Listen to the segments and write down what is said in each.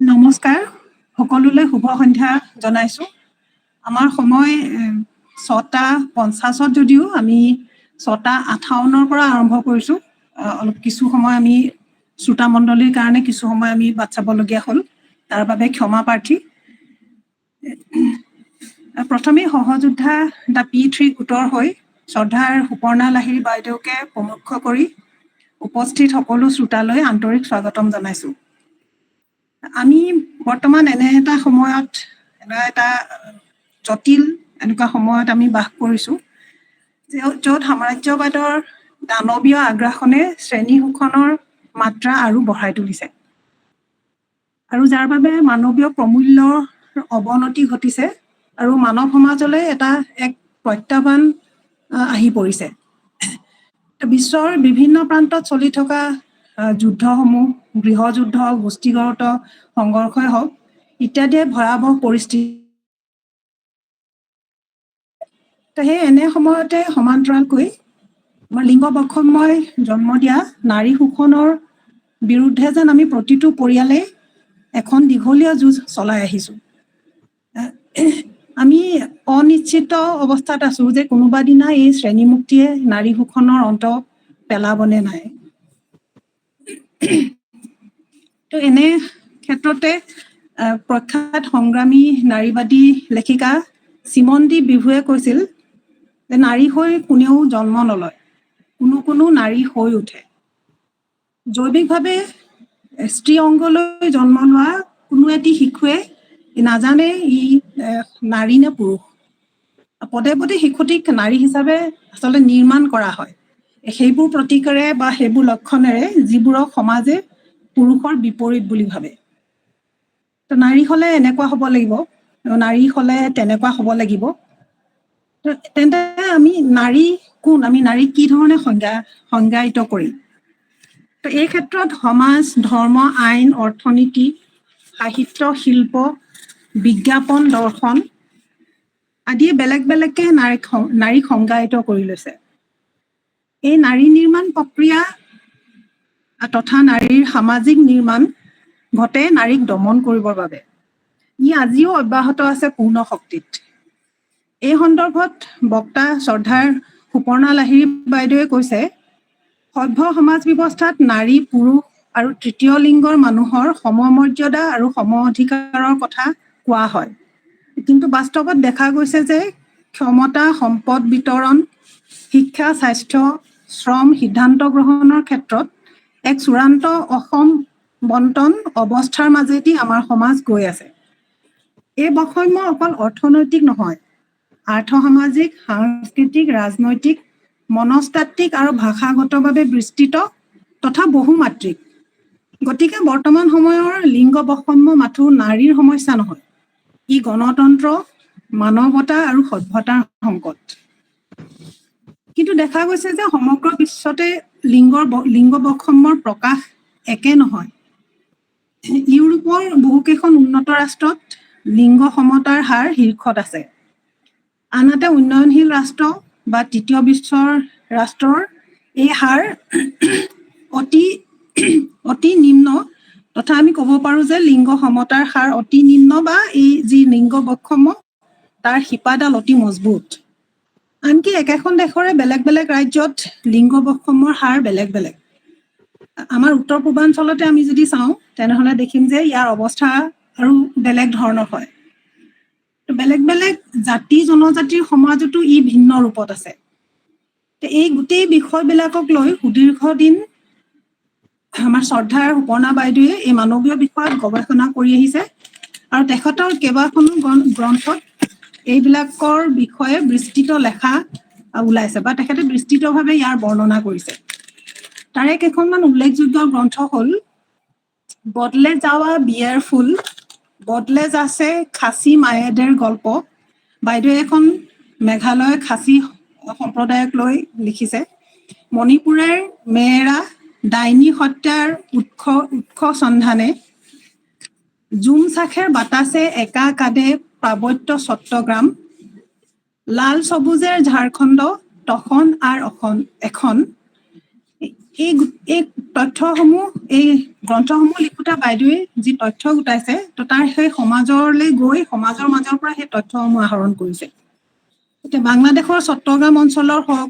নমস্কাৰ সকলোলৈ শুভ সন্ধ্যা জনাইছো। আমাৰ সময় 6:50 যদিও আমি 6:58 পৰা আৰম্ভ কৰিছো। অলপ কিছু সময় আমি শ্ৰোতা মণ্ডলীৰ কাৰণে কিছু সময় আমি বাট চাবলগীয়া হ'ল, তাৰ বাবে ক্ষমা প্ৰাৰ্থী। প্ৰথমে সহযোদ্ধা দা P3 গোটৰ হৈ শ্ৰদ্ধাৰ সুপৰ্ণা লাহিৰী বাইদেউকে প্ৰমুখ্য কৰি উপস্থিত সকলো শ্ৰোতালৈ আন্তৰিক স্বাগতম জনাইছো। আমি বৰ্তমান এনে এটা সময়ত এটা জটিল এনেকুৱা সময়ত আমি বাস কৰিছো, য'ত সাম্ৰাজ্যবাদৰ দানৱীয় আগ্ৰাসনে শ্ৰেণী শোষণৰ মাত্ৰা আৰু বঢ়াই তুলিছে আৰু যাৰ বাবে মানৱীয় প্ৰমূল্যৰ অৱনতি ঘটিছে আৰু মানৱ সমাজলৈ এক প্ৰত্যাহ্বান আহি পৰিছে। বিশ্বৰ বিভিন্ন প্ৰান্তত চলি থকা যুদ্ধসমূহ, গৃহযুদ্ধ, গোষ্ঠীগত সংঘৰ্ষই হওক ইত্যাদিয়ে ভয়াৱহ পৰিস্থিতি। সেই এনে সময়তে সমান্তৰালকৈ আমাৰ লিংগ বৈষম্যই জন্ম দিয়া নাৰী শোষণৰ বিৰুদ্ধে যেন আমি প্ৰতিটো পৰিয়ালে এখন দীঘলীয়া যুঁজ চলাই আহিছো। আমি অনিশ্চিত অৱস্থাত আছো যে কোনোবা দিনা এই শ্ৰেণীমুক্তিয়ে নাৰী শোষণৰ অন্ত পেলাবনে নাই। তো এনে ক্ষেত্ৰতে প্ৰখ্যাত সংগ্ৰামী নাৰীবাদী লেখিকা চিমন ডি বিভুৱে কৈছিল যে নাৰী হৈ কোনেও জন্ম নলয়, কোনো নাৰী হৈ উঠে। জৈৱিকভাৱে স্ত্ৰী অংগলৈ জন্ম লোৱা কোনো এটি শিশুৱে নাজানে ই নাৰী নে পুৰুষ। পদে পদে শিশুটিক নাৰী হিচাপে আচলতে নিৰ্মাণ কৰা হয় সেইবোৰ প্ৰতিকাৰে বা সেইবোৰ লক্ষণেৰে যিবোৰক সমাজে পুৰুষৰ বিপৰীত বুলি ভাবে। তো নাৰী হলে এনেকুৱা হ'ব লাগিব, নাৰী হলে তেনেকুৱা হ'ব লাগিব। তেন্তে আমি নাৰী কোন, আমি নাৰী কি ধৰণে সংজ্ঞায়িত কৰিম? তো এই ক্ষেত্ৰত সমাজ, ধৰ্ম, আইন, অৰ্থনীতি, সাহিত্য, শিল্প, বিজ্ঞাপন, দৰ্শন আদিয়ে বেলেগ বেলেগকে নাৰীক সংজ্ঞায়িত কৰি লৈছে। এই নাৰী নিৰ্মাণ প্ৰক্ৰিয়া তথা নাৰীৰ সামাজিক নিৰ্মাণ ঘটে নাৰীক দমন কৰিবৰ বাবে। ই আজিও অব্যাহত আছে পূৰ্ণ শক্তিত। এই সন্দৰ্ভত বক্তা শ্ৰদ্ধাৰ সুপৰ্ণা লাহিৰী বাইদেৱে কৈছে, সভ্য সমাজ ব্যৱস্থাত নাৰী, পুৰুষ আৰু তৃতীয় লিংগৰ মানুহৰ সমমৰ্যাদা আৰু সম অধিকাৰৰ কথা কোৱা হয়, কিন্তু বাস্তৱত দেখা গৈছে যে ক্ষমতা, সম্পদ বিতৰণ, শিক্ষা, স্বাস্থ্য, শ্ৰম, সিদ্ধান্ত গ্ৰহণৰ ক্ষেত্ৰত এক চূড়ান্ত অসম বন্টন অৱস্থাৰ মাজেদি আমাৰ সমাজ গৈ আছে। এই বৈষম্য অকল অৰ্থনৈতিক নহয়, আৰ্থ-সামাজিক, সাংস্কৃতিক, ৰাজনৈতিক, মনস্তাত্ত্বিক আৰু ভাষাগতভাৱে বিস্তৃত তথা বহুমাত্ৰিক। গতিকে বৰ্তমান সময়ৰ লিংগ বৈষম্য মাথো নাৰীৰ সমস্যা নহয়, ই গণতন্ত্ৰ, মানৱতা আৰু সভ্যতাৰ সংকট। কিন্তু দেখা গৈছে যে সমগ্ৰ বিশ্বতে লিংগ বৈষম্যৰ প্ৰকাশ একে নহয়। ইউৰোপৰ বহুকেইখন উন্নত ৰাষ্ট্ৰত লিংগ সমতাৰ হাৰ শীৰ্ষত আছে, আনহাতে উন্নয়নশীল ৰাষ্ট্ৰ বা তৃতীয় বিশ্বৰ ৰাষ্ট্ৰৰ এই হাৰ অতি নিম্ন, তথা আমি ক'ব পাৰো যে লিংগ সমতাৰ হাৰ অতি নিম্ন বা এই যি লিংগ বৈষম্য তাৰ শিপাডাল অতি মজবুত। আনকি একেখন দেশৰে বেলেগ বেলেগ ৰাজ্যত লিংগ বৈষম্যৰ হাৰ বেলেগ বেলেগ। আমাৰ উত্তৰ পূৰ্বাঞ্চলতে আমি যদি চাওঁ তেনেহ'লে দেখিম যে ইয়াৰ অৱস্থা আৰু বেলেগ ধৰণৰ হয়। বেলেগ বেলেগ জাতি জনজাতিৰ সমাজতো ই ভিন্ন ৰূপত আছে। এই গোটেই বিষয়বিলাকক লৈ সুদীৰ্ঘ দিন আমাৰ শ্ৰদ্ধাৰ সুপৰ্ণা বাইদেৱে এই মানৱীয় বিষয়ত গৱেষণা কৰি আহিছে আৰু তেখেতৰ কেইবাখনো গ্ৰন্থত এইবিলাকৰ বিষয়ে বিস্তৃত লেখা ওলাইছে বা তেখেতে বিস্তৃতভাৱে ইয়াৰ বৰ্ণনা কৰিছে। তাৰে কেইখনমান উল্লেখযোগ্য গ্ৰন্থ হ'ল বদলে যাৱা বিয়াৰ ফুল, বদলে যাছে খাচী মায়েদেৰ গল্প। বাইদেৱে এখন মেঘালয় খাচী সম্প্ৰদায়ক লৈ লিখিছে। মণিপুৰৰ মেয়েৰা, ডাইনী হত্যাৰ উৎস সন্ধানে, জুমচাখেৰ বাতাসে একা কাদে পাৰ্বত্য চট্টগ্ৰাম, লাল সবুজেৰ ঝাড়খণ্ড তখন আৰ এখন, এই তথ্যসমূহ এই গ্ৰন্থসমূহ লিখোঁতে বাইদেৱে যি তথ্য গোটাইছে তো তাৰ সেই সমাজলৈ গৈ সমাজৰ মাজৰ পৰা সেই তথ্যসমূহ আহৰণ কৰিছে। এতিয়া বাংলাদেশৰ চট্টগ্ৰাম অঞ্চলৰ হওক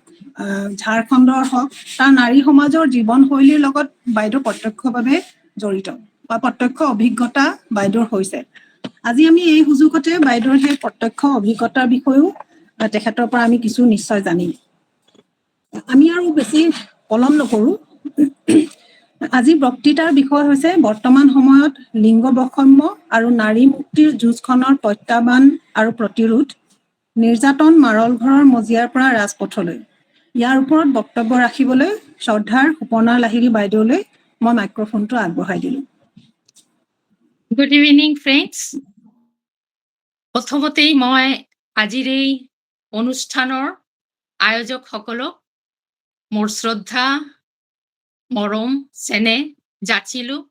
ঝাৰখণ্ডৰ হওক তাৰ নাৰী সমাজৰ জীৱনশৈলীৰ লগত বাইদেউ প্ৰত্যক্ষভাৱে জড়িত বা প্ৰত্যক্ষ অভিজ্ঞতা বাইদেউৰ হৈছে। আজি আমি এই সুযোগতে বাইদেউৰ সেই প্ৰত্যক্ষ অভিজ্ঞতাৰ বিষয়েও তেখেতৰ পৰা আমি কিছু নিশ্চয় জানিম। আমি আৰু বেছি পলম নকৰোঁ। আজি বক্তৃতাৰ বিষয় হৈছে বৰ্তমান সময়ত লিংগ বৈষম্য আৰু নাৰী মুক্তিৰ যুঁজখনৰ প্ৰত্যাহ্বান আৰু প্ৰতিৰোধ, নিৰ্যাতন মাৰল ঘৰৰ মজিয়াৰ পৰা ৰাজপথলৈ। ইয়াৰ ওপৰত বক্তব্য ৰাখিবলৈ শ্ৰদ্ধাৰ সুপৰ্ণা লাহিৰী বাইদেউলৈ মই মাইক্ৰফোনটো আগবঢ়াই দিলোঁ। Good evening friends. প্ৰথমতেই মই আজিৰ এই অনুষ্ঠানৰ আয়োজকসকলক মোৰ শ্ৰদ্ধা মৰম চেনেহ যাচিলোঁ।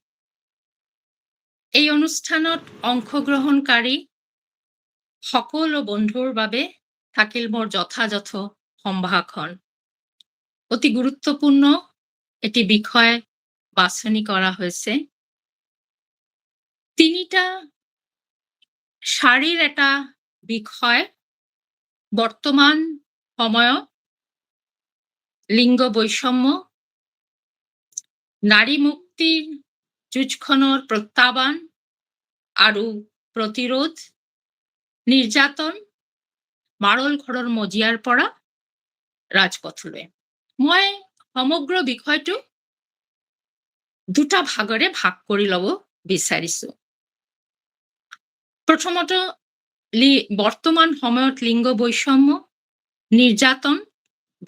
এই অনুষ্ঠানত অংশগ্ৰহণকাৰী সকলো বন্ধুৰ বাবে থাকিল মোৰ যথাযথ সম্ভাষণ। অতি গুৰুত্বপূৰ্ণ এটি বিষয় বাছনি কৰা হৈছে। তিনিটা শাৰীৰ এটা বিষয় বৰ্তমান সময়ত লিংগ বৈষম্য, নাৰী মুক্তিৰ যুঁজখনৰ প্ৰত্যাহ্বান আৰু প্ৰতিৰোধ, নিৰ্যাতন মাৰল ঘৰৰ মজিয়াৰ পৰা ৰাজপথলৈ। মই সমগ্ৰ বিষয়টো দুটা ভাগৰে ভাগ কৰি ল'ব বিচাৰিছোঁ। প্ৰথমত বৰ্তমান সময়ত লিংগ বৈষম্য, নিৰ্যাতন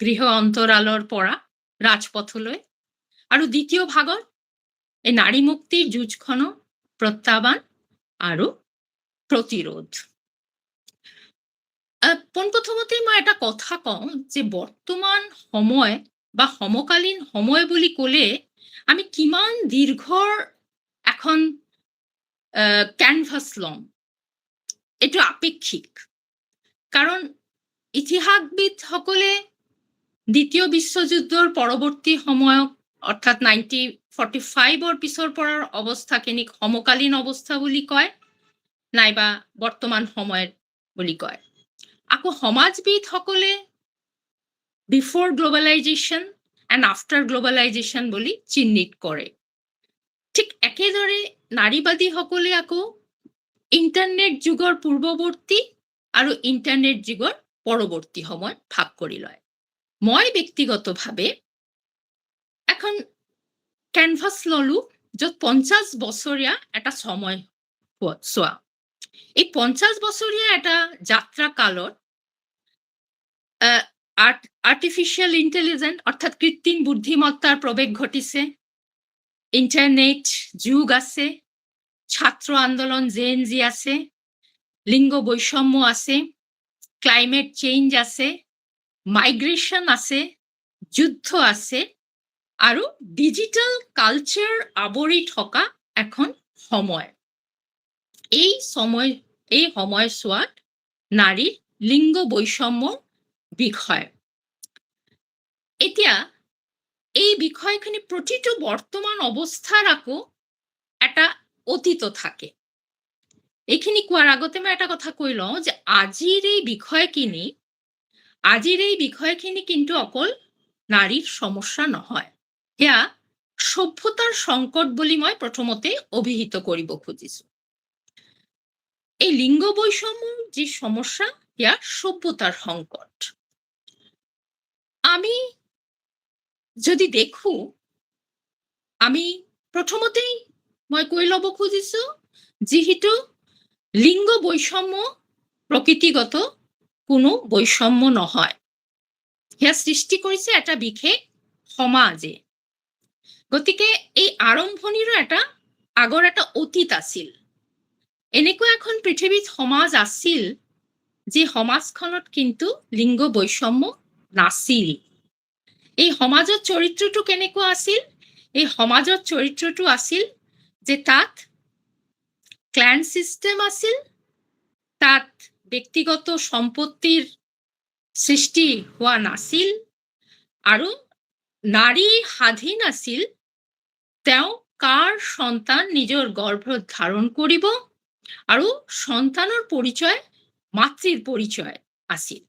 গৃহ অন্তৰালৰ পৰা ৰাজপথলৈ, আৰু দ্বিতীয় ভাগত এই নাৰী মুক্তিৰ যুঁজখনৰ প্ৰত্যাহ্বান আৰু প্ৰতিৰোধ। পোনপ্ৰথমতে মই এটা কথা কওঁ যে বৰ্তমান সময় বা সমকালীন সময় বুলি ক'লে আমি কিমান দীৰ্ঘৰ এখন কেনভাছ লম, এইটো আপেক্ষিক। কাৰণ ইতিহাসবিদসকলে দ্বিতীয় বিশ্বযুদ্ধৰ পৰৱৰ্তী সময়ক অৰ্থাৎ 1945-ৰ পিছৰ পৰাৰ অৱস্থাখিনিক সমকালীন অৱস্থা বুলি কয়, নাইবা বৰ্তমান সময়ৰ বুলি কয়। আকৌ সমাজবিদসকলে বিফৰ গ্লোবালাইজেশ্যন এণ্ড আফটাৰ গ্লোবালাইজেশ্যন বুলি চিহ্নিত কৰে। ঠিক একেদৰে নাৰীবাদীসকলে আকৌ ইণ্টাৰনেট যুগৰ পূৰ্বৱৰ্তী আৰু ইণ্টাৰনেট যুগৰ পৰৱৰ্তী সময় ভাগ কৰি লয়। মই ব্যক্তিগতভাৱে এখন কেনভাছ ললো য'ত 50 বছৰীয়া এটা সময় চোৱা। এই 50 বছৰীয়া এটা যাত্ৰা কালত আৰ্টিফিচিয়েল ইণ্টেলিজেন্স অৰ্থাৎ কৃত্ৰিম বুদ্ধিমত্তাৰ প্ৰৱেশ ঘটিছে, ইণ্টাৰনেট যুগ আছে, ছাত্ৰ আন্দোলন জেএনজি আছে, লিংগ বৈষম্য আছে, ক্লাইমেট চেঞ্জ আছে, মাইগ্ৰেশ্যন আছে, যুদ্ধ আছে, আৰু ডিজিটেল কালচাৰ আৱৰি থকা এখন সময়। এই সময়ছোৱাত নাৰীৰ লিংগ বৈষম্যৰ বিষয়। এতিয়া এই বিষয়খিনি প্ৰতিটো বৰ্তমান অৱস্থাৰ আকৌ এটা অতীত থাকে। এইখিনি কোৱাৰ আগতে মই এটা কথা কৈ লওঁ যে আজিৰ এই বিষয়খিনি কিন্তু অকল নাৰীৰ সমস্যা নহয়, সেয়া সভ্যতাৰ সংকট বুলি মই প্ৰথমতে অভিহিত কৰিব খুজিছো। এই লিংগ বৈষম্যৰ যি সমস্যা সেয়া সভ্যতাৰ সংকট। আমি যদি দেখো, আমি প্ৰথমতেই মই কৈ ল'ব খুজিছো যিহেতু লিংগ বৈষম্য প্ৰকৃতিগত কোনো বৈষম্য নহয়, সেয়া সৃষ্টি কৰিছে এটা বিশেষ সমাজে। গতিকে এই আৰম্ভণিৰো আগৰ এটা অতীত আছিল। এনেকুৱা এখন পৃথিৱীত সমাজ আছিল যি সমাজখনত কিন্তু লিংগ বৈষম্য নাছিল। এই সমাজৰ চৰিত্ৰটো কেনেকুৱা আছিল? এই সমাজৰ চৰিত্ৰটো আছিল যে তাত ক্লান সিস্টেম আছিল, তাত ব্যক্তিগত সম্পত্তিৰ সৃষ্টি হোৱা নাছিল, আৰু নাৰী স্বাধীন আছিল তেওঁ কাৰ সন্তান নিজৰ গৰ্ভত ধাৰণ কৰিব আৰু সন্তানৰ পৰিচয় মাতৃৰ পৰিচয় আছিল।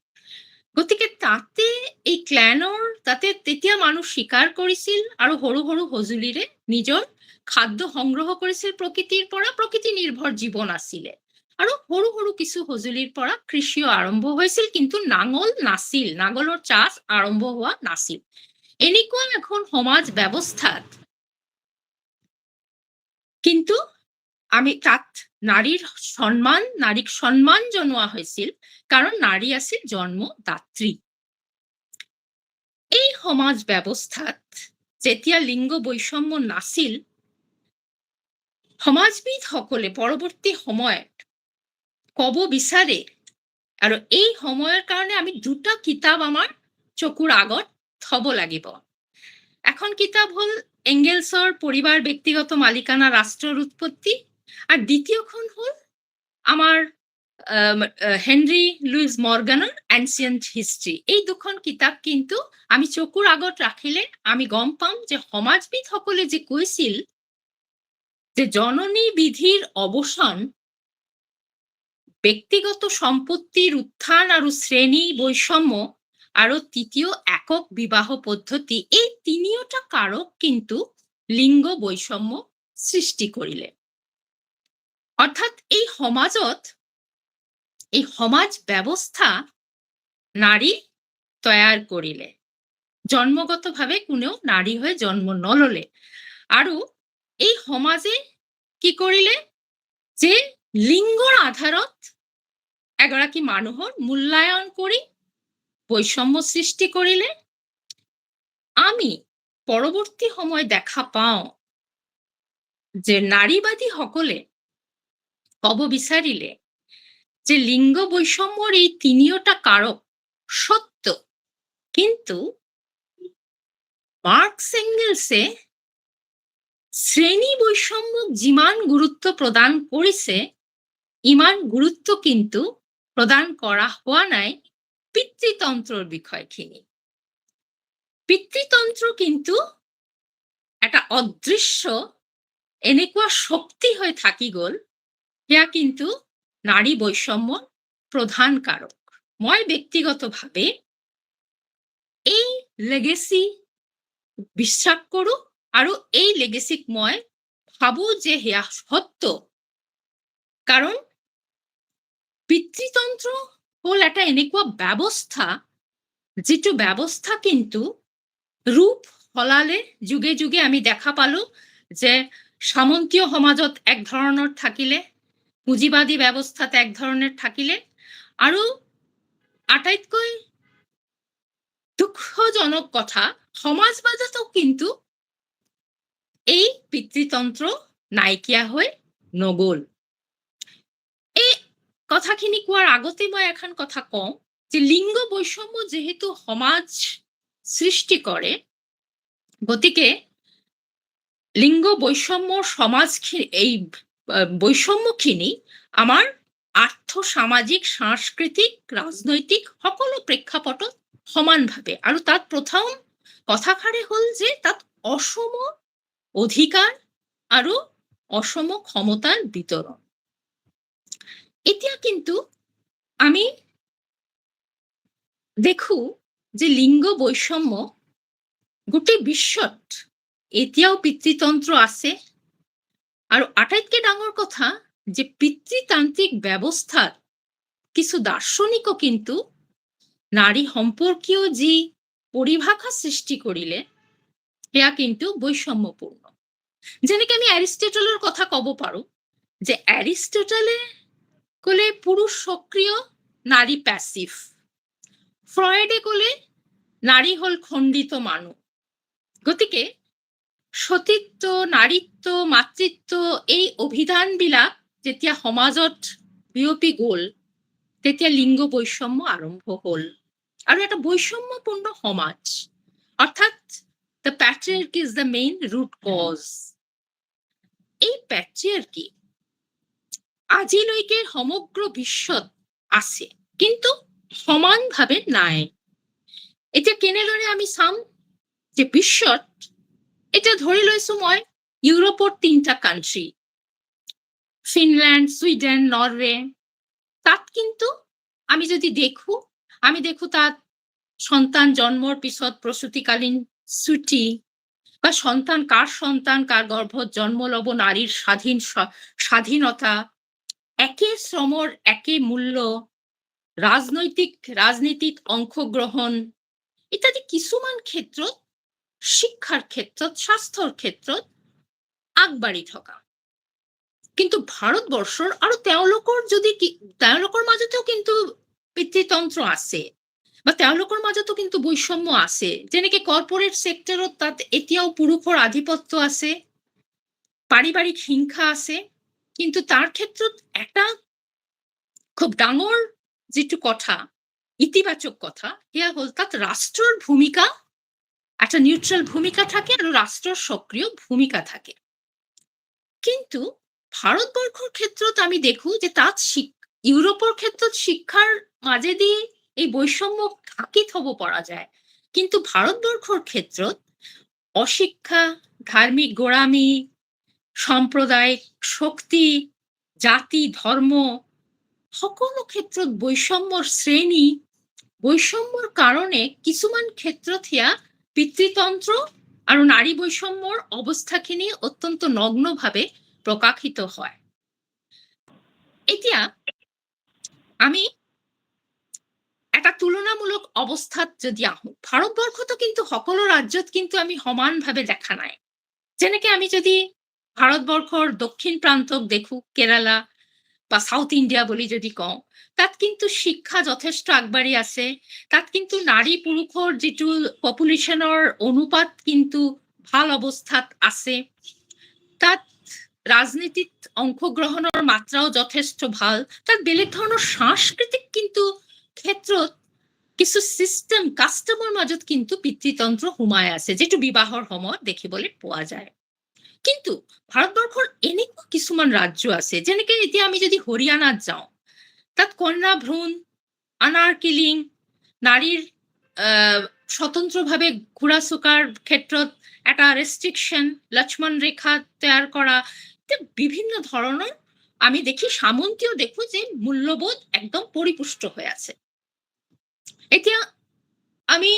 গতিকে তাতে এই ক্লেনৰ তাতে তেতিয়া মানুহ শিকাৰ কৰিছিল আৰু সৰু সৰু সঁজুলিৰে নিজৰ খাদ্য সংগ্ৰহ কৰিছিল প্ৰকৃতিৰ পৰা। প্ৰকৃতি নিৰ্ভৰ জীৱন আছিলে আৰু সৰু সৰু কিছু সঁজুলিৰ পৰা কৃষিও আৰম্ভ হৈছিল, কিন্তু নাঙল নাছিল, নাঙলৰ চাষ আৰম্ভ হোৱা নাছিল। এনেকুৱা এখন সমাজ ব্যৱস্থাত কিন্তু আমি তাত নাৰীক সম্মান জনোৱা হৈছিল, কাৰণ নাৰী আছিল জন্মদাত্ৰী। এই সমাজ ব্যৱস্থাত যেতিয়া লিংগ বৈষম্য নাছিল, সমাজবিদসকলে পৰৱৰ্তী সময়ত ক'ব বিচাৰে, আৰু এই সময়ৰ কাৰণে আমি দুটা কিতাপ আমাৰ চকুৰ আগত থব লাগিব। এখন কিতাপ হ'ল এংগেলছৰ পৰিবাৰ, ব্যক্তিগত মালিকানা, ৰাষ্ট্ৰৰ উৎপত্তি, আৰ দ্বিতীয়খন হল আমাৰ হেনৰি লুইস মৰ্গানৰ এনচিয়েন্ট হিষ্ট্ৰি। এই দুখন কিতাপ কিন্তু আমি চকুৰ আগত ৰাখিলে আমি গম পাম যে সমাজবিদসকলে যে কৈছিল যে জননী বিধিৰ অৱসান, ব্যক্তিগত সম্পত্তিৰ উত্থান আৰু শ্ৰেণী বৈষম্য, আৰু তৃতীয় একক বিবাহ পদ্ধতি, এই তিনিওটা কাৰক কিন্তু লিঙ্গ বৈষম্য সৃষ্টি কৰিলে। অৰ্থাৎ এই সমাজত, এই সমাজ ব্যৱস্থা নাৰী তৈয়াৰ কৰিলে, জন্মগতভাৱে কোনেও নাৰী হয়ে জন্ম নললে। আৰু এই সমাজে কি কৰিলে যে লিঙ্গৰ আধাৰত এগৰাকী মানুহৰ মূল্যায়ন কৰি বৈষম্য সৃষ্টি কৰিলে। আমি পৰৱৰ্তী সময় দেখা পাওঁ যে নাৰীবাদী সকলে ক'ব বিচাৰিলে যে লিঙ্গ বৈষম্যৰ এই তিনিওটা কাৰক সত্য, কিন্তু মাৰ্কস এঙ্গেলসে শ্ৰেণী বৈষম্যক যিমান গুৰুত্ব প্ৰদান কৰিছে, ইমান গুৰুত্ব কিন্তু প্ৰদান কৰা হোৱা নাই পিতৃতন্ত্ৰৰ বিষয়খিনি। পিতৃতন্ত্ৰ কিন্তু এটা অদৃশ্য এনেকুৱা শক্তি হৈ থাকি গ'ল, সেয়া কিন্তু নাৰী বৈষম্যৰ প্ৰধান কাৰক। মই ব্যক্তিগতভাৱে এই লেগেসি বিশ্বাস কৰোঁ, আৰু এই লেগেসিক মই ভাবো যে সেয়া সত্য, কাৰণ পিতৃতন্ত্ৰ হল এটা এনেকুৱা ব্যৱস্থা যিটো ব্যৱস্থা কিন্তু ৰূপ সলালে যুগে যুগে। আমি দেখা পালো যে সামন্তীয় সমাজত এক ধৰণৰ থাকিলে, পুঁজিবাদী ব্যৱস্থাত এক ধৰণৰ থাকিলে, আৰু আটাইতকৈ দুঃখজনক কথা সমাজবাদতো কিন্তু এই পিতৃতন্ত্ৰ নাইকিয়া হৈ নগল। এই কথাখিনি কোৱাৰ আগতে মই এখন কথা কওঁ যে লিঙ্গ বৈষম্য যেহেতু সমাজ সৃষ্টি কৰে, গতিকে লিঙ্গ বৈষম্যৰ সমাজখিনি, এই বৈষম্যখিনি আমাৰ আৰ্থ সামাজিক সাংস্কৃতিক ৰাজনৈতিক সকলো প্ৰেক্ষাপটত সমানভাৱে, আৰু তাত প্ৰথম কথাষাৰে হ'ল যে তাত অসম অধিকাৰ আৰু অসম ক্ষমতাৰ বিতৰণ। এতিয়া কিন্তু আমি দেখো যে লিঙ্গ বৈষম্য গোটেই বিশ্বত এতিয়াও পিতৃতন্ত্র আছে, আৰু আটাইতকৈ ডাঙৰ কথা যে পিতৃতান্ত্ৰিক ব্যৱস্থাৰ কিছু দাৰ্শনিকও কিন্তু নাৰী সম্পৰ্কীয় যি পৰিভাষা সৃষ্টি কৰিলে সেয়া কিন্তু বৈষম্যপূৰ্ণ। যেনেকে আমি এৰিস্টটলেৰ কথা ক'ব পাৰো যে এৰিস্টটলে ক'লে পুৰুষ সক্ৰিয়, নারী প্যাসিভ। ফ্রয়েডে ক'লে নারী হল খণ্ডিত মানুহ। গতিকে সতীত্ব, নারীত্ব, মাতৃত্ব এই অভিধানবিলাক যেতিয়া সমাজত বিয়পি গ'ল, তেতিয়া লিঙ্গ বৈষম্য আৰম্ভ হ'ল, আৰু এটা বৈষম্যপূৰ্ণ সমাজ। অৰ্থাৎ the patriarchy is the main root cause. এই প্যাট্ৰিয়াৰ্কি আজিলৈকে সমগ্ৰ বিশ্বত আছে, কিন্তু সমানভাৱে নাই। এতিয়া কেনেদৰে আমি চাম যে বিশ্বত এটা ধৰি লৈছো মই ইউৰোপৰ 3টা কান্ট্ৰি, ফিনল্যান্ড, সুইডেন, নরওয়ে, তাত কিন্তু আমি যদি দেখো তাত সন্তান জন্মর পিছত প্রসূতিকালীন ছুটি বা সন্তান কার গর্ভত জন্ম লব নারীর স্বাধীনতা, একে শ্রমর একে মূল্য, রাজনীতিত অংশগ্রহণ ইত্যাদি কিছুমান ক্ষেত্ৰত, শিক্ষাৰ ক্ষেত্ৰত, স্বাস্থ্যৰ ক্ষেত্ৰত আগবাঢ়ি থকা। কিন্তু ভাৰতবৰ্ষৰ আৰু তেওঁলোকৰ মাজতেও কিন্তু পিতৃতন্ত্ৰ আছে বা তেওঁলোকৰ মাজতো কিন্তু বৈষম্য আছে, যেনেকে কৰ্পোৰেট সেক্টৰত তাত এতিয়াও পুৰুষৰ আধিপত্য আছে, পাৰিবাৰিক হিংসা আছে। কিন্তু তাৰ ক্ষেত্ৰত এটা খুব ডাঙৰ যিটো কথা, ইতিবাচক কথা, সেয়া হ'ল তাত ৰাষ্ট্ৰৰ ভূমিকা, একটা নিউট্ৰাল ভূমিকা থাকে আৰ ৰাষ্ট্ৰেৰ সক্ৰিয় ভূমিকা থাকে। কিন্তু ভাৰতবৰ্ষৰ ক্ষেত্ৰত আমি দেখো যে তাত ইউৰোপৰ ক্ষেত্ৰত শিক্ষাৰ মাজেদি এই বৈষম্য ঢাকি থব পৰা যায়, কিন্তু ভাৰতবৰ্ষৰ ক্ষেত্ৰত অশিক্ষা, ধাৰ্মিক গোড়ামি, সাম্প্ৰদায়িক শক্তি, জাতি, ধৰ্ম সকলো ক্ষেত্ৰত বৈষম্যৰ শ্ৰেণী, বৈষম্যৰ কাৰণে কিছুমান ক্ষেত্ৰত সেয়া পিতৃতন্ত্ৰ আৰু নাৰী বৈষম্যৰ অৱস্থাখিনি অত্যন্ত নগ্নভাৱে প্ৰকাশিত হয়। এতিয়া আমি এটা তুলনামূলক অৱস্থাত যদি আহো, ভাৰতবৰ্ষতো কিন্তু সকলো ৰাজ্যত কিন্তু আমি সমানভাৱে দেখা নাই। যেনেকে আমি যদি ভাৰতবৰ্ষৰ দক্ষিণ প্ৰান্তক দেখো, কেৰালা বা সাউথ ইন্ডিয়া বুলি যদি কওঁ, তাত কিন্তু শিক্ষা যথেষ্ট আগবাঢ়ি আছে, তাত কিন্তু নাৰী পুৰুষৰ যিটো পপুলেশ্যনৰ অনুপাত কিন্তু ভাল অৱস্থাত আছে, তাত ৰাজনীতিত অংশগ্ৰহণৰ মাত্ৰাও যথেষ্ট ভাল, তাত বেলেগ ধৰণৰ সাংস্কৃতিক কিন্তু ক্ষেত্ৰত কিছু চিষ্টেম, কাষ্টমৰ মাজত কিন্তু পিতৃতন্ত্ৰ সোমাই আছে, যিটো বিবাহৰ সময়ত দেখিবলৈ পোৱা যায়। কিন্তু ভাৰতবৰ্ষৰ এনেকুৱা কিছুমান ৰাজ্য আছে, যেনেকে এতিয়া আমি যদি হৰিয়ানাত যাওঁ, তাত কন্যা ভ্ৰূণ, আনাৰ কিলিং, নাৰীৰ স্বতন্ত্ৰভাৱে ঘোৰা চোকাৰ ক্ষেত্ৰত এটা ৰেষ্ট্ৰিকশ্যন, লক্ষ্মণ ৰেখা তৈয়াৰ কৰা, বিভিন্ন ধৰণৰ আমি দেখি সামন্তীয় দেখো যে মূল্যবোধ একদম পৰিপুষ্ট হয়ে আছে। এতিয়া আমি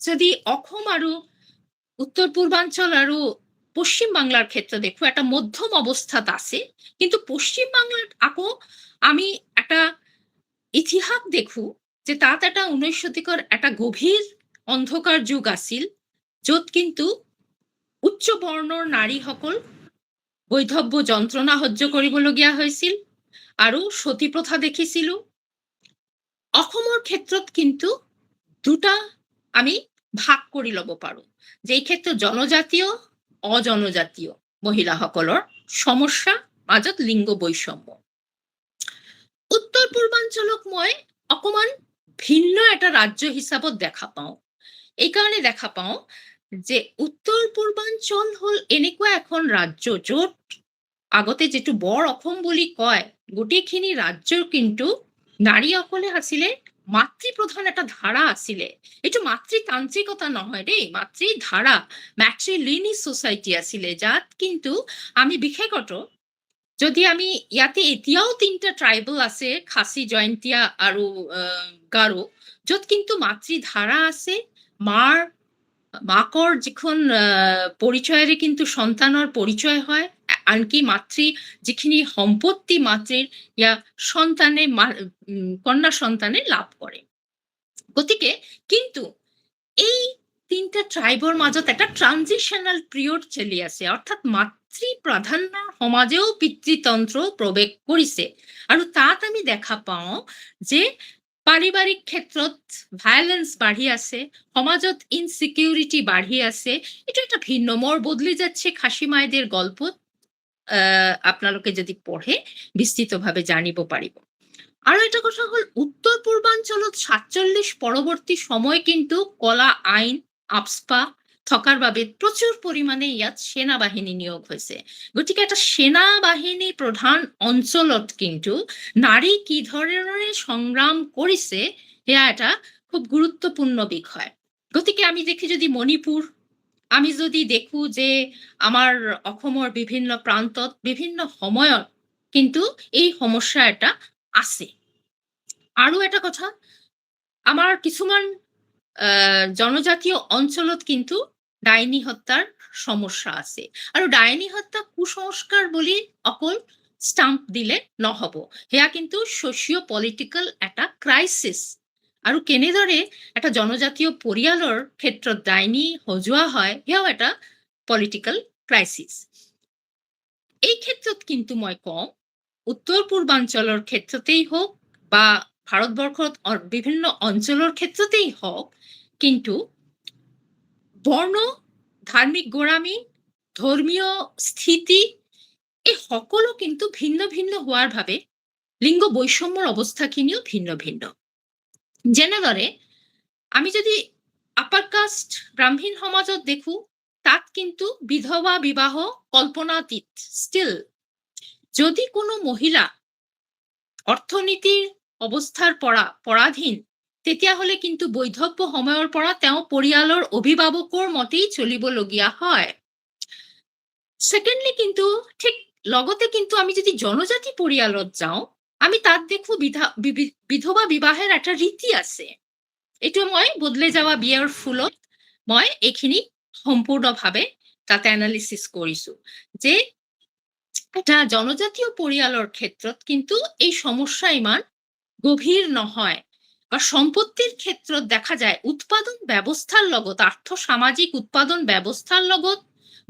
যদি অসম আৰু উত্তৰ পূৰ্বাঞ্চল আৰু পশ্চিম বাংলার ক্ষেত্রে দেখো, একটা মধ্যম অবস্থাত আছে, কিন্তু পশ্চিম বাংলার আকৌ আমি একটা ইতিহাস দেখো যে তাত এটা 19 শতিকৰ একটা গভীৰ অন্ধকাৰ যুগ আছিল, য'ত কিন্তু উচ্চ বৰ্ণৰ নাৰীসকল বৈধব্য যন্ত্ৰণা সহ্য কৰিবলগীয়া হৈছিল আৰু সতী প্ৰথা দেখিছিলো। অসমৰ ক্ষেত্ৰত কিন্তু দুটা আমি ভাগ কৰি ল'ব পাৰো, যে ক্ষেত্ৰত জনজাতীয়, অজনজাতীয় মহিলাসকলৰ সমস্যা মাজত লিংগ বৈষম্য। উত্তৰ পূৰ্বাঞ্চলক মই অকমান ভিন্ন এটা ৰাজ্য হিচাপত দেখা পাওঁ। এই কাৰণে দেখা পাওঁ যে উত্তৰ পূৰ্বাঞ্চল হ'ল এনেকুৱা এখন ৰাজ্য য'ত আগতে যেটো বৰ অসম বুলি কয়, গোটেইখিনি ৰাজ্যৰ কিন্তু নাৰীসকলে আছিলে মাতৃপ্ৰধান এটা ধাৰা আছিলে। এইটো মাতৃতান্ত্ৰিকতা নহয় দেই, মাতৃধাৰা, ম্যাট্ৰিলিনি সোসাইটি আছিলে, যাত কিন্তু আমি বিশেষত যদি আমি ইয়াতে এতিয়াও 3টা ট্ৰাইবেল আছে, খাচী, জয়ন্তীয়া আৰু গাৰো, য'ত কিন্তু মাতৃধাৰা আছে, মাকৰ যিখন পৰিচয়েৰে কিন্তু সন্তানৰ পৰিচয় হয়, আনকি মাতৃ যিখিনি সম্পত্তি মাতৃৰ ইয়া সন্তানে কন্যা সন্তানে লাভ কৰে। গতিকে কিন্তু এই 3টা ট্ৰাইবৰ মাজত একটা ট্ৰানজিশনাল পিৰিয়ড চলি আছে, অৰ্থাৎ মাতৃ প্ৰাধান্য সমাজেও পিতৃতন্ত্ৰ প্ৰৱেশ কৰিছে, আৰু তাত আমি দেখা পাওঁ যে পাৰিবাৰিক ক্ষেত্ৰত ভায়োলেন্স বাঢ়ি আছে, সমাজত ইনসিকিউরিটি বাঢ়ি আছে। এটা একটা ভিন্ন মোর বদলে যাচ্ছে খাসী মায়েদের গল্পত আপোনালোকে যদি পঢ়ে বিস্তৃতভাৱে জানিব পাৰিব। আৰু এটা কথা হ'ল উত্তৰ পূৰ্বাঞ্চলত 47 পৰৱৰ্তী সময় কিন্তু কলা আইন, আপস্পা থকাৰ বাবে প্ৰচুৰ পৰিমাণে ইয়াত সেনাবাহিনী নিয়োগ হৈছে। গতিকে এটা সেনাবাহিনী প্ৰধান অঞ্চলত কিন্তু নাৰী কি ধৰণে সংগ্ৰাম কৰিছে সেয়া এটা খুব গুৰুত্বপূৰ্ণ বিষয়। গতিকে আমি দেখি যদি মণিপুৰ, আমি যদি দেখো যে আমাৰ অসমৰ বিভিন্ন প্ৰান্তত বিভিন্ন সময়ত কিন্তু এই সমস্যা এটা আছে। আৰু এটা কথা, আমাৰ কিছুমান জনজাতীয় অঞ্চলত কিন্তু ডাইনী হত্যাৰ সমস্যা আছে। আৰু ডাইনী হত্যা কুসংস্কাৰ বুলি অকল ষ্টাম্প দিলে নহ'ব। সেয়া কিন্তু ছ'চিঅ' পলিটিকেল এটা ক্ৰাইচিছ। আৰু কেনেদৰে এটা জনজাতীয় পৰিয়ালৰ ক্ষেত্ৰত ডাইনী সজোৱা হয়, সেয়াও এটা পলিটিকেল ক্ৰাইচিছ। এই ক্ষেত্ৰত কিন্তু মই কওঁ, উত্তৰ পূৰ্বাঞ্চলৰ ক্ষেত্ৰতেই হওক বা ভাৰতবৰ্ষত বিভিন্ন অঞ্চলৰ ক্ষেত্ৰতেই হওক, কিন্তু বৰ্ণ, ধাৰ্মিক গোড়ামী, ধৰ্মীয় স্থিতি এই সকলো কিন্তু ভিন্ন ভিন্ন হোৱাৰ বাবে লিংগ বৈষম্যৰ অৱস্থাখিনিও ভিন্ন ভিন্ন। যেনেদৰে আমি যদি আপাৰ কাষ্ট ব্ৰাহ্মণ সমাজত দেখো, তাত কিন্তু বিধৱা বিবাহ কল্পনাতীত ষ্টিল। যদি কোনো মহিলা অৰ্থনীতিৰ অৱস্থাৰ পৰা পৰাধীন, তেতিয়াহ'লে কিন্তু বৈধব্য সময়ৰ পৰা তেওঁ পৰিয়ালৰ অভিভাৱকৰ মতেই চলিবলগীয়া হয়। সেকেন্ডলি কিন্তু ঠিক লগতে কিন্তু আমি যদি জনজাতি পৰিয়ালত যাওঁ, আমি তাত দেখো বিধৱা বিবাহেৰ একটা ৰীতি আছে। এইটো মই বদলে যাওয়া বিয়াৰ ফুলত মই এইখিনি সম্পূৰ্ণভাৱে তাতে এনালিসিস কৰিছো যে এটা জনজাতীয় পৰিয়ালৰ ক্ষেত্ৰত কিন্তু এই সমস্যা ইমান গভীৰ নহয়। বা সম্পত্তিৰ ক্ষেত্ৰত দেখা যায় উৎপাদন ব্যৱস্থাৰ লগত, আৰ্থ সামাজিক উৎপাদন ব্যৱস্থাৰ লগত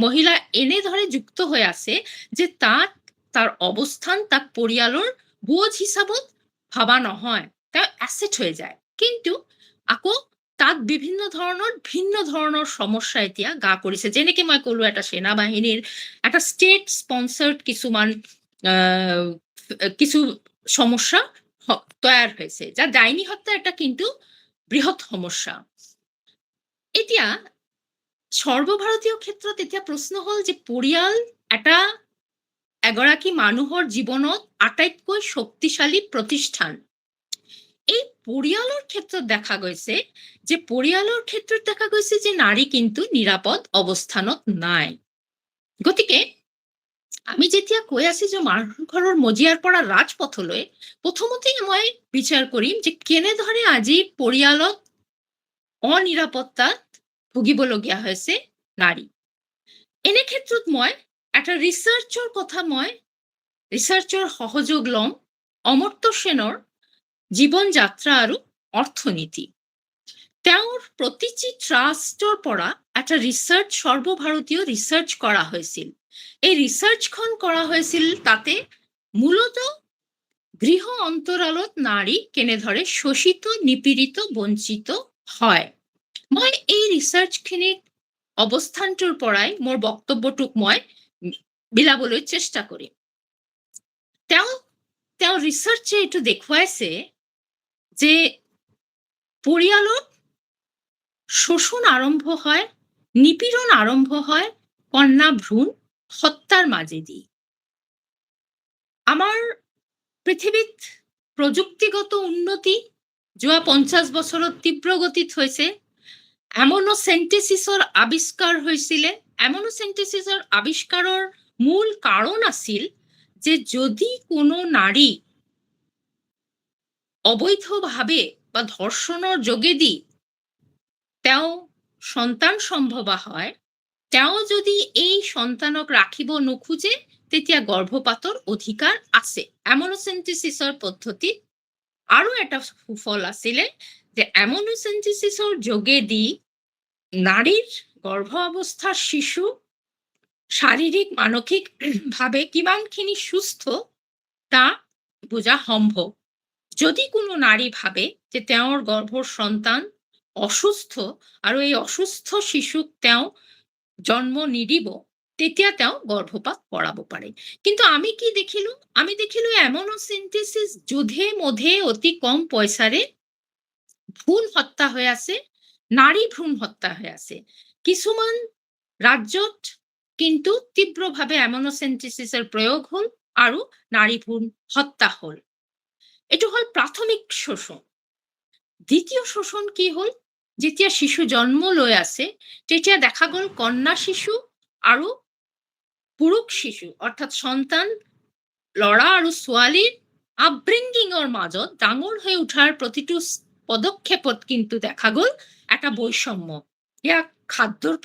মহিলা এনেদৰে যুক্ত হৈ আছে যে তাৰ অৱস্থান তাক পৰিয়ালৰ বোঝ হিচাপত ভাবা নহয়, তেওঁ অ্যাসেট হৈ যায়। কিন্তু আকৌ তাত বিভিন্ন ধৰণৰ ভিন্ন ধৰণৰ সমস্যা এতিয়া গা কৰিছে। যেনেকে মই ক'লো, এটা সেনাবাহিনীৰ একটা স্টেট স্পন্সাৰ্ড কিছুমান কিছু সমস্যা তৈয়াৰ হয়েছে, যা ডাইনী হত্যা এটা কিন্তু বৃহৎ সমস্যা। এতিয়া সৰ্বভাৰতীয় ক্ষেত্ৰত এতিয়া প্ৰশ্ন হল যে পৰিয়াল এটা এগৰাকী মানুহৰ জীৱনত আটাইতকৈ শক্তিশালী প্ৰতিষ্ঠান। এই পৰিয়ালৰ ক্ষেত্ৰত দেখা গৈছে যে নাৰী কিন্তু নিৰাপদ অৱস্থানত নাই। গতিকে আমি যেতিয়া কৈ আছি যে মানুহৰ ঘৰৰ মজিয়াৰ পৰা ৰাজপথলৈ, প্ৰথমতেই মই বিচাৰ কৰিম যে কেনেদৰে আজি পৰিয়ালত অনিৰাপত্তাত ভুগিবলগীয়া হৈছে নাৰী। এনে ক্ষেত্ৰত মই একটা ৰিচাৰ্চৰ কথা ৰিচাৰ্চৰ সহযোগ লম, অমৰ্ত্য সেনৰ জীৱন যাত্ৰা আৰু অৰ্থনীতি। তেওঁৰ প্ৰতিটি ট্ৰাষ্টৰ পৰা একটা ৰিচাৰ্চ, সৰ্বভাৰতীয় ৰিচাৰ্চ কৰা হৈছিল। এই ৰিচাৰ্চখন কৰা হৈছিল তাতে মূলত গৃহ অন্তৰালত নাৰী কেনেদৰে শোষিত, নিপীড়িত, বঞ্চিত হয়। মই এই ৰিচাৰ্চখিনিৰ অৱস্থানটোৰ পৰাই মোৰ বক্তব্যটোক মই বিলাবলৈ চেষ্টা কৰিম। তেওঁ ৰিচাৰ্চে এইটো দেখুৱাইছে যে পৰিয়ালত শোষণ আৰম্ভ হয়, নিপীড়ন আৰম্ভ হয় কন্যা ভ্ৰূণ হত্যাৰ মাজেদি। আমাৰ পৃথিৱীত প্ৰযুক্তিগত উন্নতি যোৱা 50 বছৰত তীব্ৰ গতিত হৈছে। এমনোসেন্টেসিসৰ আৱিষ্কাৰ হৈছিলে। এমনোসেন্টেসিসৰ আৱিষ্কাৰৰ মূল কাৰণ আছিল যে যদি কোনো নাৰী অবৈধভাৱে বা ধৰ্ষণৰ যোগেদি তেওঁ সন্তান সম্ভৱা হয়, তেওঁ যদি এই সন্তানক ৰাখিব নোখোজে, তেতিয়া গৰ্ভপাতৰ অধিকাৰ আছে। এমনোসেন্টেসিসৰ পদ্ধতিত আৰু এটা সুফল আছিলে যে এমনোসেন্টেসিসৰ যোগেদি নাৰীৰ গৰ্ভ অবস্থাৰ শিশু শাৰীৰিক মানসিক ভাবে কিমানখিনি সুস্থ তা বোঝা সম্ভৱ। যদি কোনো নাৰী ভাবে যে তেওঁৰ গৰ্ভৰ সন্তান অসুস্থ আৰু এই অসুস্থ শিশুক তেওঁ জন্ম নিদিব, তেতিয়া তেওঁ গৰ্ভপাত কৰাব পাৰে। কিন্তু আমি কি দেখিলো? আমি দেখিলো এমনোসেন্টেসিস যধে মধে অতি কম পইচাৰে ভ্ৰূণ হত্যা হৈ আছে, নাৰী ভ্ৰূণ হত্যা হৈ আছে। কিছুমান ৰাজ্যত কিন্তু তীব্ৰভাৱে এমনোসেন্টেসিসৰ প্ৰয়োগ হল আৰু নাৰী ভ্ৰূণ হত্যা হল। এটো হল প্ৰাথমিক শোষণ। দ্বিতীয় শোষণ কি হল? যেতিয়া শিশু জন্ম লৈ আছে তেতিয়া দেখা গ'ল কন্যা শিশু আৰু পুৰুষ শিশু অৰ্থাৎ সন্তান ল'ৰা আৰু ছোৱালীৰ আপব্ৰিংগিঙৰ মাজত ডাঙৰ হৈ উঠাৰ প্ৰতিটো পদক্ষেপত কিন্তু দেখা গ'ল এটা বৈষম্য। ইয়াক খাদ্যৰ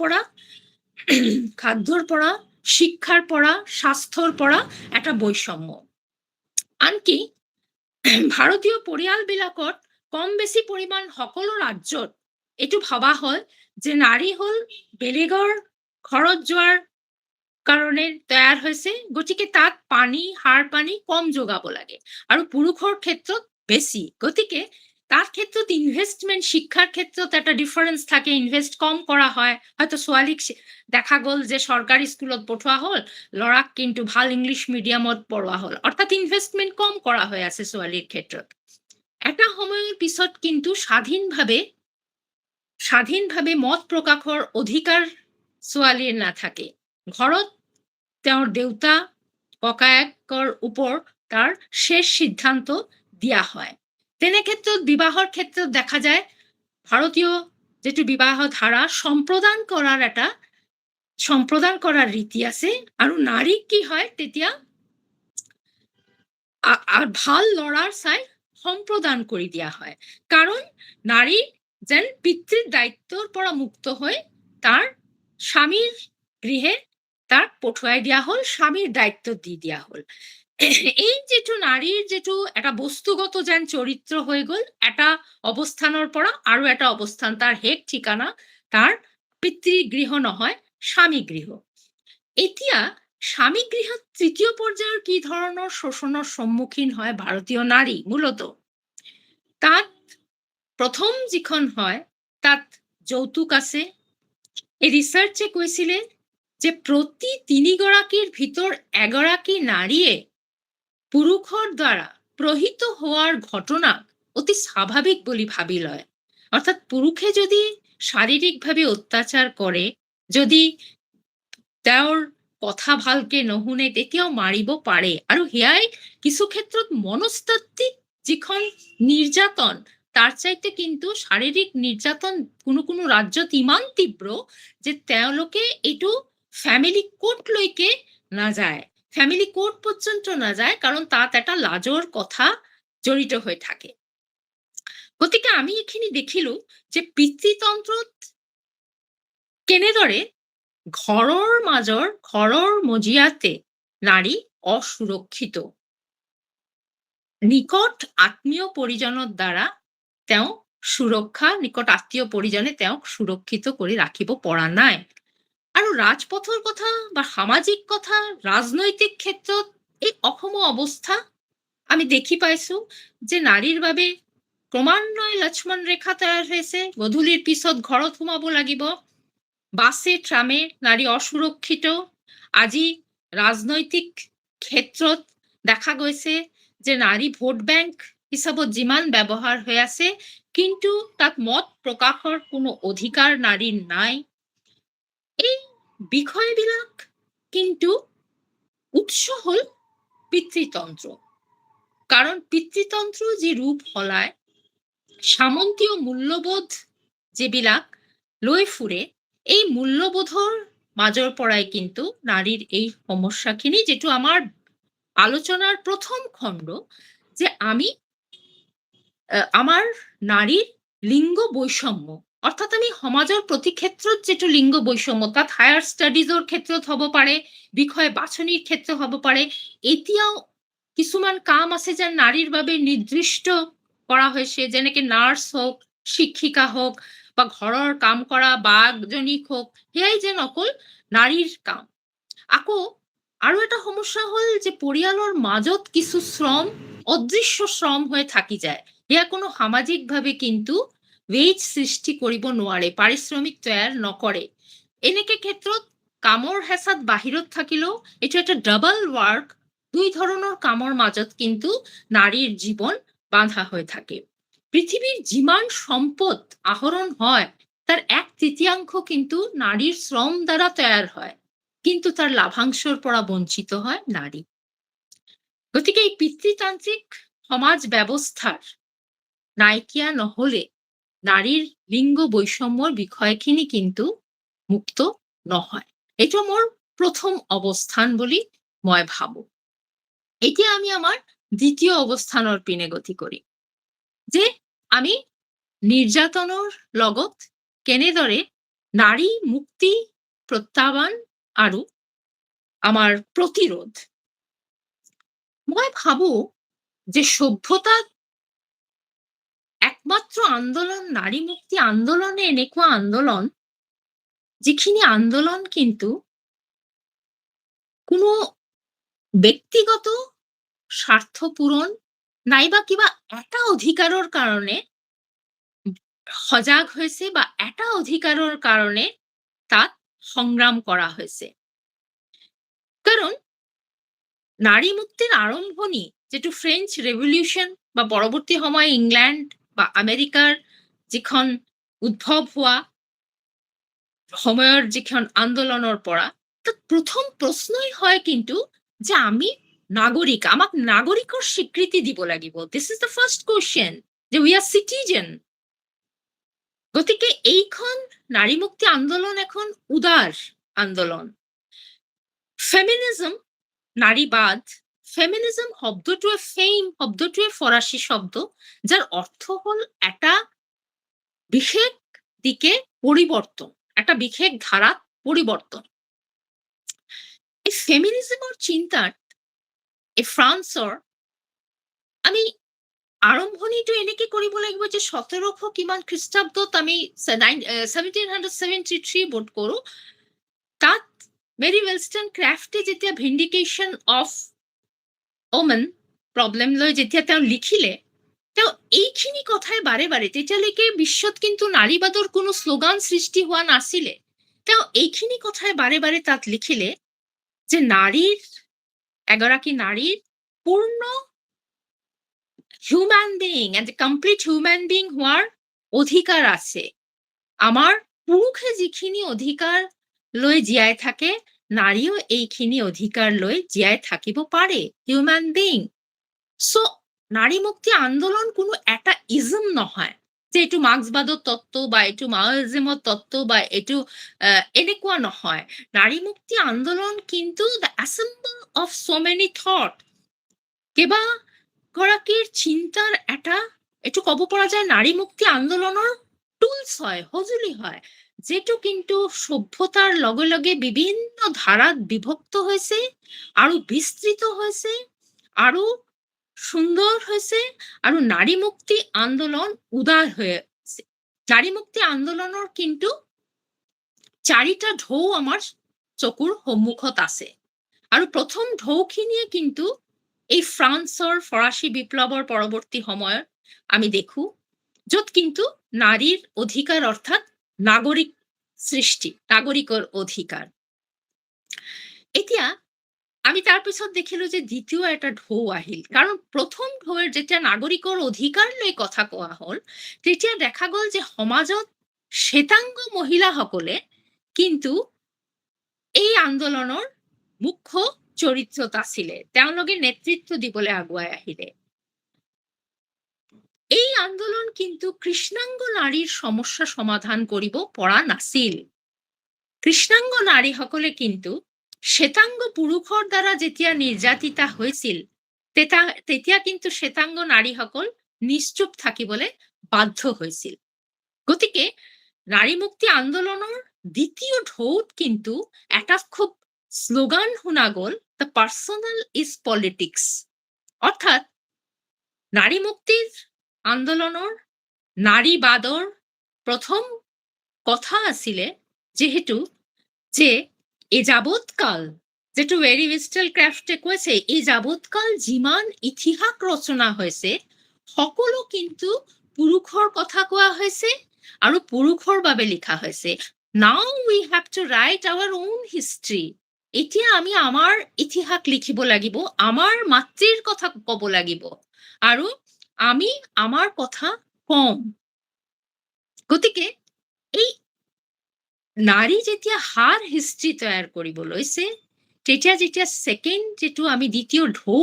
পৰা শিক্ষাৰ পৰা স্বাস্থ্যৰ পৰা এটা বৈষম্য। আনকি ভাৰতীয় পৰিয়ালবিলাকত কম বেছি পৰিমাণ সকলো ৰাজ্যত এইটো ভবা হয় যে নাৰী হ'ল বেলেগৰ ঘৰত যোৱাৰ কাৰণে তৈয়াৰ হৈছে, গতিকে তাত সাৰ পানী কম যোগাব লাগে আৰু পুৰুষৰ ক্ষেত্ৰত বেছি, গতিকে তাৰ ক্ষেত্ৰত ইনভেষ্টমেন্ট শিক্ষাৰ ক্ষেত্ৰত এটা ডিফাৰেন্স থাকে, ইনভেষ্ট কম কৰা হয়। হয়তো ছোৱালীক দেখা গ'ল যে চৰকাৰী স্কুলত পঠোৱা হ'ল, ল'ৰাক কিন্তু ভাল ইংলিছ মিডিয়ামত পঢ়োৱা হ'ল, অৰ্থাৎ ইনভেষ্টমেন্ট কম কৰা হৈ আছে ছোৱালীৰ ক্ষেত্ৰত। এটা সময়ৰ পিছত কিন্তু স্বাধীনভাৱে মত প্ৰকাশৰ অধিকাৰ ছোৱালীৰ নাথাকে। ঘৰত তেওঁৰ দেউতা ককায়েকৰ ওপৰত তাৰ শেষ সিদ্ধান্ত দিয়া হয়। তেনে ক্ষেত্ৰত বিবাহৰ ক্ষেত্ৰত দেখা যায় ভাৰতীয় যেটো বিবাহ ধাৰা সম্প্ৰদান কৰাৰ ৰীতি আছে আৰু নাৰীক কি হয় তেতিয়া ভাল ল'ৰাৰ চাই সম্প্ৰদান কৰি দিয়া হয়, কাৰণ নাৰী যেন পিতৃৰ দায়িত্বৰ পৰা মুক্ত হৈ তাৰ স্বামীৰ গৃহে তাক পঠুৱাই দিয়া হ'ল, স্বামীৰ দায়িত্ব দি দিয়া হ'ল। এই যেটো নারীর যেটো একটা বস্তুগত যেন চরিত্র হয়ে গেল, একটা অবস্থানের পরা আরো একটা অবস্থান, তার হেক ঠিকানা তার পিতৃগৃহ নহয় স্বামী গৃহ। এতিয়া স্বামী গৃহ তৃতীয় পর্যায়ের কি ধরনের শোষণের সম্মুখীন হয় ভারতীয় নারী, মূলত তাত প্রথম যিখন হয় তাত যৌতুক আছে। এই রিসার্চে কৈছিলে যে প্রতি ৩ গৰাকীৰ ভিতৰ ১গৰাকী নাৰীয়ে পুৰুষৰ দ্বাৰা প্ৰহিত হওয়াৰ ঘটনা অতি স্বাভাবিক বলে ভাবি লয়। অৰ্থাৎ পুৰুষে যদি শাৰীৰিকভাবে অত্যাচাৰ কৰে, যদি তেওঁৰ কথা ভালকে নুশুনে তেতিয়াও মাৰিব পাৰে, আৰু সেয়াই কিছু ক্ষেত্ৰত মনস্তাত্ত্বিক যিখন নিৰ্যাতন তাৰ চাইতে কিন্তু শাৰীৰিক নিৰ্যাতন কোনো ৰাজ্যত ইমান তীব্ৰ যে তেওঁলোকে এইটো ফ্যামিলি কোৰ্টলৈকে নাযায়, ফ্যামিলি কোৰ্ট পৰ্যন্ত না যায়, কাৰণ তাত এটা লাজৰ কথা জড়িত হৈ থাকে। গতিকে আমি এখিনি দেখিলো যে পিতৃতন্ত্ৰত কেনেদৰে ঘৰৰ মজিয়াতে নাৰী অসুৰক্ষিত, নিকট আত্মীয় পৰিজনৰ দ্বাৰা তেওঁ নিকট আত্মীয় পৰিজনে তেওঁক সুৰক্ষিত কৰে ৰাখিব পৰা নাই। আৰু ৰাজপথৰ কথা বা সামাজিক কথা, ৰাজনৈতিক ক্ষেত্ৰত এই অসম অৱস্থা আমি দেখি পাইছো যে নাৰীৰ বাবে ক্ৰমান্বয়ে লক্ষ্মণ ৰেখা তৈয়াৰ হৈছে, গধূলিৰ পিছত ঘৰত সোমাব লাগিব, বাসে ট্ৰামে নাৰী অসুৰক্ষিত। আজি ৰাজনৈতিক ক্ষেত্ৰত দেখা গৈছে যে নাৰী ভোট ব্যাংক হিসাবত যিমান ব্যবহাৰ হৈ আছে, কিন্তু তাত মত প্ৰকাশৰ কোনো অধিকাৰ নাৰীৰ নাই। এই বিষয়বিলাক কিন্তু উৎস হল পিতৃতন্ত্ৰ, কাৰণ পিতৃতন্ত্ৰ যে ৰূপ হলায় সামন্তীয় মূল্যবোধ যেবিলাক লৈ ফুৰে, এই মূল্যবোধৰ মাজৰ পৰাই কিন্তু নাৰীৰ এই সমস্যাখিনি, যেটো আমাৰ আলোচনাৰ প্ৰথম খণ্ড, যে আমাৰ নাৰীৰ লিঙ্গ বৈষম্য, অৰ্থাৎ আমি সমাজৰ প্ৰতি ক্ষেত্ৰত যেটো লিঙ্গ বৈষম্য, তাত হায়াৰ ষ্টাডিজৰ ক্ষেত্ৰত হ'ব পাৰে, বিষয় বাছনিৰ ক্ষেত্ৰত হ'ব পাৰে, এতিয়াও কিছুমান কাম আছে যে নাৰীৰ বাবে নিৰ্দিষ্ট কৰা হৈছে, যেনেকে নাৰ্ছ হোক, শিক্ষিকা হোক, বা ঘৰৰ কাম কৰা বাজনীক হোক, সেয়াই যেন অকল নাৰীৰ কাম। আকৌ আৰু এটা সমস্যা হল যে পৰিয়ালৰ মাজত কিছু শ্ৰম অদৃশ্য শ্ৰম হৈ থাকি যায়, এয়া কোনো সামাজিকভাৱে কিন্তু ৱেজ সৃষ্টি কৰিব নোৱাৰে, পাৰিশ্ৰমিক তৈয়াৰ নকৰে। এনেকে ক্ষেত্ৰত কামৰ হেঁচাত বাহিৰত থাকিলেও এইটো এটা ডাবল ওয়াৰ্ক, দুই ধৰণৰ কামৰ মাজত কিন্তু নাৰীৰ জীবন বাঁধা হৈ থাকে। পৃথিবীর যিমান সম্পদ আহরণ হয় তার 1/3 কিন্তু নারীর শ্রম দ্বারা তৈয়ার হয়, কিন্তু তার লাভাংশৰ পৰা বঞ্চিত হয় নাৰী। গতিকে এই পিতৃতান্ত্ৰিক সমাজ ব্যবস্থাৰ নাইকিয়া নহলে নাৰীৰ লিংগ বৈষম্যৰ বিষয়খিনি কিন্তু মুক্ত নহয়। এইটো মোৰ প্ৰথম অৱস্থান বুলি মই ভাবো। এতিয়া আমি আমাৰ দ্বিতীয় অৱস্থানৰ পিনে গতি কৰিম, যে আমি নিৰ্যাতনৰ লগত কেনেদৰে নাৰী মুক্তি, প্ৰত্যাহ্বান আৰু আমাৰ প্ৰতিৰোধ। মই ভাবো যে সভ্যতাত একমাত্ৰ আন্দোলন নাৰী মুক্তি আন্দোলনে এনেকুৱা আন্দোলন যিখিনি আন্দোলন কিন্তু কোনো ব্যক্তিগত স্বাৰ্থ পূৰণ নাইবা কিবা এটা অধিকাৰৰ কাৰণে সজাগ হৈছে বা এটা অধিকাৰৰ কাৰণে তাত সংগ্ৰাম কৰা হৈছে। কাৰণ নাৰী মুক্তিৰ আৰম্ভণি যেটো ফ্ৰেঞ্চ ৰেভলিউশন বা পৰবৰ্তী সময় ইংল্যান্ড বা আমেৰিকাৰ যিখন উদ্ভৱ হোৱা সময়ৰ যিখন আন্দোলনৰ পৰা, তাত প্ৰথম প্ৰশ্নই হয় কিন্তু যে আমি নাগৰিক, আমাক নাগৰিকৰ স্বীকৃতি দিব লাগিব। This is the first question, যে উই আৰ সিটিজেন। গতিকে এইখন নাৰী মুক্তি আন্দোলন এখন উদাৰ আন্দোলন। ফেমিনিজম, নাৰীবাদ, ফেমিনিজম শব্দটোৱে শব্দটোৱে ফৰাসি শব্দ, যাৰ অৰ্থ হল একটা বিশেষ দিকে পৰিবৰ্তন, একটা বিশেষ ধাৰা পৰিবৰ্তন। এই ফেমিনিজমৰ চিন্তাত এই ফ্ৰান্সৰ আমি আৰম্ভণিটো এনেকে কৰিব লাগিব যে 1700 কিমান খ্ৰীষ্টাব্দত আমি 1773 বোধ কৰো, তাত মেৰী wollstonecrafte যেতিয়া ভিন্ডিকেশ্যন অফ ওমেন প্ৰব্লেম লৈ যেতিয়া তেওঁ লিখিলে, তেওঁ এইখিনি কথাই বাৰে বাৰে, তেতিয়ালৈকে বিশ্বত কিন্তু নাৰীবাদৰ কোনো শ্লোগান সৃষ্টি হোৱা নাছিলে, তেওঁ এইখিনি কথাই বাৰে বাৰে তাত লিখিলে যে নাৰীৰ, এগৰাকী নাৰীৰ পূৰ্ণ human being and complete human being হোৱাৰ অধিকাৰ আছে। আমাৰ পুৰুষে যিখিনি অধিকাৰ লৈ জীয়াই থাকে, নাৰীও এইখিনি অধিকাৰ লৈ জীয়াই থাকিব পাৰে, হিউম্যান বিং। সো নাৰী মুক্তি আন্দোলন কোনো এটা ইজম নহয় যে এইটো মাৰ্ক্সবাদৰ তত্ত্ব বা এইটো মাওইজমৰ তত্ত্ব বা এইটো এনেকুৱা নহয়। নারী মুক্তি আন্দোলন কিন্তু the assemble of so many thought, কেবা গৰাকীৰ চিন্তাৰ এটা, এইটো ক'ব পৰা যায় নাৰী মুক্তি আন্দোলনৰ টুলস হয়, সঁজুলি হয়, যেটো কিন্তু সভ্যতাৰ লগে লগে বিভিন্ন ধাৰাত বিভক্ত হৈছে আৰু বিস্তৃত হৈছে আৰু সুন্দৰ হৈছে, আৰু নাৰী মুক্তি আন্দোলন উদাৰ হয়েছে। নাৰী মুক্তি আন্দোলনৰ কিন্তু চাৰিটা ঢৌ আমাৰ চকুৰ সন্মুখত আছে, আৰু প্ৰথম ঢৌখিনিয়ে কিন্তু এই ফ্ৰান্সৰ ফৰাসি বিপ্লৱৰ পৰৱৰ্তী সময়ত আমি দেখো, য'ত কিন্তু নাৰীৰ অধিকাৰ অৰ্থাৎ নাগৰিক সৃষ্টি, নাগৰিকৰ অধিকাৰ। এতিয়া আমি তাৰ পিছত দেখিলো যে দ্বিতীয় এটা ঢৌ আহিল, কাৰণ প্ৰথম ঢৌৰ যেতিয়া নাগৰিকৰ অধিকাৰ লৈ কথা কোৱা হ'ল, তেতিয়া দেখা গ'ল যে সমাজত শ্বেতাংগ মহিলাসকলে কিন্তু এই আন্দোলনৰ মুখ্য চৰিত্ৰত আছিলে, তেওঁলোকে নেতৃত্ব দিবলৈ আগুৱাই আহিলে। এই আন্দোলন কিন্তু কৃষ্ণাংগ নাৰীৰ সমস্যা সমাধান কৰিব পৰা নাছিল। কৃষ্ণাংগ নাৰীসকলে কিন্তু শ্বেতাংগ পুৰুষৰ দ্বাৰা যেতিয়া নিৰ্যাতিতা হৈছিল, তেতিয়া কিন্তু শ্বেতাংগ নাৰীসকল নিশ্চুপ থাকিবলৈ বাধ্য হৈছিল। গতিকে নাৰী মুক্তি আন্দোলনৰ দ্বিতীয় ঢৌত কিন্তু এটা খুব স্লোগান শুনা গ'ল, দ্য পার্সোনাল ইজ পলিটিক্স। অর্থাৎ নারী মুক্তির আন্দোলনৰ নাৰীবাদৰ প্ৰথম কথা আছিলে যেহেতু যে এই যাবৎকাল, যেটো মেৰী wollstonecrafte কৈছে, এই যাবৎকাল যিমান ইতিহাস ৰচনা হৈছে সকলো কিন্তু পুৰুষৰ কথা কোৱা হৈছে আৰু পুৰুষৰ বাবে লিখা হৈছে। Now we have to write our own history. এতিয়া আমি আমাৰ ইতিহাস লিখিব লাগিব, আমাৰ মাতৃৰ কথা ক'ব লাগিব, আৰু আমি আমাৰ কথা কম। গতিকে এই নাৰী যেতিয়া হাৰ হিস্ট্ৰি তৈয়াৰ কৰিব লৈছে, যেতিয়া সেকেন্ড যেটো আমি দ্বিতীয় ঢৌ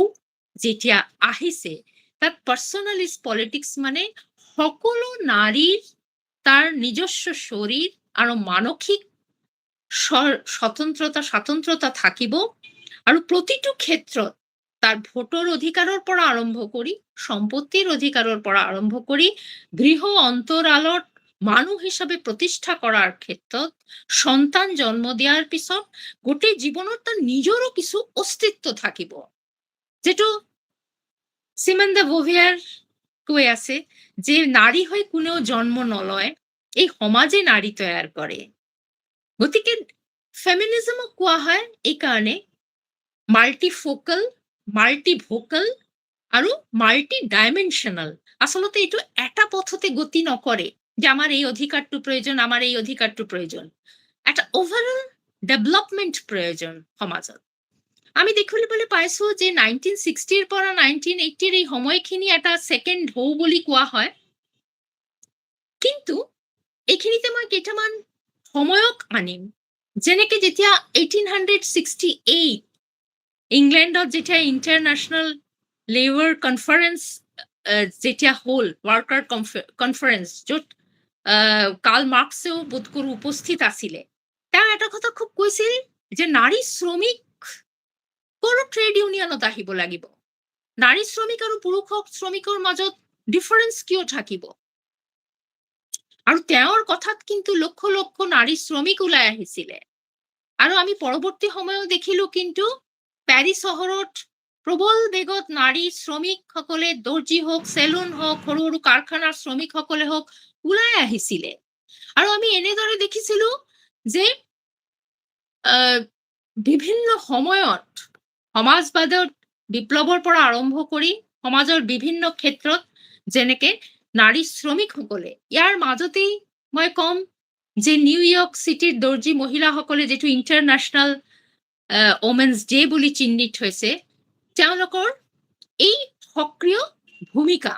যেতিয়া আহিছে, তাত পার্সোনাল ইজ পলিটিক্স মানে সকলো নাৰীৰ তাৰ নিজস্ব শৰীৰ আৰু মানসিক স্বাতন্ত্ৰতা থাকিব আৰু প্ৰতিটো ক্ষেত্ৰত তাৰ ভোটৰ অধিকাৰৰ পৰা আৰম্ভ কৰি সম্পত্তিৰ অধিকাৰৰ পৰা আৰম্ভ কৰি গৃহ অন্তৰালত মানুহ হিচাপে প্ৰতিষ্ঠা কৰাৰ ক্ষেত্ৰত সন্তান জন্ম দিয়াৰ পিছত গোটেই জীৱনত তাৰ নিজৰো কিছু অস্তিত্ব থাকিব, যেটো সিমন দে বুভিয়াৰ কৈ আছে যে নাৰী হৈ কোনেও জন্ম নলয়, এই সমাজে নাৰী তৈয়াৰ কৰে। গতিকে ফেমিনিজমক কোৱা হয় এই কাৰণে মাল্টিফোকাল, মাল্টিভোকাল আৰু মাল্টি ডাইমেনশনাল। আচলতে এইটো এটা পথতে গতি নকৰে যে আমাৰ এই অধিকাৰটো প্ৰয়োজন, আমাৰ এই অধিকাৰটো প্ৰয়োজন। এটা ওভাৰঅল ডেভেলপমেন্ট প্ৰয়োজন সমাজত। আমি দেখিবলৈ পাইছো যে 1960ৰ পৰা 1980ৰ এই সময়খিনি এটা সেকেন্ড ঢৌ বুলি কোৱা হয়, কিন্তু এইখিনিতে মই কেইটামান সময়ক আনিম। যেনেকে যেতিয়া 1868 ইংলেণ্ডত যেতিয়া ইণ্টাৰনেশ্যনেল লেবাৰ কনফাৰেন্স যেতিয়া হ'ল, ৱাৰ্কাৰ কনফাৰেন্স, য'ত কাৰ্ল মাৰ্কছেও বোধ কৰোঁ উপস্থিত আছিলে, তেওঁ এটা কথা খুব কৈছিল যে নাৰী শ্ৰমিক ট্ৰেড ইউনিয়নত আহিব লাগিব। নাৰী শ্ৰমিক আৰু পুৰুষ শ্ৰমিকৰ মাজত ডিফাৰেন্স কিয় থাকিব? আৰু তেওঁৰ কথাত কিন্তু লক্ষ লক্ষ নাৰী শ্ৰমিক ওলাই আহিছিলে। আৰু আমি পৰৱৰ্তী সময়ও দেখিলো কিন্তু প্যাৰিছ চহৰত প্ৰবল বেগত নাৰী শ্ৰমিকসকলে দৰ্জী হওক, চেলুন হওক, সৰু সৰু কাৰখানাৰ শ্ৰমিকসকলে হওক ওলাই আহিছিলে। আৰু আমি এনেদৰে দেখিছিলো যে বিভিন্ন সময়ত সমাজবাদৰ বিপ্লৱৰ পৰা আৰম্ভ কৰি সমাজৰ বিভিন্ন ক্ষেত্ৰত যেনেকে নাৰী শ্ৰমিকসকলে, ইয়াৰ মাজতেই মই কম যে নিউয়ৰ্ক চিটিৰ দৰ্জী মহিলাসকলে যেটো ইণ্টাৰনেশ্যনেল ওমেন্স ডে বুলি চিহ্নিত হৈছে, তেওঁলোকৰ এই সক্ৰিয় ভূমিকা।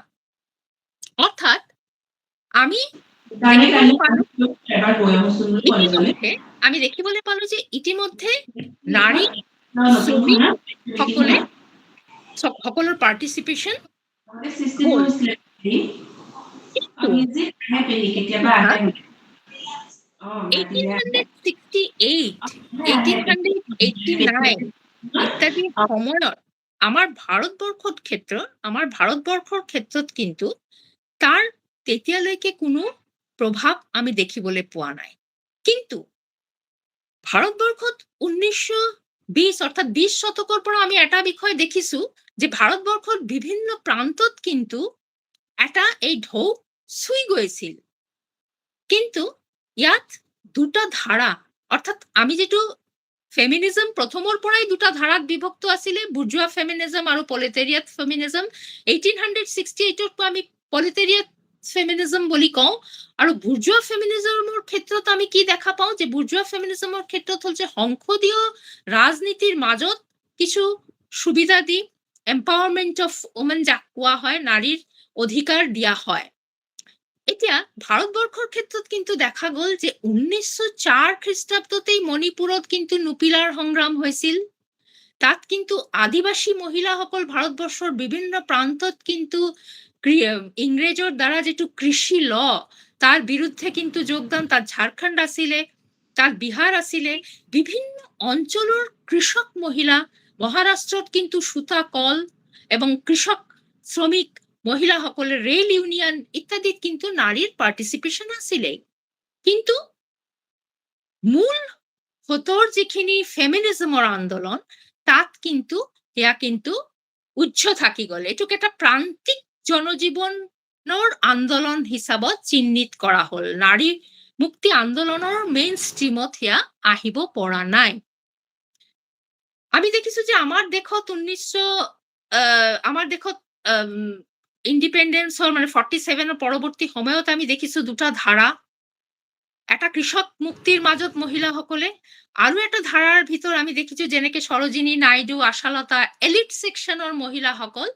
অৰ্থাৎ আমি দেখিবলৈ পালো যে ইতিমধ্যে নাৰী শ্ৰমিকসকলে সকলৰ পাৰ্টিচিপেশ্যন হ'ল। কিন্তু 1868, 1889 ইত্যাদি সময়ত আমাৰ ভাৰতবৰ্ষৰ ক্ষেত্ৰত কিন্তু তাৰ তেতিয়ালৈকে কোনো প্ৰভাৱ আমি দেখিবলৈ পোৱা নাই। কিন্তু ভাৰতবৰ্ষত 1920 অৰ্থাৎ 20 শতকৰ পৰা আমি এটা বিষয় দেখিছো যে ভাৰতবৰ্ষৰ বিভিন্ন প্ৰান্তত কিন্তু এটা এই ঢৌ চুই গৈছিল। কিন্তু ইয়াত দুটা ধাৰা, অৰ্থাৎ আমি যেটো ফেমিনিজম প্ৰথমৰ পৰাই দুটা ধাৰাত বিভক্ত আছিলে, বুৰ্জোৱা ফেমিনিজম আৰু প্ৰলেটেৰিয়েট ফেমিনিজম। 1868ত আমি প্ৰলেটেৰিয়েট ফেমিনিজম বুলি কওঁ। আৰু বুৰ্জোৱা ফেমিনিজমৰ ক্ষেত্ৰত আমি কি দেখা পাওঁ যে বুৰ্জোৱা ফেমিনিজমৰ ক্ষেত্ৰত হ'ল যে সংসদীয় ৰাজনীতিৰ মাজত কিছু সুবিধা দি এম্পাৱাৰমেন্ট অফ ওমেন যাক কোৱা হয়, নাৰীৰ অধিকাৰ দিয়া হয়। এতিয়া ভাৰতবৰ্ষৰ ক্ষেত্ৰত কিন্তু দেখা গ'ল যে 1904 খ্ৰীষ্টাব্দতেই মণিপুৰত কিন্তু নুপিলাৰ সংগ্ৰাম হৈছিল। তাত কিন্তু আদিবাসী মহিলাসকল ভাৰতবৰ্ষৰ বিভিন্ন প্ৰান্তত কিন্তু ইংৰেজৰ দ্বাৰা যেটো কৃষি ল তাৰ বিৰুদ্ধে কিন্তু যোগদান, তাত ঝাৰখণ্ড আছিলে, তাত বিহাৰ আছিলে, বিভিন্ন অঞ্চলৰ কৃষক মহিলা, মহাৰাষ্ট্ৰত কিন্তু সুতা কল এবং কৃষক শ্ৰমিক মহিলাসকলে ৰেল ইউনিয়ন ইত্যাদিত কিন্তু নাৰীৰ পাৰ্টিচিপেশ্যন আছিলে। কিন্তু মূল হতৰ যিখিনি ফেমিনিজমৰ আন্দোলন তাত কিন্তু সেয়া কিন্তু উচ্চ থাকি গ'ল। এটোক এটা প্ৰান্তিক জনজীৱনৰ আন্দোলন হিচাপত চিহ্নিত কৰা হ'ল। নাৰী মুক্তি আন্দোলনৰ মেইন ষ্ট্ৰীমত সেয়া আহিব পৰা নাই। আমি দেখিছো যে আমাৰ দেশত ইণ্ডিপেণ্ডেন্সৰ মানে 47ৰ পৰৱৰ্তী সময়ত আমি দেখিছো দুটা ধাৰা। এটা কৃষক মুক্তিৰ মাজত মহিলাসকলে, আৰু এটা ধাৰাৰ ভিতৰত আমি দেখিছো যেনেকে সৰোজিনী নাইডু, আশালতা, এলিট সেকশনৰ মহিলাসকল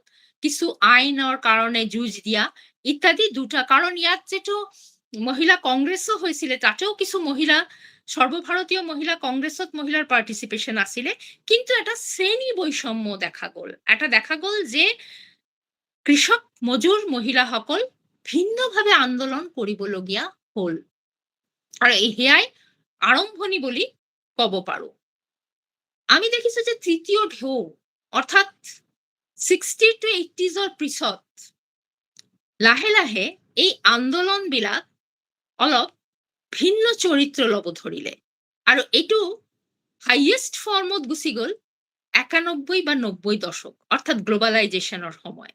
কিছু আইনৰ কাৰণে যুঁজ দিয়া ইত্যাদি দুটা। কাৰণ ইয়াত যেটো মহিলা কংগ্ৰেছও হৈছিলে, তাতেও কিছু মহিলা, সৰ্বভাৰতীয় মহিলা কংগ্ৰেছত মহিলাৰ পাৰ্টিচিপেশ্যন আছিলে। কিন্তু এটা শ্ৰেণী বৈষম্য দেখা গ'ল। এটা দেখা গ'ল যে কৃষক মজুৰ মহিলাসকল ভিন্নভাৱে আন্দোলন কৰিবলগীয়া হ'ল আৰু সেয়াই আৰম্ভণি বুলি ক'ব পাৰো। আমি দেখিছো যে তৃতীয় ঢৌ অৰ্থাৎ 60 to 80s পিছত লাহে লাহে এই আন্দোলনবিলাক অলপ ভিন্ন চৰিত্ৰ ল'ব ধৰিলে আৰু এইটো হাইয়েষ্ট ফৰ্মত গুচি গ'ল 91 বা 90 দশক অৰ্থাৎ গ্লোবালাইজেশ্যনৰ সময়।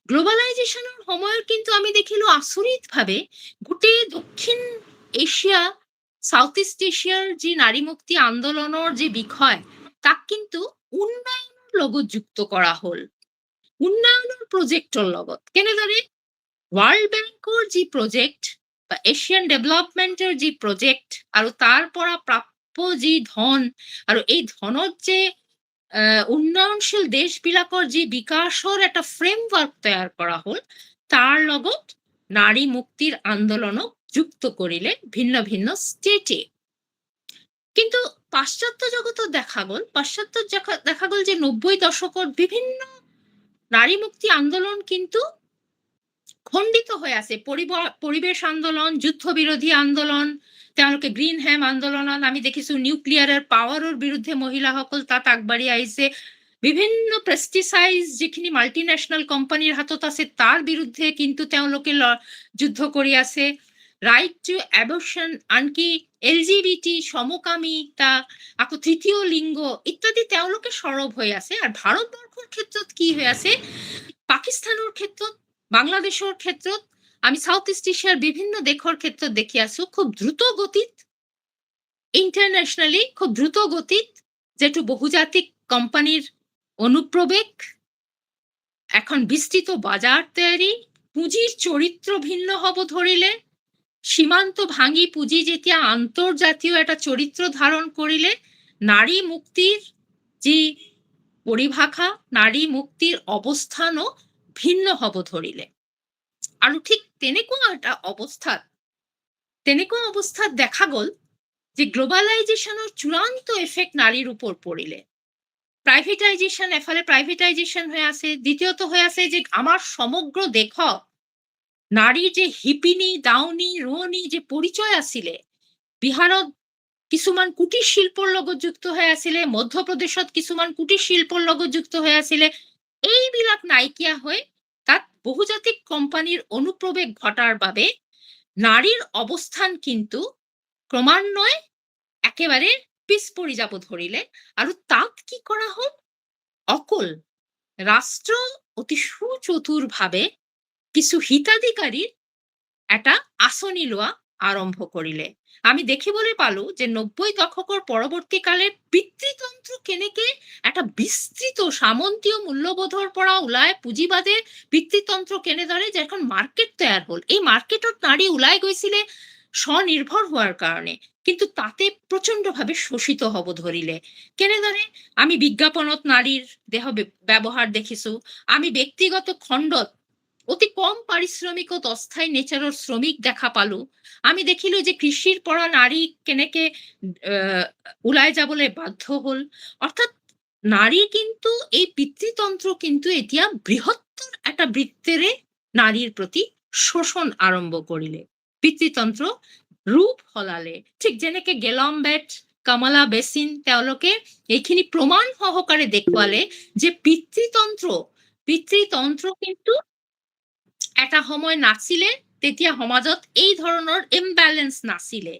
গ্লোবালাইজেশ্যনৰ সময়ত কিন্তু আমি দেখিলো আচৰিতভাৱে গোটেই দক্ষিণ এছিয়া সাউথ ইষ্ট এছিয়াৰ যি নাৰী মুক্তি আন্দোলনৰ যি বিষয় তাক কিন্তু উন্নয়নৰ লগত যুক্ত কৰা হ'ল, উন্নয়নৰ প্ৰজেক্টৰ লগত। কেনেদৰে ৱৰ্ল্ড বেংকৰ যি প্ৰজেক্ট বা এছিয়ান ডেভেলপমেণ্টৰ যি প্ৰজেক্ট আৰু তাৰ পৰা প্ৰাপ্য যি ধন আৰু এই ধনত যে উন্নয়নশীল দেশবিলাকৰ যি বিকাশৰ এটা ফ্ৰেমৱৰ্ক তৈয়াৰ কৰা হ'ল তাৰ লগত নাৰী মুক্তিৰ আন্দোলনক যুক্ত কৰিলে ভিন্ন ভিন্ন ষ্টেটে। কিন্তু পাশ্চাত্য জগতত দেখা গ'ল যে 90 দশকত বিভিন্ন নারী মুক্তি আন্দোলন কিন্তু খণ্ডিত হৈ আছে। পৰিৱেশ আন্দোলন, যুদ্ধ বিৰোধী আন্দোলন, তেওঁলোকে গ্ৰীণ হেম আন্দোলনত আমি দেখিছো নিউক্লিয়াৰৰ পাৱাৰৰ বিৰুদ্ধে মহিলাসকল তাত আগবাঢ়ি আহিছে। বিভিন্ন পেষ্টিচাইড যিখিনি মাল্টিনেশ্যনেল কোম্পানীৰ হাতত আছে তাৰ বিৰুদ্ধে কিন্তু তেওঁলোকে যুদ্ধ কৰি আছে। ৰাইট টু এবৰ্শন, আনকি LGBT সমকামিতা, আকৌ তৃতীয় লিংগ ইত্যাদি তেওঁলোকে সৰব হৈ আছে। আৰু ভাৰতবৰ্ষৰ ক্ষেত্ৰত কি হৈ আছে, পাকিস্তানৰ ক্ষেত্ৰত, বাংলাদেশৰ ক্ষেত্ৰত, আমি সাউথ ইষ্ট এছিয়াৰ বিভিন্ন দেশৰ ক্ষেত্ৰত দেখি আছো খুব দ্রুত গতিত ইন্টারন্যাশনালি, খুব দ্রুত গতিত যেটু বহুজাতিক কোম্পানির অনুপ্রবেশ, এখন বিস্তৃত বাজার তৈরি, পুঁজির চরিত্র ভিন্ন হব ধরিলে, সীমান্ত ভাঙি পুঁজি যেতিয়া আন্তর্জাতীয় একটা চরিত্র ধারণ করিলে নারী মুক্তির যে পরিভাষা, নারী মুক্তির অবস্থানও ভিন্ন হব ধরিলে। আৰু ঠিক তেনেকুৱা অৱস্থাত দেখা গ'ল যে গ্লোবালাইজেশ্যনৰ চূড়ান্ত এফেক্ট নারীর উপর পড়িলে। প্রাইভেটাইজেশন, এফালে প্রাইভেটাইজেশন হৈ আছে, দ্বিতীয়ত হৈ আছে যে আমার সমগ্র দেশত নারীর যে শিপিনী, দাউনী, ৰোৱনী যে পৰিচয় আছিলে, বিহাৰত কিছুমান কুটিৰ শিল্পৰ লগত যুক্ত হৈ আছিলে, মধ্যপ্ৰদেশত কিছুমান কুটিৰ শিল্পৰ লগত যুক্ত হৈ আছিলে, এইবিলাক নাইকিয়া হৈ তাত বহুজাতিক কোম্পানিৰ অনুপ্ৰবেশ ঘটাৰ বাবে নাৰীৰ অবস্থান কিন্তু ক্ৰমান্বয়ে একেবাৰে পিছ পৰি যাব ধৰিলে। আৰু তাত কি কৰা হল, অকল ৰাষ্ট্ৰ অতি সুচতুৰভাবে কিছু হিতাধিকাৰীৰ একটা আঁচনি লোৱা আৰম্ভ কৰিলে। আমি দেখিবলৈ পালো যে 90 দশকৰ পৰৱৰ্তীকালে পিতৃতন্ত্ৰ কেনেকে একটা বিস্তৃত সামন্তীয় মূল্যবোধৰ পৰা ওলাই পুঁজিবাদে পিতৃতন্ত্ৰ কেনেদৰে যে এখন মাৰ্কেট তৈয়াৰ হল, এই মাৰ্কেটত নাৰী ওলাই গৈছিলে স্বনিৰ্ভৰ হওয়াৰ কাৰণে, কিন্তু তাতে প্ৰচণ্ডভাবে শোষিত হব ধৰিলে। কেনেদৰে আমি বিজ্ঞাপনত নাৰীৰ দেহ ব্যবহাৰ দেখিছো, আমি ব্যক্তিগত খণ্ডত অতি কম পাৰিশ্ৰমিকত অস্থায়ী নেচাৰৰ শ্ৰমিক দেখা পালো, আমি দেখিলো যে কৃষিৰ পৰা নাৰী কেনেকে ওলাই যাবলৈ বাধ্য হল। অৰ্থাৎ নাৰী কিন্তু এই পিতৃতন্ত্ৰ কিন্তু এতিয়া বৃহত্তৰ একটা বৃত্তেৰে নাৰীৰ প্ৰতি শোষণ আৰম্ভ কৰিলে, পিতৃতন্ত্ৰ ৰূপ সলালে। ঠিক যেনেকে গেলম্বেট, কমলা বেসিন তেওঁলোকে এইখিনি প্ৰমাণ সহকাৰে দেখুৱালে যে পিতৃতন্ত্ৰ কিন্তু এটা সময় নাছিলে, তেতিয়া সমাজত এই ধৰণৰ ইমব্যালেন্স নাছিলে,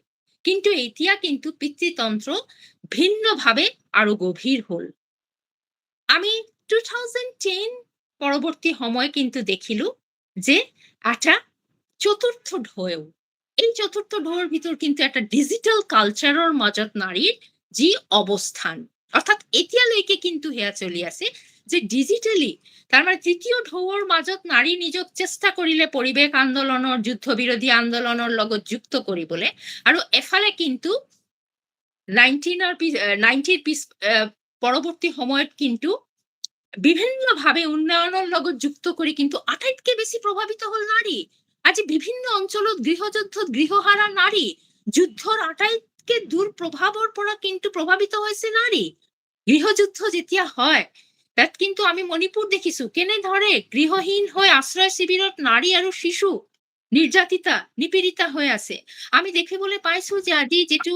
কিন্তু এতিয়া কিন্তু পিতৃতন্ত্ৰ ভিন্নভাৱে আৰু গভীৰ হল। আমি 2010 পৰবৰ্তী সময় কিন্তু দেখিলো যে একটা চতুৰ্থ ঢৌ, এই চতুৰ্থ ঢৌৰ ভিতৰ কিন্তু একটা ডিজিটাল কালচাৰৰ মাজত নারীর যি অবস্থান, অর্থাৎ এতিয়ালৈকে কিন্তু হেয়া চলি আছে যে ডিজিটালি, তার মানে তৃতীয় ঢৌৰ মাজত নাৰী নিজক চেষ্টা কৰিলে পৰিৱেশ আন্দোলনৰ, যুদ্ধ বিৰোধী আন্দোলনৰ লগত যুক্ত কৰিবলৈ, আৰু এফালে কিন্তু 90 পৰবৰ্তী সময়ত কিন্তু বিভিন্নভাবে উন্নয়নেৰ লগত যুক্ত কৰি কিন্তু আটাইতকৈ বেছি প্ৰভাৱিত হল নাৰী। আজি বিভিন্ন অঞ্চলত গৃহযুদ্ধত গৃহহাৰা নাৰী, যুদ্ধৰ আটাইতকৈ দুৰ্প্ৰভাৱৰ পৰা কিন্তু প্ৰভাৱিত হৈছে নাৰী। গৃহযুদ্ধ যেতিয়া হয় তাত কিন্তু আমি মণিপুৰ দেখিছো কেনেদৰে গৃহহীন হৈ আশ্ৰয় শিবিৰত নাৰী আৰু শিশু নিৰ্যাতিতা নিপীড়িতা হৈ আছে। আমি দেখিবলৈ পাইছো যে আজি যিটো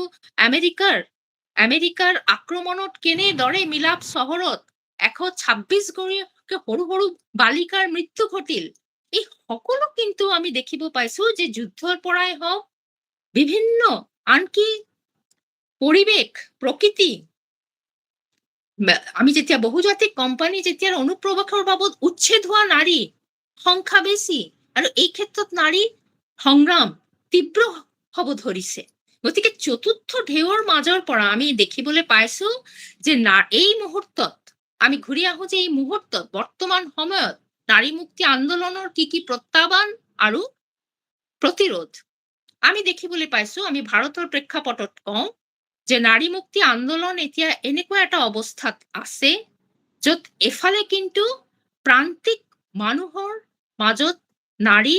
আমেৰিকাৰ আক্ৰমণত কেনেদৰে মিলাপ চহৰত 126 গৰাকী সৰু সৰু বালিকাৰ মৃত্যু ঘটিল। এই সকলো কিন্তু আমি দেখিব পাইছো যে যুদ্ধৰ পৰাই হওক, বিভিন্ন আনকি পৰিৱেশ প্ৰকৃতি, আমি যেতিয়া বহুজাতিক কোম্পানী যেতিয়া অনুপ্ৰৱেশৰ বাবদ উচ্ছেদ হোৱা নাৰী সংখ্যা বেছি, আৰু এই ক্ষেত্ৰত নাৰী সংগ্ৰাম তীব্ৰ হ'ব ধৰিছে। গতিকে চতুৰ্থ ঢেউৰ মাজৰ পৰা আমি দেখিবলৈ পাইছো যে এই মুহূৰ্তত আমি ঘূৰি আহো যে এই মুহূৰ্তত বৰ্তমান সময়ত নাৰী মুক্তি আন্দোলনৰ কি প্ৰত্যাহ্বান আৰু প্ৰতিৰোধ আমি দেখিবলৈ পাইছো। আমি ভাৰতৰ প্ৰেক্ষাপটত কওঁ যে নাৰী মুক্তি আন্দোলন এতিয়া এনেকুৱা এটা অৱস্থাত আছে য'ত এফালে কিন্তু প্ৰান্তিক মানুহৰ মাজত নাৰী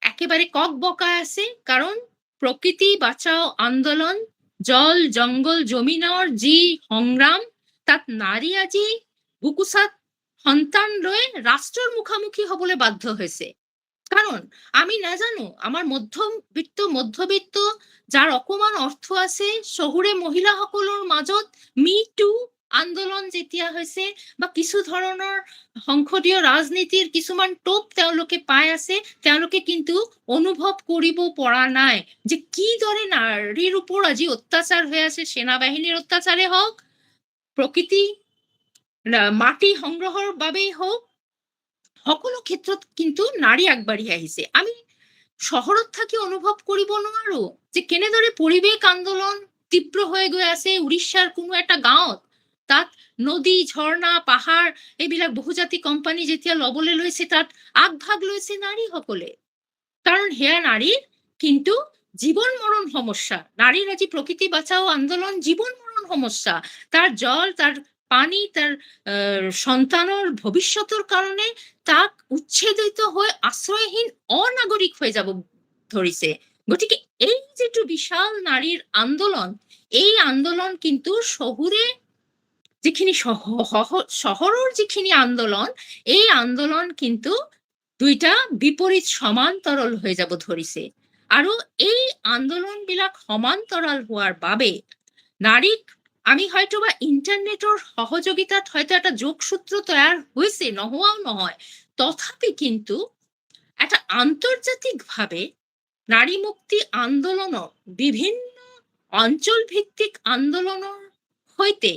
একেবাৰে কক বকাই আছে, কাৰণ প্ৰকৃতি বাঁচাও আন্দোলন, জল জংগল জমিনৰ যি সংগ্ৰাম, তাত নাৰী আজি বুকুচাত সন্তান লৈ ৰাষ্ট্ৰৰ মুখামুখি হবলৈ বাধ্য হৈছে। কাৰণ আমি নাজানো আমাৰ মধ্যবিত্ত যাৰ অকমান অৰ্থ আছে, শহুৰে মহিলাসকলৰ মাজত মি টু আন্দোলন যেতিয়া হৈছে বা কিছু ধৰণৰ সংসদীয় ৰাজনীতিৰ কিছুমান টোপ তেওঁলোকে পাই আছে, তেওঁলোকে কিন্তু অনুভৱ কৰিব পৰা নাই যে কিদৰে নাৰীৰ ওপৰত আজি অত্যাচাৰ হৈ আছে। সেনাবাহিনীৰ অত্যাচাৰে হওক, প্ৰকৃতি মাটি সংগ্ৰহৰ বাবেই হওক, সকলো ক্ষেত্ৰত কিন্তু নাৰী আগবাঢ়ি আহিছে। আমি চহৰত থাকি অনুভৱ কৰিব নোৱাৰো যে কেনেদৰে পৰিৱেশ আন্দোলন তীব্ৰ হৈ গৈ আছে উৰিষ্যাৰ কোনো এটা গাঁৱত। তাত নদী, ঝৰ্ণা, পাহাৰ এইবিলাক বহুজাতিক কোম্পানী যেতিয়া ল'বলৈ লৈছে, তাত আগভাগ লৈছে নাৰীসকলে। কাৰণ সেয়া নাৰীৰ কিন্তু জীবন মৰণ সমস্যা। নাৰীৰ আজি প্ৰকৃতি বাঁচাও আন্দোলন জীবন মৰণ সমস্যা। তাৰ জল, তাৰ পানী, তাৰ সন্তানৰ ভৱিষ্যতৰ কাৰণে তাক উচ্ছেদিত হৈ আশ্ৰয়হীন অনাগৰিক হৈ যাব ধৰিছে। গতিকে এই যিটো বিশাল নাৰীৰ আন্দোলন, এই আন্দোলন কিন্তু শহুৰে যিখিনি শহৰৰ যিখিনি আন্দোলন, এই আন্দোলন কিন্তু দুইটা বিপৰীত সমান্তৰাল হৈ যাব ধৰিছে। আৰু এই আন্দোলনবিলাক সমান্তৰাল হোৱাৰ বাবে নাৰীক আমি হয়তো বা ইন্টাৰনেটৰ সহযোগিতাত হয়তো এটা যোগসূত্ৰ তৈয়াৰ হৈছে, নোহোৱাও নহয়। তথাপি কিন্তু এটা আন্তৰ্জাতিকভাৱে নাৰী মুক্তি আন্দোলনৰ বিভিন্ন অঞ্চল ভিত্তিক আন্দোলনৰ সৈতে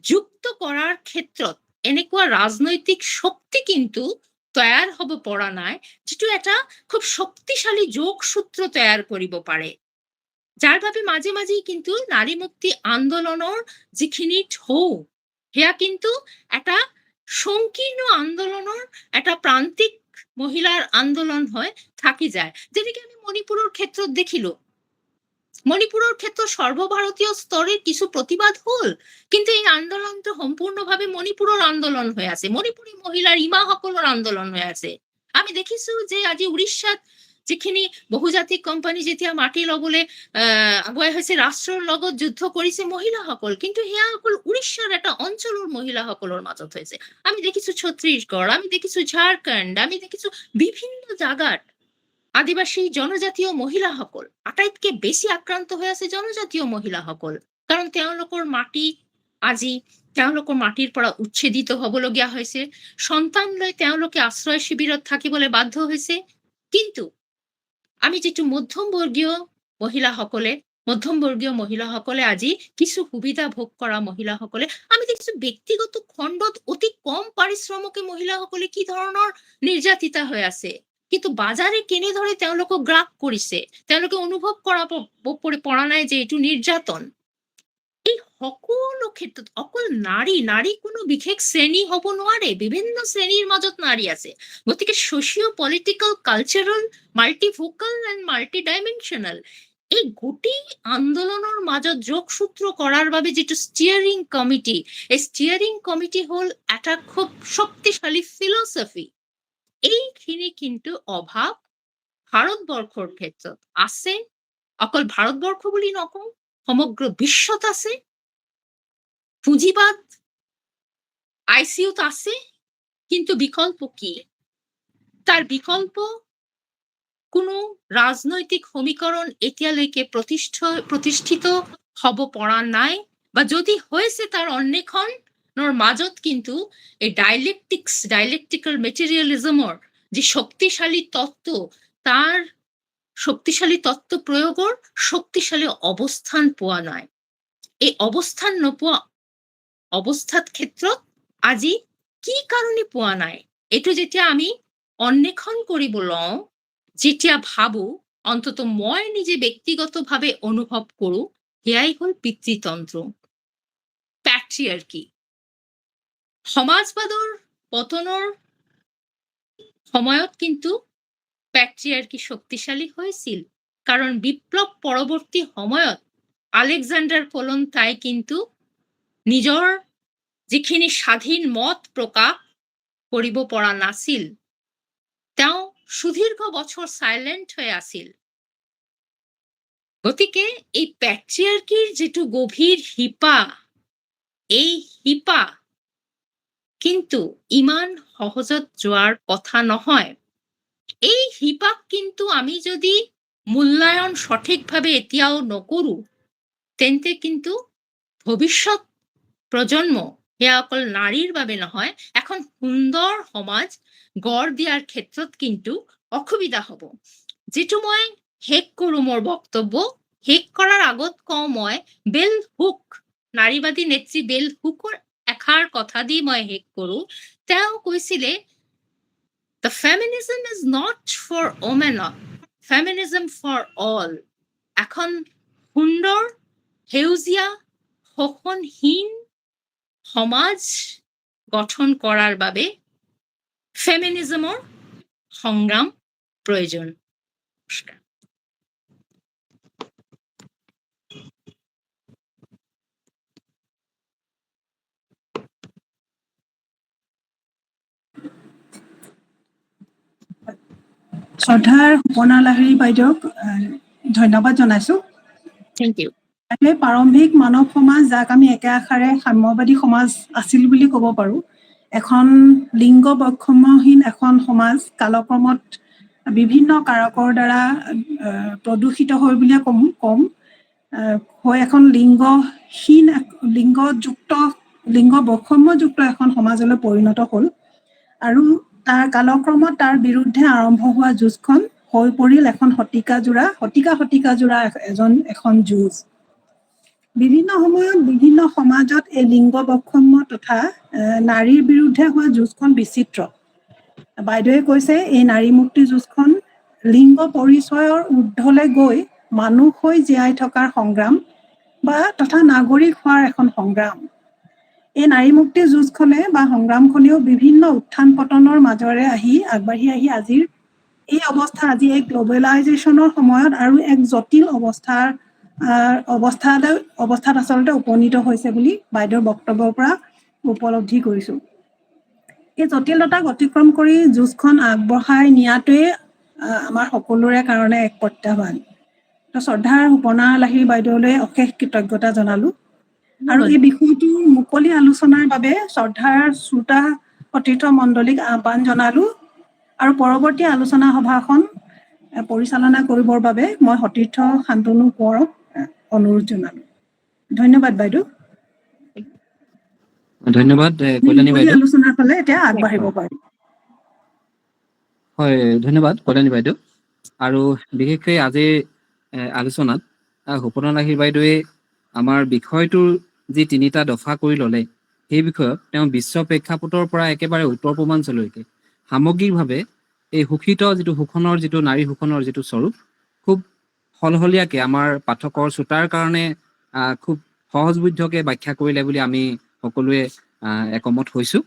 যুক্ত কৰাৰ ক্ষেত্ৰত এনেকুৱা ৰাজনৈতিক শক্তি কিন্তু তৈয়াৰ হ'ব পৰা নাই, যিটো এটা খুব শক্তিশালী যোগসূত্ৰ তৈয়াৰ কৰিব পাৰে, যাৰ বাবে মাজে মাজেই কিন্তু নাৰী মুক্তি আন্দোলনৰ যিখিনি ঢৌ, সেয়া কিন্তু এটা সংকীৰ্ণ আন্দোলনৰ এটা প্ৰান্তিক মহিলাৰ আন্দোলন হৈ থাকি যায়। যেনেকে আমি মণিপুৰৰ ক্ষেত্ৰত দেখিলো, মণিপুৰৰ ক্ষেত্ৰত সৰ্বভাৰতীয় স্তৰে কিছু প্ৰতিবাদ হল, কিন্তু এই আন্দোলনটো সম্পূৰ্ণভাৱে মণিপুৰৰ আন্দোলন হৈ আছে, মণিপুৰী মহিলাৰ ইমাসকলৰ আন্দোলন হৈ আছে। আমি দেখিছো যে আজি উৰিষ্যাত যিখিনি বহুজাতিক কোম্পানী যেতিয়া মাটি ল'বলৈ আগুৱাই হৈছে, ৰাষ্ট্ৰৰ লগত যুদ্ধ কৰিছে মহিলাসকল, কিন্তু সেয়া অকল উৰিষ্যাৰ এটা অঞ্চলৰ মহিলাসকলৰ মাজত হৈছে। আমি দেখিছো ছত্তীশগড়, আমি দেখিছো ঝাৰখণ্ড, আমি দেখিছো বিভিন্ন জাগাত আদিবাসী জনজাতীয় মহিলাসকল আটাইতকৈ বেছি আক্ৰান্ত হৈ আছে জনজাতীয় মহিলাসকল। কাৰণ তেওঁলোকৰ মাটি আজি তেওঁলোকৰ মাটিৰ পৰা উচ্ছেদিত হ'বলগীয়া হৈছে, সন্তান লৈ তেওঁলোকে আশ্ৰয় শিবিৰত থাকিবলৈ বাধ্য হৈছে। কিন্তু আমি যিটো মধ্যমবৰ্গীয় মহিলাসকলে আজি কিছু সুবিধা ভোগ কৰা মহিলাসকলে, আমি দেখিছো ব্যক্তিগত খণ্ডত অতি কম পাৰিশ্ৰমিকে মহিলাসকলে কি ধৰণৰ নিৰ্যাতিতা হৈ আছে, কিন্তু বাজাৰে কেনেদৰে তেওঁলোকক গ্ৰাস কৰিছে, তেওঁলোকে অনুভৱ পৰা নাই যে এইটো নিৰ্যাতন। এই সকলো ক্ষেত্ৰত অকল নাৰী কোনো বিশেষ শ্ৰেণী হ'ব নোৱাৰে, বিভিন্ন শ্ৰেণীৰ মাজত নাৰী আছে। গতিকে socio political, cultural, multivocal and multi dimensional এই গোটেই আন্দোলনৰ মাজত যোগসূত্ৰ কৰাৰ বাবে যিটো স্টিয়াৰিং কমিটি, এই স্টিয়াৰিং কমিটি হল এটা খুব শক্তিশালী ফিলসফি। এইখিনি কিন্তু অভাৱ ভাৰতবৰ্ষৰ ক্ষেত্ৰত আছে। অকল ভাৰতবৰ্ষ বুলি নকওঁ, সমগ্ৰ বিশ্বত আছে। পুঁজিবাদ আইসিইউত আছে, কিন্তু বিকল্প কি? তাৰ বিকল্প কোনো ৰাজনৈতিক সমীকৰণ এতিয়ালৈকে প্ৰতিষ্ঠিত হ'ব পৰা নাই, বা যদি হৈছে তাৰ অন্বেষণৰ মাজত কিন্তু এই ডাইলেক্টিকেল মেটেৰিয়েলিজমৰ যি শক্তিশালী তত্ত্ব, তাৰ শক্তিশালী তত্ত্ব প্ৰয়োগৰ শক্তিশালী অৱস্থান পোৱা নাই। এই অৱস্থান নোপোৱা অৱস্থাত ক্ষেত্ৰত আজি কি কাৰণে পোৱা নাই, এইটো যেতিয়া আমি অন্বেষণ কৰিব লওঁ, যেতিয়া ভাবো, অন্তত মই নিজে ব্যক্তিগতভাৱে অনুভৱ কৰো, সেয়াই হ'ল পিতৃতন্ত্ৰ, প্যাট্ৰিয়াৰ্কি। সমাজবাদৰ পতনৰ সময়ত কিন্তু প্যাট্ৰিয়াৰ্কি শক্তিশালী হৈছিল, কাৰণ বিপ্লৱ পৰৱৰ্তী সময়ত আলেকজাণ্ডাৰ কোলনতাই কিন্তু নিজৰ যিখিনি স্বাধীন মত প্ৰকাশ কৰিব পৰা নাছিল, তেওঁ সুদীৰ্ঘ বছৰ সাইলেন্ট হৈ আছিল। গতিকে এই প্যাট্ৰিয়াৰ্কিৰ যিটো গভীৰ শিপা, এই শিপা কিন্তু ইমান সহজত যোৱাৰ কথা নহয়। এই শিপাক কিন্তু আমি যদি মূল্যায়ন সঠিকভাৱে এতিয়াও নকৰো, তেন্তে কিন্তু ভৱিষ্যৎ প্ৰজন্ম, সেয়া অকল নাৰীৰ বাবে নহয়, এখন সুন্দৰ সমাজ গঢ় দিয়াৰ ক্ষেত্ৰত কিন্তু অসুবিধা হ'ব। যিটো মই শেষ কৰো মোৰ বক্তব্য, শেষ কৰাৰ আগত কওঁ মই বেল হুক, নাৰীবাদী নেত্ৰী বেল হুকৰ এষাৰ কথা দি মই শেষ কৰো। তেওঁ কৈছিলে, the feminism is not for women, feminism for all. এখন সুন্দৰ সেউজীয়া শোষণহীন সমাজ গঠন কৰাৰ বাবে ফেমিনিজমৰ সংগ্ৰাম প্ৰয়োজন। নমস্কাৰ। শ্ৰদ্ধাৰ সুপৰ্ণা লাহিৰী বাইদেউক ধন্যবাদ জনাইছো। Thank you. প্ৰাৰম্ভিক মানৱ সমাজ, যাক আমি একে আষাৰে সাম্যবাদী সমাজ আছিল বুলি ক'ব পাৰো, এখন লিংগ বৈষম্যহীন এখন সমাজ কালক্ৰমত বিভিন্ন কাৰকৰ দ্বাৰা প্ৰদূষিত হয় বুলিয়ে কম হৈ এখন লিংগহীন, লিংগ বৈষম্যযুক্ত এখন সমাজলৈ পৰিণত হ'ল। আৰু তাৰ কালক্ৰমত তাৰ বিৰুদ্ধে আৰম্ভ হোৱা যুঁজখন হৈ পৰিল এখন শতিকা জোৰা এখন যুঁজ। বিভিন্ন সময়ত বিভিন্ন সমাজত এই লিংগ বৈষম্য তথা নাৰীৰ বিৰুদ্ধে হোৱা যুঁজখন বিচিত্ৰ। বাইদেৱে কৈছে, এই নাৰী মুক্তি যুঁজখন লিংগ পৰিচয়ৰ ঊৰ্ধ্বলৈ গৈ মানুহ হৈ জীয়াই থকাৰ সংগ্ৰাম তথা নাগৰিক হোৱাৰ এখন সংগ্ৰাম। এই নাৰী মুক্তি যুঁজখনে বা সংগ্ৰামখনেও বিভিন্ন উত্থান পতনৰ মাজেৰে আগবাঢ়ি আহি আজিৰ এই অৱস্থা, আজি এই গ্লবেলাইজেশ্যনৰ সময়ত আৰু এক জটিল অৱস্থাত আচলতে উপনীত হৈছে বুলি বাইদেউৰ বক্তব্যৰ পৰা উপলব্ধি কৰিছো। এই জটিলতাক অতিক্ৰম কৰি যুঁজখন আগবঢ়াই নিয়াটোৱে আমাৰ সকলোৰে কাৰণে এক প্ৰত্যাহ্বান। শ্ৰদ্ধাৰ সুপৰ্ণা লাহিৰী বাইদেউলৈ অশেষ কৃতজ্ঞতা জনালো। আৰু এই বিষয়টোৰ মুকলি আলোচনাৰ বাবে শ্ৰদ্ধাৰ শ্ৰোতা সতীৰ্থ মণ্ডলীক আহ্বান জনালো। আৰু পৰৱৰ্তী আলোচনা সভাখন পৰিচালনা কৰিবৰ বাবে মই সতীৰ্থ শান্তনু কোঁৱৰক অনুৰোধ জনালো। ধন্যবাদ বাইদেউ। ধন্যবাদ কল্যাণী বাইদেউ। আলোচনাৰ ফালে এতিয়া আগবাঢ়িব পাৰিম। হয়, ধন্যবাদ কল্যাণী বাইদেউ। আৰু বিশেষকৈ আজিৰ আলোচনাত সুপৰ্ণা লাহিৰী বাইদেৱে আমাৰ বিষয়টোৰ যি 3টা দফা কৰি ল'লে, সেই বিষয়ত তেওঁ বিশ্ব প্ৰেক্ষাপটৰ পৰা একেবাৰে উত্তৰ পূৰ্বাঞ্চললৈকে সামগ্ৰিকভাৱে এই শোষণৰ যিটো নাৰী শোষণৰ যিটো স্বৰূপ খুব সলসলীয়াকে আমাৰ পাঠকৰ শ্ৰোতাৰ কাৰণে খুব সহজবোধ্যকে ব্যাখ্যা কৰিলে বুলি আমি সকলোৱে একমত হৈছো।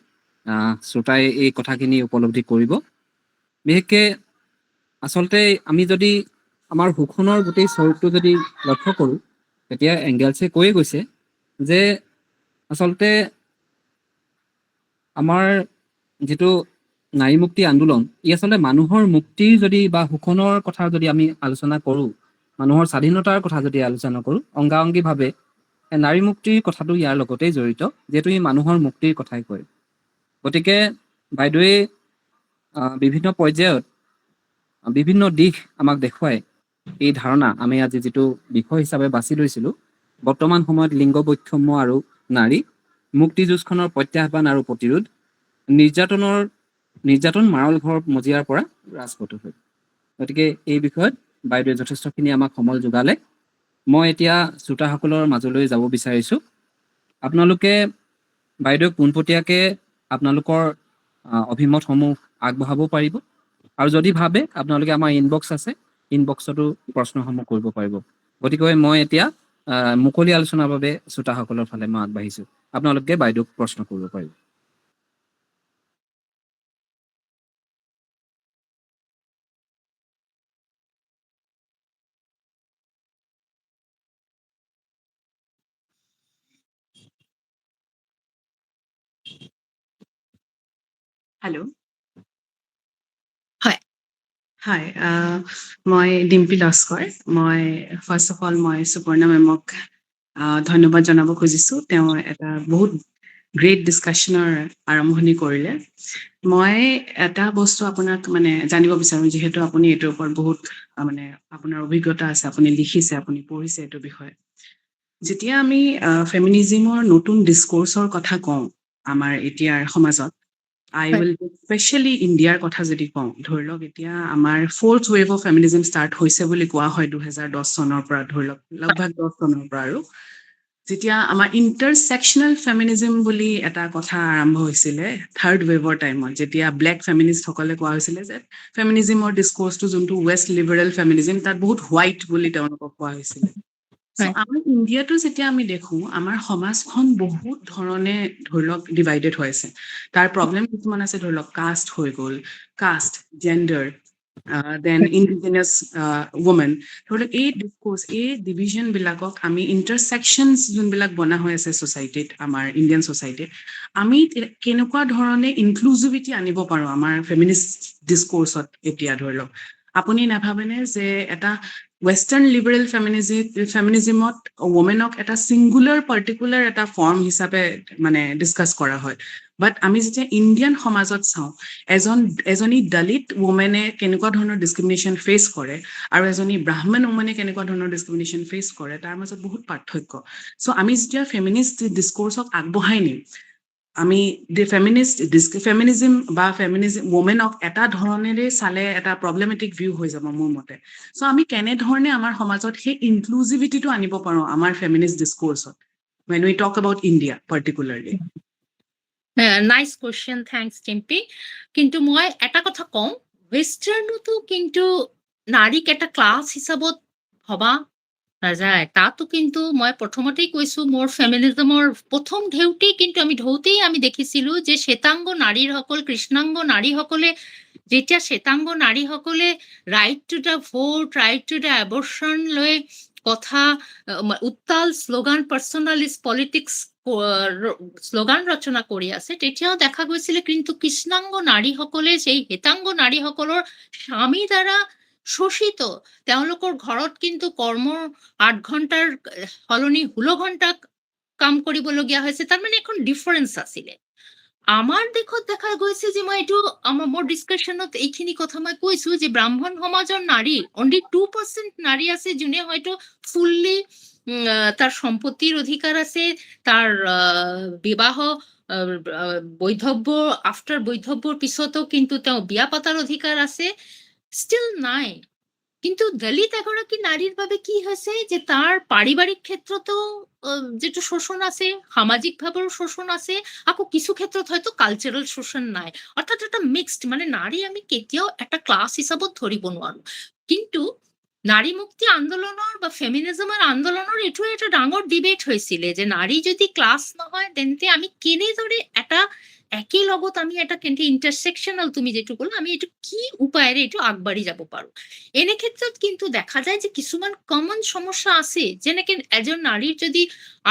শ্ৰোতাই এই কথাখিনি উপলব্ধি কৰিব। বিশেষকে আচলতে আমি যদি আমাৰ শোষণৰ গোটেই স্বৰূপটো যদি লক্ষ্য কৰো, তেতিয়া এংগেলছে কৈয়ে গৈছে যে আচলতে আমাৰ যিটো নাৰী মুক্তি আন্দোলন, ই আচলতে মানুহৰ মুক্তিৰ যদি বা শোষণৰ কথা যদি আমি আলোচনা কৰো, মানুহৰ স্বাধীনতাৰ কথা যদি আলোচনা কৰো, অংগাঅংগীভাৱে নাৰী মুক্তিৰ কথাটো ইয়াৰ লগতেই জড়িত, যিহেতু ই মানুহৰ মুক্তিৰ কথাই কয়। গতিকে বাইদেৱে বিভিন্ন পৰ্যায়ত বিভিন্ন দিশ আমাক দেখুৱাই এই ধাৰণা আমি আজি যিটো বিষয় হিচাপে বাছি লৈছিলোঁ, বৰ্তমান সময়ত লিংগ বৈষম্য আৰু নাৰী, মুক্তিযুঁজখনৰ প্ৰত্যাহ্বান আৰু প্ৰতিৰোধ, নিৰ্যাতন মাৰল ঘৰ মজিয়াৰ পৰা ৰাজপথলৈ। গতিকে এই বিষয়ত বাইদেৱে যথেষ্টখিনি আমাক সমল যোগালে। মই এতিয়া শ্ৰোতাসকলৰ মাজলৈ যাব বিচাৰিছোঁ। আপোনালোকে বাইদেউক পোনপটীয়াকৈ আপোনালোকৰ অভিমতসমূহ আগবঢ়াব পাৰিব, আৰু যদি ভাবে আপোনালোকে আমাৰ ইনবক্স আছে, ইনবক্সতো প্ৰশ্নসমূহ কৰিব পাৰিব। গতিকে মই এতিয়া মুকলি আলোচনাৰ বাবে শ্ৰোতাসকলৰ ফালে মই আগবাঢ়িছোঁ। আপোনালোকে বাইদেউক প্ৰশ্ন কৰিব পাৰিব। হেল্ল'। হয়। হাই, মই ডিম্পী লস্কৰ। মই ফাৰ্ষ্ট অফ অল মই সুপৰ্ণা মেমক ধন্যবাদ জনাব খুজিছোঁ। তেওঁ এটা বহুত গ্ৰেট ডিছকাশ্যনৰ আৰম্ভণি কৰিলে। মই এটা বস্তু আপোনাক মানে জানিব বিচাৰোঁ, যিহেতু আপুনি এইটোৰ ওপৰত বহুত মানে আপোনাৰ অভিজ্ঞতা আছে, আপুনি লিখিছে, আপুনি পঢ়িছে এইটো বিষয়ে। যেতিয়া আমি ফেমিনিজিমৰ নতুন ডিছক'ৰ্চৰ কথা কওঁ আমাৰ এতিয়াৰ সমাজত, I will স্পেচিয়েলি ইণ্ডিয়াৰ কথা যদি কওঁ, ধৰি লওক এতিয়া আমাৰ 4th wave of feminism start হৈছে বুলি কোৱা হয় 2010 চনৰ পৰা, ধৰি লওক লগভাগ 10 চনৰ পৰা। আৰু যেতিয়া আমাৰ ইণ্টাৰছেকশ্যনেল ফেমিনিজম বুলি এটা কথা আৰম্ভ হৈছিলে 3rd ৱেভৰ টাইমত, যেতিয়া ব্লেক ফেমিনিষ্টসকলে কোৱা হৈছিলে যে ফেমিনিজিমৰ ডিছক'ৰ্চটো যোনটো ৱেষ্ট লিবাৰেল ফেমিনিজম, তাত বহুত হোৱাইট বুলি তেওঁলোকক কোৱা হৈছিলে। চ' আমাৰ ইণ্ডিয়াটো যেতিয়া আমি দেখোঁ, আমাৰ সমাজখন বহুত ধৰণে ধৰি লওক ডিভাইডেড হৈ আছে। তাৰ প্ৰব্লেম কিছুমান আছে, ধৰি লওক কাষ্ট হৈ গ'ল, caste, gender, then indigenous women. ধৰি লওক এই ডিছক'ৰ্চ, এই ডিভিজনবিলাকক আমি ইণ্টাৰছেকশ্যনছ যোনবিলাক বনা হৈ আছে ছ'চাইটিত, আমাৰ ইণ্ডিয়ান ছ'চাইটিত, আমি কেনেকুৱা ধৰণে ইনক্লুজিভিটি আনিব পাৰোঁ আমাৰ ফেমিনিষ্ট ডিছক'ৰ্চত। এতিয়া ধৰি লওক আপুনি নাভাবেনে যে এটা ৱেষ্টাৰ্ণ লিবাৰেল ফেমিনিজিমত ৱমেনক এটা ছিংগুলাৰ পাৰ্টিকুলাৰ এটা ফৰ্ম হিচাপে মানে ডিছকাছ কৰা হয়, বাট আমি যেতিয়া ইণ্ডিয়ান সমাজত চাওঁ, এজনী দলিত ৱমেনে কেনেকুৱা ধৰণৰ ডিছক্ৰিমিনেশ্যন ফেচ কৰে আৰু এজনী ব্ৰাহ্মণ ৱমেনে কেনেকুৱা ধৰণৰ ডিছক্ৰিমিনেশ্যন ফেচ কৰে, তাৰ মাজত বহুত পাৰ্থক্য। চ' আমি যেতিয়া ফেমিনিষ্ট ডিছক'ৰ্চক আগবঢ়াই নিম, আমি ফেমিনিজিম বা ৱমেনক এটা ধৰণেৰে চালে এটা প্ৰব্লেমেটিক ভিউ হৈ যাব মোৰ মতে। চ' আমি কেনেধৰণে আমাৰ সমাজত সেই ইনক্লুজিভিটিটো আনিব পাৰোঁ আমাৰ ফেমিনিষ্ট ডিছক'ৰ্চত, when we talk about India particularly? Nice question, thanks Timpi. কিন্তু মই এটা কথা কওঁ, ৱেষ্টাৰ্ণতো কিন্তু নাৰীক এটা ক্লাছ হিচাপত ভবা নাযায়। তাতো কিন্তু মই প্ৰথমতেই কৈছোঁ, মোৰ ফেমিনিজমৰ প্ৰথম ঢৌতেই আমি দেখিছিলোঁ যে শ্বেতাংগ নাৰীসকল, কৃষ্ণাংগ নাৰীসকলে, যেতিয়া শ্বেতাংগ নাৰীসকলে right to the vote, right to the abortion লৈ কথা উত্তাল শ্লোগান, পাৰ্চনেলিষ্ট পলিটিক্স শ্লোগান ৰচনা কৰি আছে, তেতিয়াও দেখা গৈছিলে কিন্তু কৃষ্ণাংগ নাৰীসকলে সেই শ্বেতাংগ নাৰীসকলৰ স্বামী দ্বাৰা শোষিত। তেওঁলোকৰ ঘৰত কিন্তু কৰ্মৰ 8 ঘণ্টাৰ সলনি 16 ঘণ্টা কাম কৰিবলগীয়া হৈছে। তাৰমানে এখন ডিফাৰেন্স আছিলে। আমাৰ দেশত দেখা গৈছে যে, মই এইটো মোৰ ডিছকাশ্যনত এইখিনি কথা মই কৈছোঁ যে ব্ৰাহ্মণ সমাজৰ নাৰী অনলি 2% নাৰী আছে যোনে হয়তো ফুললি তাৰ সম্পত্তিৰ অধিকাৰ আছে, তাৰ বিবাহ বৈধব্য, আফটাৰ বৈধব্যৰ পিছতো কিন্তু তেওঁ বিয়া পাতাৰ অধিকাৰ আছে, ষ্টিল নাই। কিন্তু দলিত এগৰাকী নাৰীৰ বাবে কি হৈছে যে তাৰ পাৰিবাৰিক ক্ষেত্ৰতো যেটো শোষণ আছে, সামাজিকভাৱেও শোষণ আছে, আকৌ কিছু ক্ষেত্ৰত হয়তো কালচাৰেল শোষণ নাই। অৰ্থাৎ এটা মিক্সড, মানে নাৰী আমি কেতিয়াও এটা ক্লাছ হিচাপত ধৰিব নোৱাৰো। কিন্তু নাৰী মুক্তি আন্দোলনৰ বা ফেমিনিজমৰ আন্দোলনৰ এইটো এটা ডাঙৰ ডিবেট হৈছিলে যে নাৰী যদি ক্লাছ নহয় তেন্তে আমি কেনেদৰে এটা একে লগত আমি এটা কেন্দ্ৰ ইন্টাৰসেকশনাল, তুমি যেটো ক'লা, আমি এইটো কি উপায়েৰে এইটো আগবাঢ়ি যাব পাৰো। এনে ক্ষেত্ৰত কিন্তু দেখা যায় যে কিছুমান কমন সমস্যা আছে, যেনেকে এজন নারীর যদি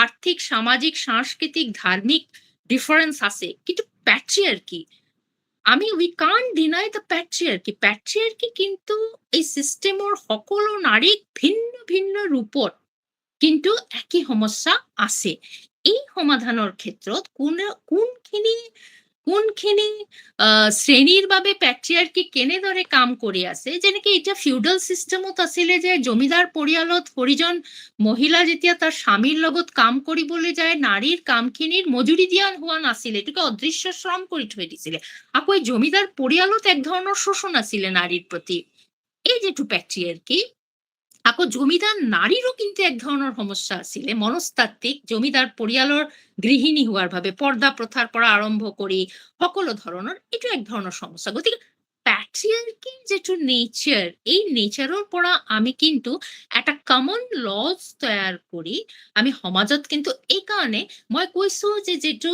আর্থিক, সামাজিক, সাংস্কৃতিক, ধার্মিক ডিফারেন্স আছে, কিন্তু patriarchy, we can't deny the patriarchy কিন্তু এই সিস্টেমৰ সকলো নাৰীক ভিন্ন ভিন্ন ৰূপত কিন্তু একই সমস্যা আছে। এই সমাধানৰ ক্ষেত্ৰত কোনখিনি কোনখিনি শ্ৰেণীৰ বাবে পেট্ৰিয়াৰ্কি কেনেদৰে কাম কৰি আছে, যেনেকে এতিয়া ফিউডাল চিষ্টেমত আছিলে যে জমিদাৰ পৰিয়ালত হৰিজন মহিলা যেতিয়া তাৰ স্বামীৰ লগত কাম কৰিবলৈ যায়, নাৰীৰ কামখিনিৰ মজুৰি দিয়া হোৱা নাছিলে, এইটোকে অদৃশ্য শ্ৰম কৰি থৈ দিছিলে। আকৌ এই জমিদাৰ পৰিয়ালত এক ধৰণৰ শোষণ আছিলে নাৰীৰ প্ৰতি, এই যিটো পেট্ৰিয়াৰ্কি। আকৌ জমিদাৰ নাৰীৰো কিন্তু এক ধৰণৰ সমস্যা আছিলে মনস্তাত্ত্বিক, জমিদাৰ পৰিয়ালৰ গৃহিণী হোৱাৰ বাবে পৰ্দা প্ৰথাৰ পৰা আৰম্ভ কৰি সকলো ধৰণৰ, এইটো এক ধৰণৰ সমস্যা। গতিকে প্যাট্ৰিয়াৰ্কিৰ যেটো নেচাৰ, এই নেচাৰৰ পৰা আমি কিন্তু এটা কমন লজ তৈয়াৰ কৰি আমি সমাজত কিন্তু এই কাৰণে মই কৈছো যে যেটো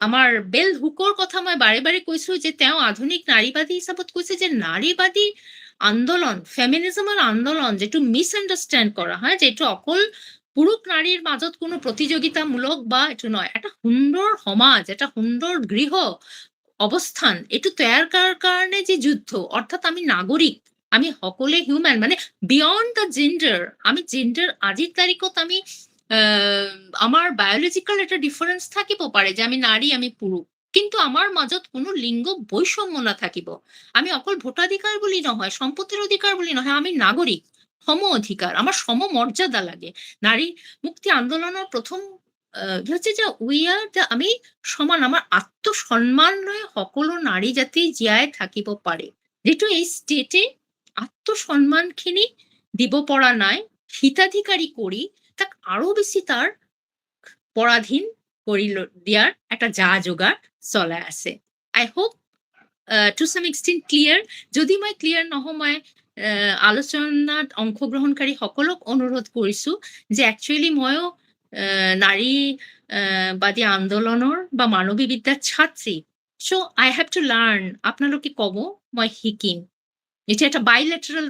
আমাৰ বেল হুকৰ কথা মই বাৰে বাৰে কৈছো যে তেওঁ আধুনিক নাৰীবাদী হিচাপত কৈছে যে নাৰীবাদী আন্দোলন, ফেমিনিজমৰ আন্দোলন যেটো মিসআন্ডাৰস্ট্যান্ড কৰা হয়, যেটো অকল পুৰুষ নাৰীৰ মাজত কোনো প্ৰতিযোগিতামূলক বা এইটো নহয়, এটা সুন্দৰ সমাজ, এটা সুন্দৰ গৃহ অবস্থান এইটো তৈয়াৰ কৰাৰ কাৰণে যে যুদ্ধ, অৰ্থাৎ আমি নাগৰিক, আমি সকলোৱে হিউম্যান, মানে বিয়ন্ড দ্য জেন্ডাৰ, আমি জেন্ডাৰ আজিৰ তাৰিখত আমি আমাৰ বায়োলজিক্যাল এটা ডিফাৰেন্স থাকিব পাৰে যে আমি নাৰী আমি পুৰুষ, কিন্তু আমাৰ মাজত কোনো লিংগ বৈষম্য নাথাকিব। আমি অকল ভোটাধিকাৰ বুলি নহয়, সম্পত্তিৰ অধিকাৰ বুলি নহয়, আমি নাগৰিক, সম অধিকাৰ, আমাৰ সম মৰ্যাদা লাগে। নাৰী মুক্তি আন্দোলনৰ প্ৰথম হচ্ছে যে আমি সমান, আমাৰ আত্মসন্মান লৈ সকলো নাৰী জাতি জীয়াই থাকিব পাৰে, যেটো এই ষ্টেটে আত্মসন্মানখিনি দিব পৰা নাই, হিতাধিকাৰী কৰি তাক আৰু বেছি তাৰ পৰাধীন কৰি দিয়াৰ একটা যা যোগাৰ চলাই আছে। I hope to some extent clear. যদি মই ক্লিয়াৰ নহওঁ, মই আলোচনাত অংশগ্ৰহণকাৰী সকলক অনুৰোধ কৰিছো যে একচুৱেলি ময়ো নাৰীবাদী আন্দোলনৰ বা মানৱী বিদ্যাৰ ছাত্ৰী, so I have to learn, আপোনালোকে ক'ব মই শিকিম। এটা একটা বাইলেটারাল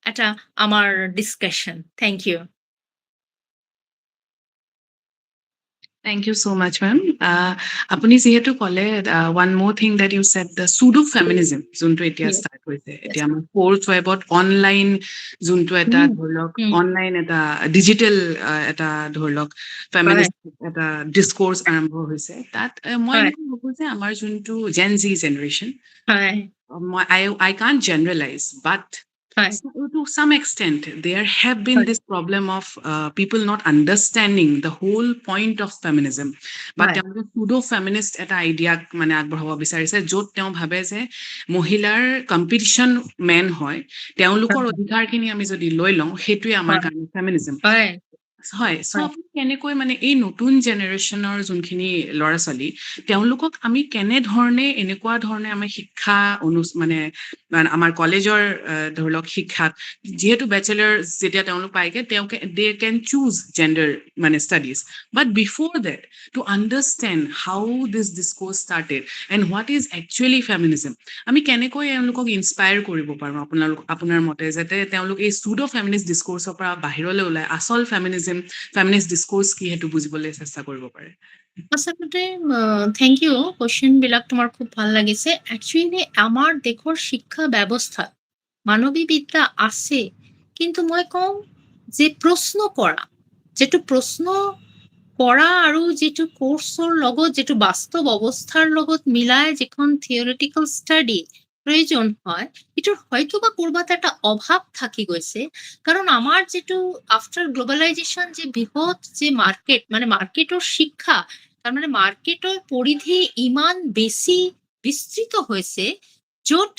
একটা আমার discussion. Thank you. Thank you so much, ma'am. Apuni jihetu kole, one more thing that you said, the pseudo feminism junto etia Yes. start hoise, etia amar course webot online junto eta Mm. dhorlok Mm. online eta digital eta dhorlok feminist eta discourse arambho hoise, tat moi Right. bhabu je amar junto Gen Z generation, হয় I can't generalize, but হয় to some extent, there have been Right. this problem of people not understanding the whole point of feminism. But Right. pseudo feminist eta idea মানে আগবঢ়াব বিচাৰিছে, য'ত তেওঁ ভাবে যে মহিলাৰ কম্পিটিশন মেন হয়, তেওঁলোকৰ হয়। অধিকাৰখিনি আমি যদি লৈ লওঁ, সেইটোৱে আমাৰ হয়। কাৰণে ফেমিনিজম হয় হয়। সো হয়। আপুনি কেনেকৈ মানে এই নতুন জেনেৰেশ্যনৰ যোনখিনি ল'ৰা ছোৱালী, তেওঁলোকক আমি কেনেধৰণে এনেকুৱা ধৰণে আমি শিক্ষা মানে আমাৰ কলেজৰ ধৰি লওক শিক্ষাত, যিহেতু বেচেলাৰ যেতিয়া তেওঁলোক পায়গে, তেওঁলোকে দে কেন চুজ জেণ্ডাৰ মানে studies, but before that to understand how this discourse started and what is actually feminism, আমি কেনেকৈ এওঁলোকক ইনস্পায়াৰ কৰিব পাৰোঁ আপোনাৰ মতে, যাতে তেওঁলোক এই চুডো ফেমিনিষ্ট ডিছক'ৰ্চৰ পৰা বাহিৰলৈ ওলাই আচল ফেমিনিষ্ট ডিছক'ৰ্চ কি সেইটো বুজিবলৈ চেষ্টা কৰিব পাৰে। আচলতে থেংক ইউ, কোৱেশ্চন বিলাক তোমাৰ খুব ভাল লাগিছে। একচুৱেলি আমাৰ দেশৰ শিক্ষা ব্যৱস্থাত মানৱী বিদ্যা আছে, কিন্তু মই কওঁ যে প্ৰশ্ন কৰা, যেটো প্ৰশ্ন কৰা আৰু যেটো কোৰ্সৰ লগত যেটো বাস্তৱ অৱস্থাৰ লগত মিলাই যিখন থিওৰিটিক্যাল ষ্টাডি প্ৰয়োজন হয়, এটাৰ হয়তো বা ক'ৰবাত এটা অভাৱ থাকি গৈছে। কাৰণ আমাৰ যেটো আফটাৰ গ্লোবালাইজেশন যে বৃহৎ যে মাৰ্কেট, মানে মাৰ্কেটৰ শিক্ষা, তাৰ মানে মাৰ্কেটৰ পৰিধি ইমান বেছি বিস্তৃত হৈছে, য'ত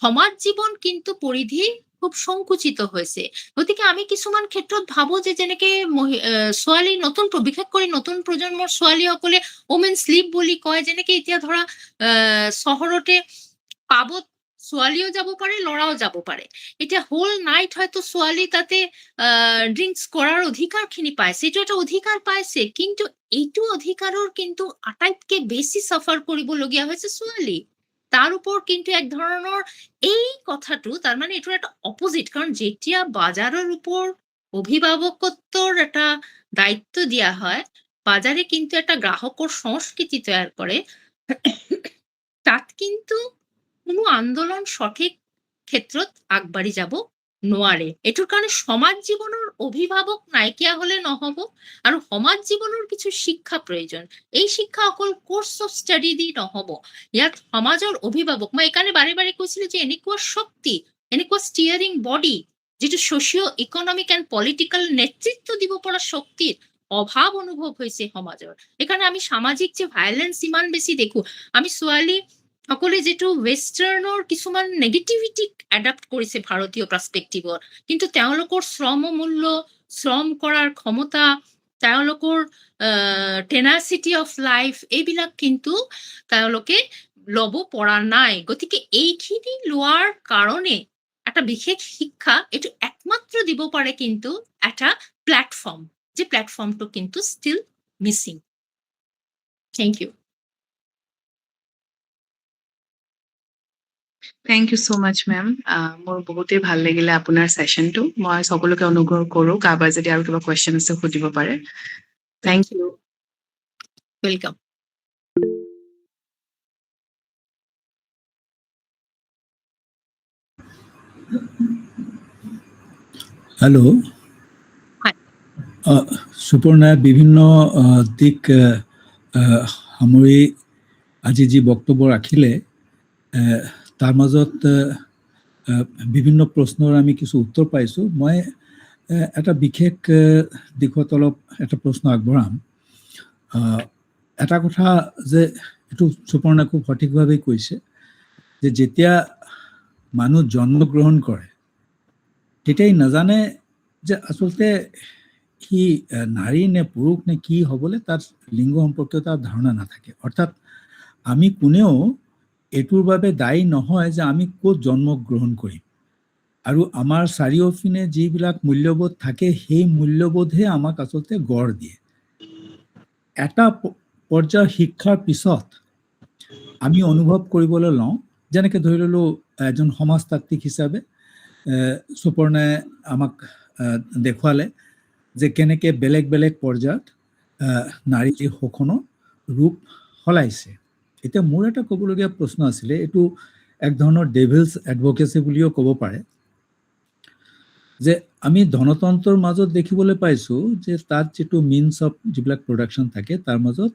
সমাজ জীৱন কিন্তু পৰিধি খুব সংকুচিত হৈছে। গতিকে আমি কিছুমান ক্ষেত্ৰত ভাবো যে যেনেকে ছোৱালী নতুন বিশেষ কৰি নতুন প্ৰজন্মৰ ছোৱালীসকলে ওমেন স্লিপ বুলি কয়, যেনেকে এতিয়া ধৰা চহৰতে পাবত ছোৱালীও যাব পাৰে, ল'ৰাও যাব পাৰে। এতিয়া হোল নাইট হয়তো ছোৱালী তাতে ড্ৰিংকস কৰাৰ অধিকাৰখিনি পাইছে, এইটো এটা অধিকাৰ পাইছে, কিন্তু এইটো অধিকাৰৰ কিন্তু আটাইতকে বেছি সাফাৰ কৰিবলগীয়া হৈছে ছোৱালী। তাৰ ওপৰত কিন্তু এক ধৰণৰ এই কথাটো, তাৰ মানে এইটোৰ এটা অপোজিট, কাৰণ যেতিয়া বাজাৰৰ ওপৰ অভিভাবকত্বৰ একটা দায়িত্ব দিয়া হয়, বাজাৰে কিন্তু একটা গ্ৰাহকৰ সংস্কৃতি তৈয়াৰ কৰে, তাত কিন্তু কোনো আন্দোলন সঠিক ক্ষেত্ৰত আগবাঢ়ি যাব নোৱাৰে। এইটোৰ কাৰণে সমাজ জীৱনৰ অভিভাৱক নাইকিয়া হলে নহব আৰু সমাজ জীৱনৰ কিছু শিক্ষা প্ৰয়োজন। এই শিক্ষা অকল কোৰ্স অফ ষ্টাডি দি নহব, ইয়াত সমাজৰ অভিভাৱক, মই এইকাৰণে বাৰে বাৰে কৈছিলো যে এনেকুৱা শক্তি, এনেকুৱা ষ্টিয়াৰিং বডি যিটো ছচিঅ' ইকনমিক এণ্ড পলিটিকেল নেতৃত্ব দিব পৰা শক্তিৰ অভাৱ অনুভৱ হৈছে সমাজৰ। সেইকাৰণে আমি সামাজিক যে ভাইলেন্স ইমান বেছি দেখো, আমি ছোৱালী সকলে যিটো ৱেষ্টাৰ্ণৰ কিছুমান নেগেটিভিটিক এডাপ্ট কৰিছে ভাৰতীয় পাৰ্সপেক্টিভত, কিন্তু তেওঁলোকৰ শ্ৰমমূল্য, শ্ৰম কৰাৰ ক্ষমতা, তেওঁলোকৰ টেনাচিটি অফ লাইফ, এইবিলাক কিন্তু তেওঁলোকে ল'ব পৰা নাই। গতিকে এইখিনি লোৱাৰ কাৰণে এটা বিশেষ শিক্ষা, এইটো একমাত্ৰ দিব পাৰে কিন্তু এটা প্ল্যাটফর্ম, যে প্ল্যাটফর্মটো কিন্তু still missing. Thank you. Thank you so' much ma'am. মোৰ বহুতেই ভাল লাগিলে আপোনাৰ ছেশ্যনটো। মই সকলোকে অনুগ্ৰহ কৰোঁ, কাৰোবাৰ যদি আৰু কিবা কুৱেশ্যন আছে সুধিব পাৰে। Thank you. ওয়েলকাম। হেল্ল'। হয়। সুপৰ্ণা বিভিন্ন দিশ সামৰি আজি যি বক্তব্য ৰাখিলে, তাৰ মাজত বিভিন্ন প্ৰশ্নৰ আমি কিছু উত্তৰ পাইছোঁ। মই এটা বিশেষ দিশত অলপ এটা প্ৰশ্ন আগবঢ়াম। এটা কথা যে এইটো সুপৰ্ণা খুব সঠিকভাৱে কৈছে যে যেতিয়া মানুহ জন্মগ্ৰহণ কৰে তেতিয়াই নাজানে যে আচলতে সি নাৰী নে পুৰুষ নে কি হ'বলৈ তাৰ লিংগ সম্পৰ্কীয় তাৰ ধাৰণা নাথাকে। অৰ্থাৎ আমি কোনেও এইটোৰ বাবে দায়ী নহয় যে আমি ক'ত জন্মগ্ৰহণ কৰিম, আৰু আমাৰ চাৰিওপিনে যিবিলাক মূল্যবোধ থাকে সেই মূল্যবোধে আমাক আচলতে গঢ় দিয়ে। এটা পৰ্যায়ৰ শিক্ষাৰ পিছত আমি অনুভৱ কৰিবলৈ লওঁ, যেনেকৈ ধৰি ল'লো এজন সমাজতাত্ত্বিক হিচাপে সুপৰ্ণাই আমাক দেখুৱালে যে কেনেকৈ বেলেগ বেলেগ পৰ্যায়ত নাৰী শোষণৰ ৰূপ সলাইছে। এতিয়া মোৰ এটা ক'বলগীয়া প্ৰশ্ন আছিলে, এইটো এক ধৰণৰ ডেভিলছ এডভকেচি বুলিও ক'ব পাৰে, যে আমি ধনতন্ত্ৰৰ মাজত দেখিবলৈ পাইছোঁ যে তাত যিটো মিনছ অফ যিবিলাক প্ৰডাকশ্যন থাকে তাৰ মাজত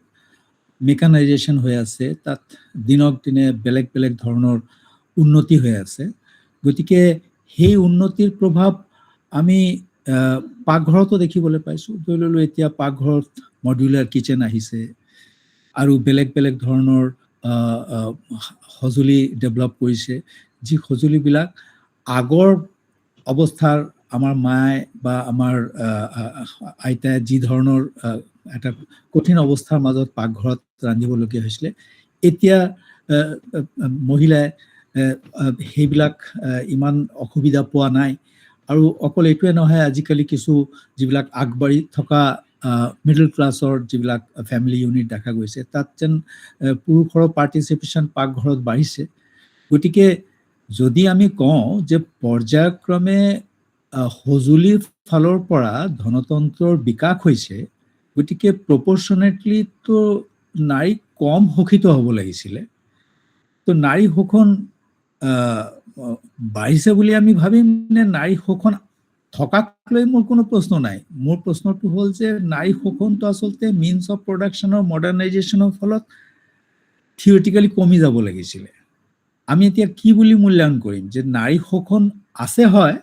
মেকানাইজেশ্যন হৈ আছে, তাত দিনক দিনে বেলেগ বেলেগ ধৰণৰ উন্নতি হৈ আছে। গতিকে সেই উন্নতিৰ প্ৰভাৱ আমি পাকঘৰতো দেখিবলৈ পাইছোঁ। ধৰি ল'লো এতিয়া পাকঘৰত মডুলাৰ কিচেন আহিছে আৰু বেলেগ বেলেগ ধৰণৰ সঁজুলি ডেভেলপ কৰিছে, যি সঁজুলিবিলাক আগৰ অৱস্থাৰ আমাৰ মায়ে বা আমাৰ আইতাই যি ধৰণৰ এটা কঠিন অৱস্থাৰ মাজত পাকঘৰত ৰান্ধিবলগীয়া হৈছিলে, এতিয়া মহিলাই সেইবিলাক ইমান অসুবিধা পোৱা নাই। আৰু অকল এইটোৱে নহয়, আজিকালি কিছু যিবিলাক আগবাঢ়ি থকা মিডল ক্লাছৰ যিবিলাক ফেমিলি ইউনিট দেখা গৈছে, তাত যেন পুৰুষৰ পাৰ্টিচিপেশ্যন পাকঘৰত বাঢ়িছে। গতিকে যদি আমি কওঁ যে পৰ্যায়ক্ৰমে সঁজুলিৰ ফালৰ পৰা ধনতন্ত্ৰৰ বিকাশ হৈছে, গতিকে প্ৰপৰ্চনেটলিতো নাৰী কম শোষিত হ'ব লাগিছিলে। তো নাৰী শোষণ বাঢ়িছে বুলি আমি ভাবিম নে নাৰী শোষণ থকাক লৈ মোৰ কোনো প্ৰশ্ন নাই। মোৰ প্ৰশ্নটো হ'ল যে নাৰী শোষণটো আচলতে মিনছ অফ প্ৰডাকশ্যনৰ মডাৰ্ণাইজেশ্যনৰ ফলত থিঅৰিটিকেলি কমি যাব লাগিছিলে। আমি এতিয়া কি বুলি মূল্যায়ন কৰিম যে নাৰী শোষণ আছে হয়,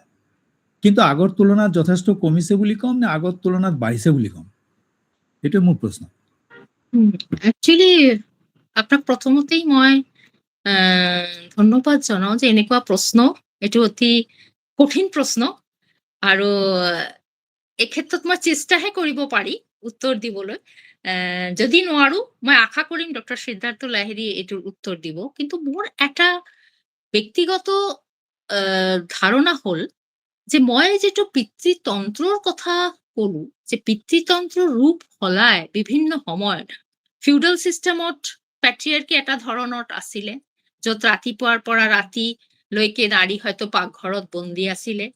কিন্তু আগৰ তুলনাত যথেষ্ট কমিছে বুলি ক'ম নে আগৰ তুলনাত বাঢ়িছে বুলি ক'ম? এইটোৱে মোৰ প্ৰশ্ন। একচুৱেলি আপোনাক প্ৰথমতেই মই ধন্যবাদ জনাওঁ যে এনেকুৱা প্ৰশ্ন, এইটো অতি কঠিন প্ৰশ্ন, আৰু এই ক্ষেত্ৰত মই চেষ্টাহে কৰিব পাৰি উত্তৰ দিবলৈ। যদি নোৱাৰো মই আশা কৰিম ডক্টৰ সিদ্ধাৰ্থ লাহিড়ী এইটোৰ উত্তৰ দিব। কিন্তু মোৰ এটা ব্যক্তিগত ধাৰণা হ'ল যে মই যিটো পিতৃতন্ত্ৰৰ কথা ক'লো, যে পিতৃতন্ত্ৰৰ ৰূপ সলাই বিভিন্ন সময়ত ফিউডাল চিষ্টেমত পেট্ৰিয়াৰ্কি এটা ধৰণত আছিলে, য'ত ৰাতিপুৱাৰ পৰা ৰাতিলৈকে নাৰী হয়তো পাকঘৰত বন্দী আছিলে,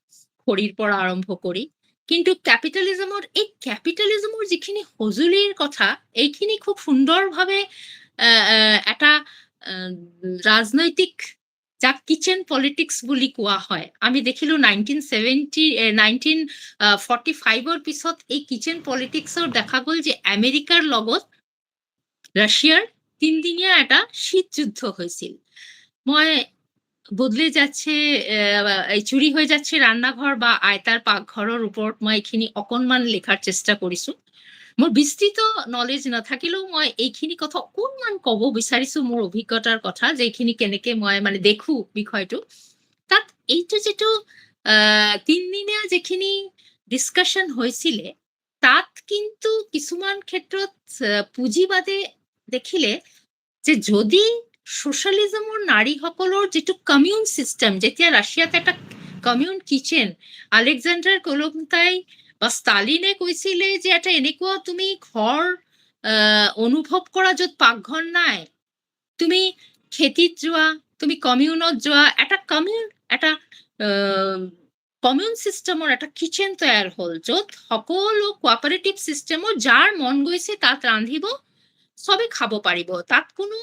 খৰিৰ পৰা আৰম্ভ কৰি। কিন্তু কেপিটেলিজমৰ যিখিনি সঁজুলিৰ কথা, এইখিনি খুব সুন্দৰভাৱে এটা ৰাজনৈতিক যাক কিচেন পলিটিক্স বুলি কোৱা হয়। আমি দেখিলো 1945ৰ পিছত এই কিচেন পলিটিক্সৰ দেখা গ'ল যে আমেৰিকাৰ লগত রাশিয়ার 3 দিনীয়া এটা শীত যুদ্ধ হৈছিল। মই বদলে যাচ্ছে এই চুৰি হৈ যাচ্ছে ৰান্নাঘৰ বা আইতাৰ পাকঘৰৰ ওপৰত মই এইখিনি অকণমান লিখাৰ চেষ্টা কৰিছো। মোৰ বিস্তৃত নলেজ নাথাকিলেও মই এইখিনি কথা অকণমান ক'ব বিচাৰিছো মোৰ অভিজ্ঞতাৰ কথা, যে এইখিনি কেনেকে মই মানে দেখো বিষয়টো। তাত এইটো যিটো 3 দিনীয়া যিখিনি ডিছকাশ্যন হৈছিলে, তাত কিন্তু কিছুমান ক্ষেত্ৰত পুঁজিবাদে দেখিলে যে যদি সোশ্যালিজমৰ নাৰীসকলৰ যিটো কমিউন চিষ্টেম, যেতিয়া ৰাছিয়াত এটা কমিউন কিচেন, আলেকজাণ্ডাৰ কলমটাই বা ষ্টালিনে কৈছিলে যে এটা এনেকুৱা তুমি ঘৰ অনুভৱ কৰা য'ত পাকঘৰ নাই, তুমি খেতিত যোৱা, তুমি কমিউনত যোৱা, এটা কমিউন চিষ্টেমৰ এটা কিচেন তৈয়াৰ হ'ল, য'ত সকলো কোঅপাৰেটিভ চিষ্টেমৰ যাৰ মন গৈছে তাত ৰান্ধিব, চবে খাব পাৰিব, তাত কোনো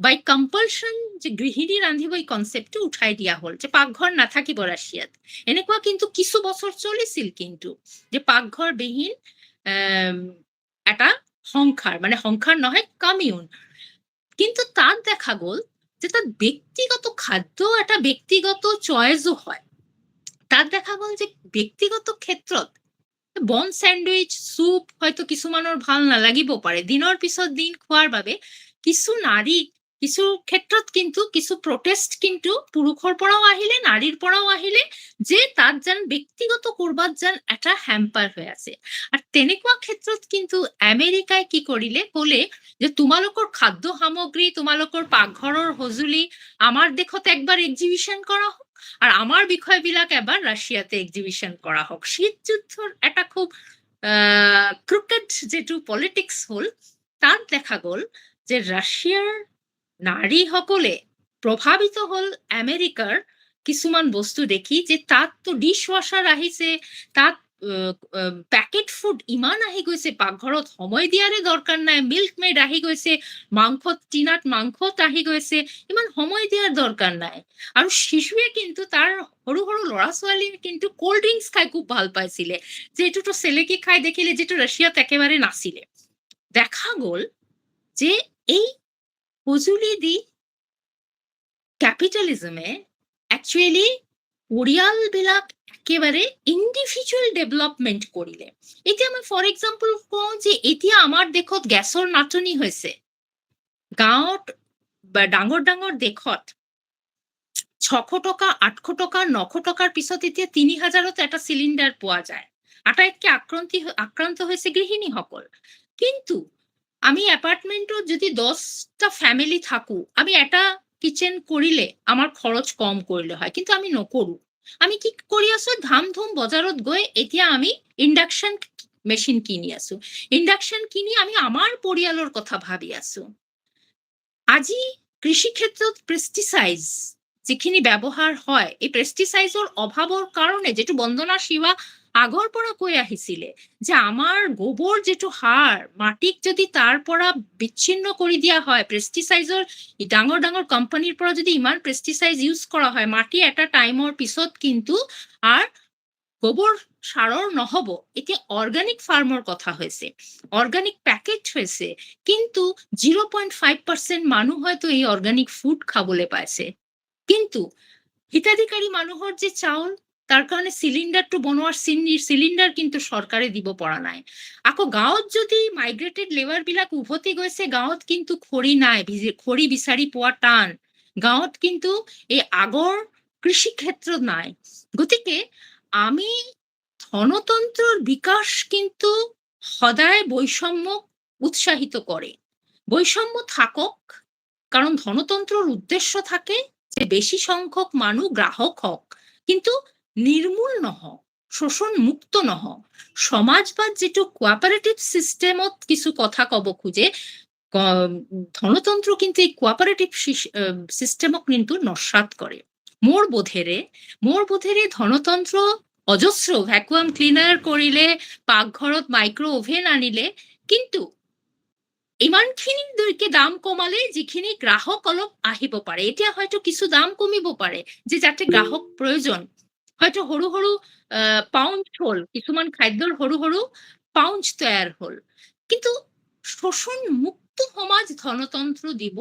বাই কম্পালশ্যন যে গৃহিণী ৰান্ধিব এই কনচেপ্টটো উঠাই দিয়া হ'ল, যে পাকঘৰ নাথাকিব ৰাছিয়াত। এনেকুৱা কিন্তু কিছু বছৰ চলিছিল কিন্তু, যে পাকঘৰবিহীন এটা সংসাৰ, মানে সংসাৰ নহয় কমিউন। কিন্তু তাত দেখা গ'ল যে তাত ব্যক্তিগত খাদ্য এটা ব্যক্তিগত চয়েসও হয়। তাত দেখা গ'ল যে ব্যক্তিগত ক্ষেত্ৰত বন স্যান্ডউইচ, স্যুপ হয়তো কিছুমানৰ ভাল নালাগিব পাৰে, দিনৰ পিছত দিন খোৱাৰ বাবে কিছু নাৰী কিছু ক্ষেত্ৰত কিন্তু কিছু প্ৰটেষ্ট কিন্তু পুৰুষৰ পৰাও আহিলে, নাৰীৰ পৰাও আহিলে, যে তাত যেন ব্যক্তিগত কৰবাত যেন এটা হেম্পাৰ হৈ আছে। আৰু তেনেকুৱা ক্ষেত্ৰত কিন্তু আমেৰিকাই কি কৰিলে, ক'লে যে তোমালোকৰ খাদ্য সামগ্ৰী, তোমালোকৰ পাকঘৰৰ সঁজুলি আমাৰ দেশত একবাৰ এক্সিবিশন কৰা হোক, আর আমার বিষয়বিলাক এবার রাশিয়াতে এক্সিবিশন করা হোক। শীত যুদ্ধর একটা খুব ক্রুকেট যেটু পলিটিক্স হল, তার দেখা গ'ল যে রাশিয়ার নারী সকলে প্ৰভাৱিত হল আমেৰিকাৰ কিছুমান বস্তু দেখি, যে তাত তো ডিশ ৱাশ্বাৰ আহিছে, তাত পেকেট ফুড ইমান আহি গৈছে, পাকঘৰত সময় দিয়াৰে দৰকাৰ নাই, মিল্ক মেড আহি গৈছে, মাংসত টিনাত মাংসত আহি গৈছে, ইমান সময় দিয়াৰ দৰকাৰ নাই। আৰু শিশুৱে কিন্তু তাৰ সৰু সৰু ল'ৰা ছোৱালীয়ে কিন্তু কোল্ড ড্ৰিংকছ খাই খুব ভাল পাইছিলে, যে এইটোতো চেলেকি খাই দেখিলে, যেটো ৰাছিয়াত একেবাৰে নাছিলে। দেখা গ'ল যে এই সঁজুলি দি ক্যাপিটালিজমে একচুয়ালি পৰিয়ালবিলাক একেবাৰে ইণ্ডিভিজুৱেল ডেভেলপমেণ্ট কৰিলে। এতিয়া মই ফৰ এক্সাম্পল কওঁ যে এতিয়া আমাৰ দেশত গেছৰ নাটনি হৈছে। গাঁৱত বা ডাঙৰ ডাঙৰ দেশত 600 টকা, 800 টকা, 900 টকাৰ পিছত এতিয়া 3000ত এটা চিলিণ্ডাৰ পোৱা যায়। আটাইতকৈ আক্ৰান্ত হৈছে গৃহিণীসকল। কিন্তু আমি এপাৰ্টমেণ্টত যদি 10টা ফ্যামিলি থাকো, আমি এটা কিচেন কৰিলে আমাৰ খৰচ কম কৰিলে হয়, কিন্তু আমি নকৰো। আমি কি কৰি আছো, ধাম ধুম বজাৰত গৈ এতিয়া আমি ইণ্ডাকশ্যন মেচিন কিনি আছো। ইণ্ডাকশ্যন কিনি আমি আমাৰ পৰিয়ালৰ কথা ভাবি আছো। আজি কৃষি ক্ষেত্ৰত পেষ্টিসাইড যিখিনি ব্যৱহাৰ হয়, এই পেষ্টিসাইডৰ অভাৱৰ কাৰণে, যেটো বন্দনা শিৱা আগৰ পৰা কৈ আহিছিলে, যে আমাৰ গোবৰ যেটো সাৰ, মাটিক যদি তাৰ পৰা বিচ্ছিন্ন কৰি দিয়া হয়, পেষ্টিসাইডৰ ডাঙৰ ডাঙৰ কোম্পানীৰ পৰা যদি ইমান পেষ্টিসাইড ইউজ কৰা হয়, মাটি এটা টাইমৰ পিছত কিন্তু আৰ গোবৰ সাৰৰ নহব। এতিয়া অৰ্গানিক ফাৰ্মৰ কথা হৈছে, অৰ্গানিক প্যাকেট হৈছে, কিন্তু 0.5% মানুহ হয়তো এই অৰ্গানিক ফুড খাবলৈ পাইছে। কিন্তু হিতাধিকাৰী মানুহৰ যে চাউল, তাৰ কাৰণে চিলিণ্ডাৰটো বনোৱাৰ চিলিণ্ডাৰ কিন্তু চৰকাৰে দিব পৰা নাই। আকৌ গাঁৱত যদি মাইগ্ৰেটেড লেবাৰবিলাক উভতি গৈছে, গাঁৱত কিন্তু খৰি নাই, খৰি বিচাৰি পোৱা টান। গাঁৱত কিন্তু এই আগৰ কৃষি ক্ষেত্ৰ নাই। গতিকে আমি ধনতন্ত্ৰৰ বিকাশ কিন্তু সদায় বৈষম্যক উৎসাহিত কৰে। বৈষম্য থাকক, কাৰণ ধনতন্ত্ৰৰ উদ্দেশ্য থাকে যে বেশি সংখ্যক মানুহ গ্রাহক হওক, কিন্তু নির্মূল নহওক, শোষণ মুক্ত নহওক। সমাজবাদ যেটো কোঅপারেটিভ সিস্টেমত কিছু কথা কব খোজে, ধনতন্ত্র কিন্তু এই কোঅপারেটিভ সিস্টেমক কিন্তু নস্যাৎ করে। মোৰ বোধেৰে ধনতন্ত্ৰ অজস্ৰ ভ্যাকুয়াম ক্লিনাৰ কৰিলে, পাকঘৰত মাইক্ৰো ওভেন আনিলে, কিন্তু ইমানখিনিলৈকে দাম কমালে যিখিনি গ্ৰাহক অলপ আহিব পাৰে। এতিয়া হয়তো কিছু দাম কমিব পাৰে যে যাতে গ্ৰাহক প্ৰয়োজন, হয়তো সৰু সৰু পাউঞ্চ হ'ল, কিছুমান খাদ্যৰ সৰু সৰু পাউঞ্চ তৈয়াৰ হ'ল, কিন্তু শোষণ মুক্ত সমাজ ধনতন্ত্ৰ দিব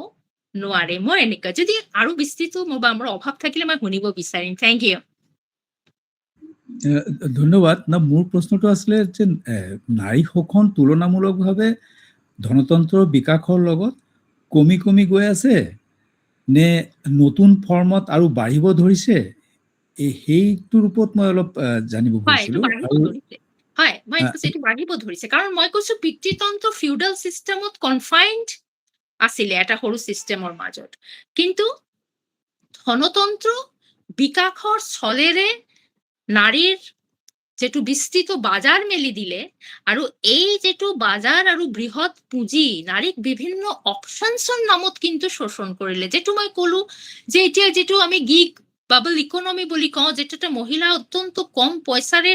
নোৱাৰে। মই এনেকুৱা যদি আৰু বিস্তৃত মোৰ অভাৱ থাকিলে মই শুনিব বিচাৰিম। Thank you. ধন্যবাদ। না, মোৰ প্ৰশ্নটো আছিলে যে নাৰী শোষণ তুলনামূলকভাৱে ধনতন্ত্ৰৰ বিকাশৰ লগত কমি কমি গৈ আছে নে নতুন ফৰ্মত আৰু বাঢ়িব ধৰিছে, সেইটোৰ ওপৰত মই অলপ জানিব হয়, এইটো খুজিছিলোঁ। বাঢ়িব ধৰিছে। হয়, মই এইটো বাঢ়িব ধৰিছে, কাৰণ মই কৈছো পিতৃতন্ত্ৰ ফিউডাল চিষ্টেমত কনফাইন্ড আছিলে এটা সৰু চিষ্টেমৰ মাজত, কিন্তু ধনতন্ত্ৰ বিকাশৰ চলেৰে নাৰীৰ যেটো বিস্তৃত বাজাৰ মেলি দিলে, আৰু এই যেটো বাজাৰ আৰু বৃহৎ পুঁজি নাৰীক বিভিন্ন অপশনছৰ নামত কিন্তু শোষণ কৰিলে। যেটো মই কলো যে এতিয়া যেটো আমি গিগ বাবল ইকনমি বুলি কওঁ, যেটাতে মহিলা অত্যন্ত কম পইচাৰে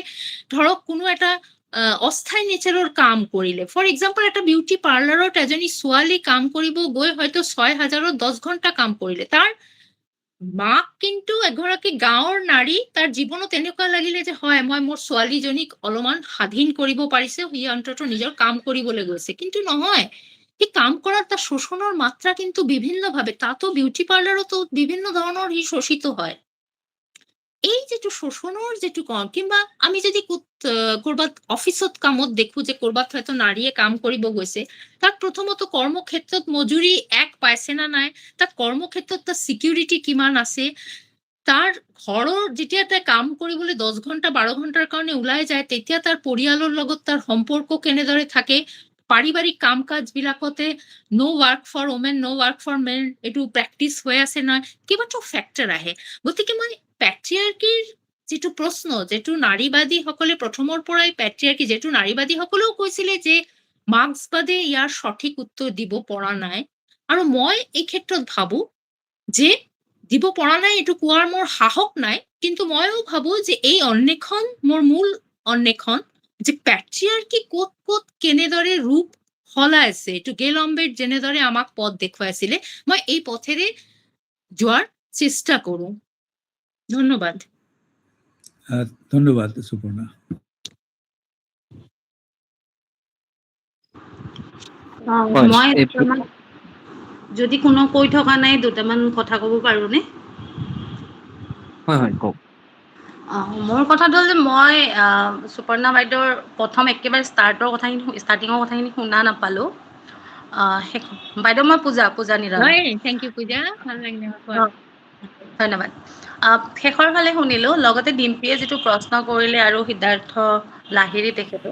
ধৰক কোনো এটা অস্থায়ী নেচাৰৰ কাম কৰিলে। ফৰ এক্সাম্পল, এটা বিউটি পাৰ্লাৰত এজনী ছোৱালী কাম কৰিব গৈ হয়তো 6,000ত 10 ঘণ্টা কাম কৰিলে। তাৰ মাক কিন্তু এগৰাকী গাঁৱৰ নাৰী, তাৰ জীৱনত এনেকুৱা লাগিলে যে হয় মই মোৰ ছোৱালীজনীক অলপমান স্বাধীন কৰিব পাৰিছে, সি অন্তত নিজৰ কাম কৰিবলৈ গৈছে। কিন্তু নহয়, সি কাম কৰাৰ তাৰ শোষণৰ মাত্ৰা কিন্তু বিভিন্নভাৱে, তাতো বিউটি পাৰ্লাৰতো বিভিন্ন ধৰণৰ সি শোষিত হয়। এই যেটো শোষণৰ যেটো কম, কিংবা আমি যদি কৰবাত অফিচত কামত দেখো যে কৰবাত হয়তো নাৰীয়ে কাম কৰিব গৈছে, তাক প্ৰথমত কৰ্মক্ষেত্ৰত মজুৰি পাইছে না নাই, তাক কৰ্মক্ষেত্ৰত তাৰ সিকিউৰিটি কিমান আছে, তাৰ ঘৰৰ যেতিয়া তাই কাম কৰিবলৈ 10 ঘণ্টা 12 ঘণ্টাৰ কাৰণে ওলাই যায়, তেতিয়া তাৰ পৰিয়ালৰ লগত তাৰ সম্পৰ্ক কেনেদৰে থাকে, পাৰিবাৰিক কাম কাজ বিলাকতে no work for women, no work for men, এইটো প্ৰেক্টিচ হৈ আছে না, কেইবাটাও ফেক্টৰ আহে। গতিকে মই প্যাট্ৰিয়াৰ্কিৰ যেটো প্ৰশ্ন, যেটো নাৰীবাদীসকলে প্ৰথমৰ পৰাই প্যাট্ৰিয়াৰ্কি, যেটো নাৰীবাদীসকলেও কৈছিলে যে মাৰ্ক্সবাদে ইয়াৰ সঠিক উত্তৰ দিব পৰা নাই, আৰু মই এই ক্ষেত্ৰত ভাবো যে দিব পৰা নাই, এইটো কোৱাৰ মোৰ সাহস নাই, কিন্তু মইও ভাবো যে এই অন্বেষণ, মোৰ মূল অন্বেষণ যে প্যাট্ৰিয়াৰ্কি ক'ত ক'ত কেনেদৰে ৰূপ সলাইছে, এইটো গেলম্বেট যেনেদৰে আমাক পথ দেখুৱাইছিলে, মই এই পথেৰে যোৱাৰ চেষ্টা কৰো। ধন্যবাদ। ধন্যবাদ সুপৰ্ণা। হয়, মই এই যদি কোনো কৈ থকা নাই দুটামান কথা ক'ব পাৰোনে? হয় হয় কওক। মোৰ কথাটো হ'ল যে মই সুপৰ্ণা বাইদেউৰ প্ৰথম একেবাৰে ষ্টাৰ্টিঙৰ কথাখিনি শুনা নাপালোঁ। বাইদেউ মই পূজা নিৰালা। থেংক ইউ পূজা, ভাল লাগিলে। ধন্যবাদ। শেষৰ ফালে শুনিলোঁ, লগতে ডিম্পীয়ে যিটো প্ৰশ্ন কৰিলে আৰু সিদ্ধাৰ্থ লাহিৰী তেখেতে,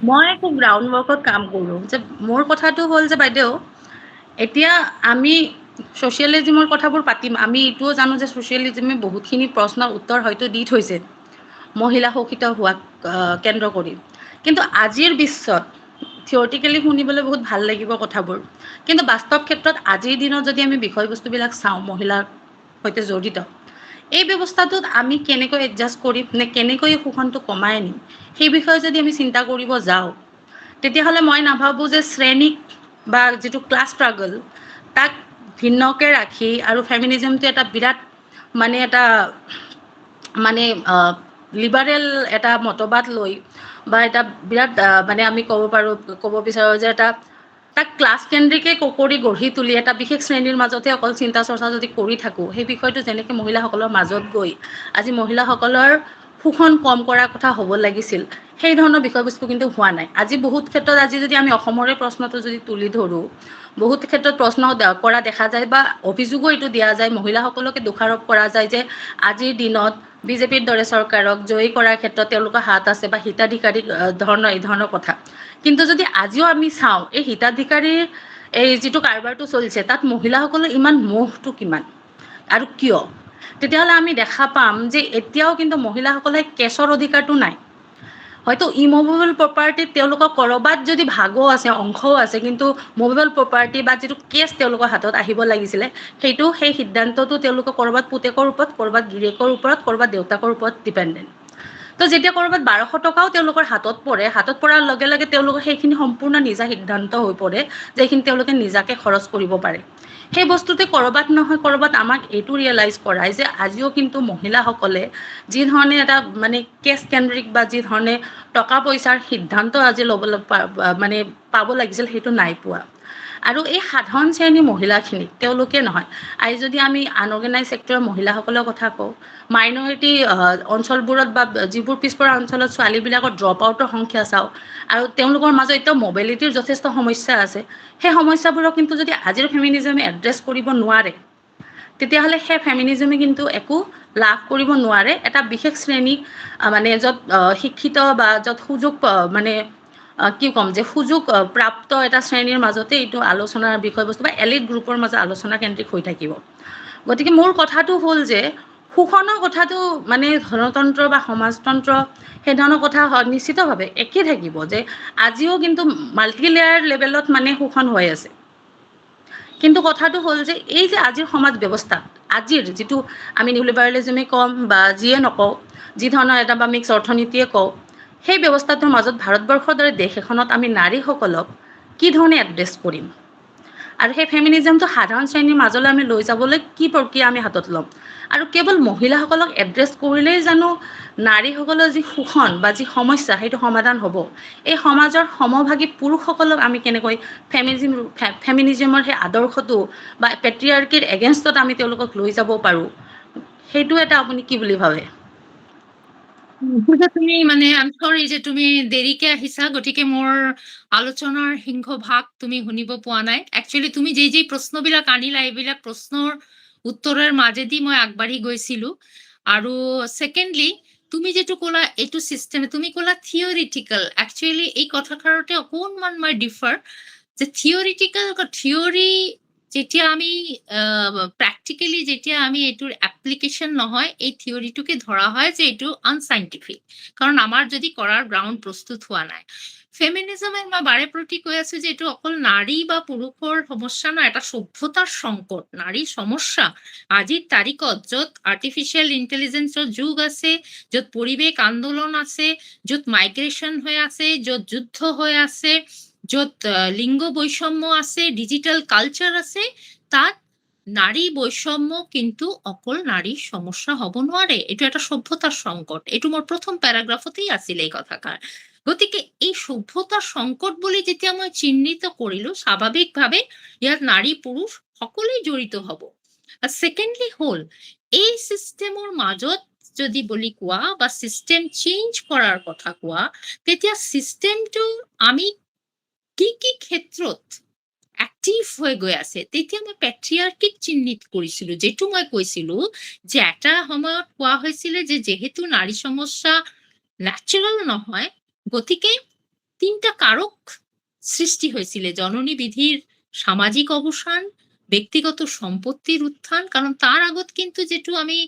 মই খুব গ্ৰাউণ্ড ৱৰ্কত কাম কৰোঁ। যে মোৰ কথাটো হ'ল যে বাইদেউ, এতিয়া আমি ছ'চিয়েলিজিমৰ কথাবোৰ পাতিম, আমি এইটোও জানো যে ছ'চিয়েলিজিমে বহুতখিনি প্ৰশ্নৰ উত্তৰ হয়তো দি থৈছে মহিলা শোষিত হোৱাক কেন্দ্ৰ কৰি, কিন্তু আজিৰ বিশ্বত থিয়ৰিটিকেলি শুনিবলৈ বহুত ভাল লাগিব কথাবোৰ, কিন্তু বাস্তৱ ক্ষেত্ৰত আজিৰ দিনত যদি আমি বিষয়বস্তুবিলাক চাওঁ মহিলাৰ সৈতে জড়িত, এই ব্যৱস্থাটোত আমি কেনেকৈ এডজাষ্ট কৰিম নে কেনেকৈ শোষণটো কমাই আনিম, সেই বিষয়ে যদি আমি চিন্তা কৰিব যাওঁ, তেতিয়াহ'লে মই নাভাবোঁ যে শ্ৰেণীক বা যিটো ক্লাছ ষ্ট্ৰাগল তাক ভিন্নকৈ ৰাখি আৰু ফেমিনিজমটো এটা বিৰাট লিবাৰেল এটা মতবাদ লৈ বা এটা বিৰাট আমি ক'ব বিচাৰোঁ যে তাক ক্লাছ কেন্দ্ৰিকে কৰি গঢ়ি তুলি এটা বিশেষ শ্ৰেণীৰ মাজতে অকল চিন্তা চৰ্চা যদি কৰি থাকোঁ, সেই বিষয়টো যেনেকৈ মহিলাসকলৰ মাজত গৈ আজি মহিলাসকলৰ শোষণ কম কৰাৰ কথা হ'ব লাগিছিল, সেই ধৰণৰ বিষয়বস্তু কিন্তু হোৱা নাই। আজি বহুত ক্ষেত্ৰত, আজি যদি আমি অসমৰে প্ৰশ্নটো যদি তুলি ধৰোঁ, বহুত ক্ষেত্ৰত প্ৰশ্ন কৰা দেখা যায় বা অভিযোগো এইটো দিয়া যায়, মহিলাসকলকে দোষাৰোপ কৰা যায় যে আজিৰ দিনত বিজেপিৰ দৰে চৰকাৰক জয়ী কৰাৰ ক্ষেত্ৰত তেওঁলোকৰ হাত আছে বা হিতাধিকাৰী এই ধৰণৰ কথা। কিন্তু যদি আজিও আমি চাওঁ, এই হিতাধিকাৰীৰ এই যিটো কাৰবাৰটো চলিছে, তাত মহিলাসকলৰ ইমান মোহটো কিমান আৰু কিয়? তেতিয়াহ'লে আমি দেখা পাম যে এতিয়াও কিন্তু মহিলাসকলে কেছৰ অধিকাৰটো নাই। হয়তো ইমুভেবল প্ৰপাৰ্টিত তেওঁলোকৰ ক'ৰবাত যদি ভাগো আছে, অংশও আছে, কিন্তু মুভেবল প্ৰপাৰ্টি বা যিটো কেছ তেওঁলোকৰ হাতত আহিব লাগিছিলে, সেই সিদ্ধান্তটো তেওঁলোকৰ ক'ৰবাত পুতেকৰ ওপৰত, ক'ৰবাত গিৰিয়েকৰ ওপৰত, ক'ৰবাত দেউতাকৰ ওপৰত ডিপেণ্ডেণ্ট। তো যেতিয়া ক'ৰবাত 1200 টকাও তেওঁলোকৰ হাতত পৰাৰ লগে লগে তেওঁলোকৰ সেইখিনি সম্পূৰ্ণ নিজা সিদ্ধান্ত হৈ পৰে যে এইখিনি তেওঁলোকে নিজাকে খৰচ কৰিব পাৰে। সেই বস্তুতে ক'ৰবাত নহয় ক'ৰবাত আমাক এইটো ৰিয়েলাইজ কৰায় যে আজিও কিন্তু মহিলাসকলে যি ধৰণে এটা মানে কেছ কেন্দ্ৰিক বা যি ধৰণে টকা পইচাৰ সিদ্ধান্ত আজি ল'বলৈ মানে পাব লাগিছিল সেইটো নাই পোৱা। আৰু এই সাধাৰণ শ্ৰেণীৰ মহিলাখিনিক তেওঁলোকে নহয়, আজি যদি আমি আনঅৰ্গেনাইজ ছেক্টৰৰ মহিলাসকলৰ কথা কওঁ, মাইনৰিটি অঞ্চলবোৰত বা যিবোৰ পিছপৰা অঞ্চলত ছোৱালীবিলাকৰ ড্ৰপ আউটৰ সংখ্যা চাওঁ আৰু তেওঁলোকৰ মাজত এতিয়াও মবিলিটিৰ যথেষ্ট সমস্যা আছে, সেই সমস্যাবোৰক কিন্তু যদি আজিৰ ফেমিনিজমে এড্ৰেছ কৰিব নোৱাৰে, তেতিয়াহ'লে সেই ফেমিনিজমে কিন্তু একো লাভ কৰিব নোৱাৰে। এটা বিশেষ শ্ৰেণী মানে য'ত শিক্ষিত বা য'ত সুযোগ মানে কি ক'ম যে সুযোগ প্ৰাপ্ত এটা শ্ৰেণীৰ মাজতে এইটো আলোচনাৰ বিষয়বস্তু বা এলিট গ্ৰুপৰ মাজত আলোচনা কেন্দ্ৰিক হৈ থাকিব। গতিকে মোৰ কথাটো হ'ল যে শোষণৰ কথাটো মানে ধনতন্ত্ৰ বা সমাজতন্ত্ৰ সেই ধৰণৰ কথা নিশ্চিতভাৱে একেই থাকিব, যে আজিও কিন্তু মাল্টিলেয়াৰ লেভেলত মানে শোষণ হৈ আছে। কিন্তু কথাটো হ'ল যে এই যে আজিৰ সমাজ ব্যৱস্থাত আজিৰ যিটো আমি নিউলিবাৰেলিজমে ক'ম বা যিয়ে নকওঁ, যি ধৰণৰ এটা বা মিক্স অৰ্থনীতিয়ে কওঁ, সেই ব্যৱস্থাটোৰ মাজত ভাৰতবৰ্ষৰ দৰে দেশ এখনত আমি নাৰীসকলক কি ধৰণে এড্ৰেছ কৰিম আৰু সেই ফেমিনিজমটো সাধাৰণ শ্ৰেণীৰ মাজলৈ আমি লৈ যাবলৈ কি প্ৰক্ৰিয়া আমি হাতত ল'ম। আৰু কেৱল মহিলাসকলক এড্ৰেছ কৰিলেই জানো নাৰীসকলৰ যি শোষণ বা যি সমস্যা সেইটো সমাধান হ'ব? এই সমাজৰ সমভাগী পুৰুষসকলক আমি কেনেকৈ ফেমিনিজমৰ সেই আদৰ্শটো বা পেট্ৰিয়াৰ্কিৰ এগেইনষ্টত আমি তেওঁলোকক লৈ যাব পাৰোঁ, সেইটো এটা আপুনি কি বুলি ভাবে? পূজা, তুমি মানে আই এম সৰি যে তুমি দেৰিকে আহিছা, গতিকে মোৰ আলোচনাৰ সিংহভাগ তুমি শুনিব পোৱা নাই। একচুৱেলি তুমি যেই প্ৰশ্নবিলাক আনিলা এইবিলাক প্ৰশ্নৰ উত্তৰৰ মাজেদি মই আগবাঢ়ি গৈছিলো। আৰু ছেকেণ্ডলি তুমি যেটো ক'লা এইটো চিষ্টেম, তুমি ক'লা থিয়ৰিটিকেল। একচুৱেলি এই কথাষাৰতে অকণমান মই ডিফাৰ, যে থিয়ৰি যেতিয়া আমি প্ৰেক্টিকেলি যেতিয়া আমি এইটোৰ এপ্লিকেশ্যন নহয়, এই থিয়ৰিটোকে ধৰা হয় যে এইটো আনচাইণ্টিফিক, কাৰণ আমাৰ যদি কৰাৰ গ্ৰাউণ্ড প্ৰস্তুত হোৱা নাই। ফেমিনিজমে মই বাৰে প্ৰতি কৈ আছো যে এইটো অকল নাৰী বা পুৰুষৰ সমস্যা নহয়, এটা সভ্যতাৰ সংকট, নাৰীৰ সমস্যা। আজিৰ তাৰিখত য'ত আৰ্টিফিচিয়েল ইণ্টেলিজেন্সৰ যুগ আছে, য'ত পৰিৱেশ আন্দোলন আছে, য'ত মাইগ্ৰেশ্যন হৈ আছে, য'ত যুদ্ধ হৈ আছে, য'ত লিংগ বৈষম্য আছে, ডিজিটেল কালচাৰ আছে, তাত নাৰী বৈষম্য কিন্তু অকল নাৰীৰ সমস্যা হ'ব নোৱাৰে। এইটো এটা সভ্যতাৰ সংকট। এইটো মোৰ প্ৰথম পেৰাগ্ৰাফতেই আছিল এই কথাষাৰ। গতিকে এই সভ্যতাৰ সংকট বুলি যেতিয়া মই চিহ্নিত কৰিলো, স্বাভাৱিকভাৱে ইয়াত নাৰী পুৰুষ সকলোৱে জড়িত হ'ব। ছেকেণ্ডলি হ'ল এই চিষ্টেমৰ মাজত যদি বুলি কোৱা বা চিষ্টেম চেঞ্জ কৰাৰ কথা কোৱা, তেতিয়া চিষ্টেমটো আমি কি ক্ষেত্ৰত এক্টিভ হৈ গৈ আছে, তেতিয়া মই পেট্ৰিয়াৰ্কিক চিহ্নিত কৰিছিলো, যেটো মই কৈছিলো যে এটা সময়ত কোৱা হৈছিলে যে যেহেতু নাৰী সমস্যা ন্যাচাৰাল নহয়, গতিকে 3টা কাৰক সৃষ্টি হৈছিলে: জননী বিধিৰ সামাজিক অৱসান, ব্যক্তিগত সম্পত্তিৰ উত্থান। কারণ তার আগত কিন্তু যেটো আমি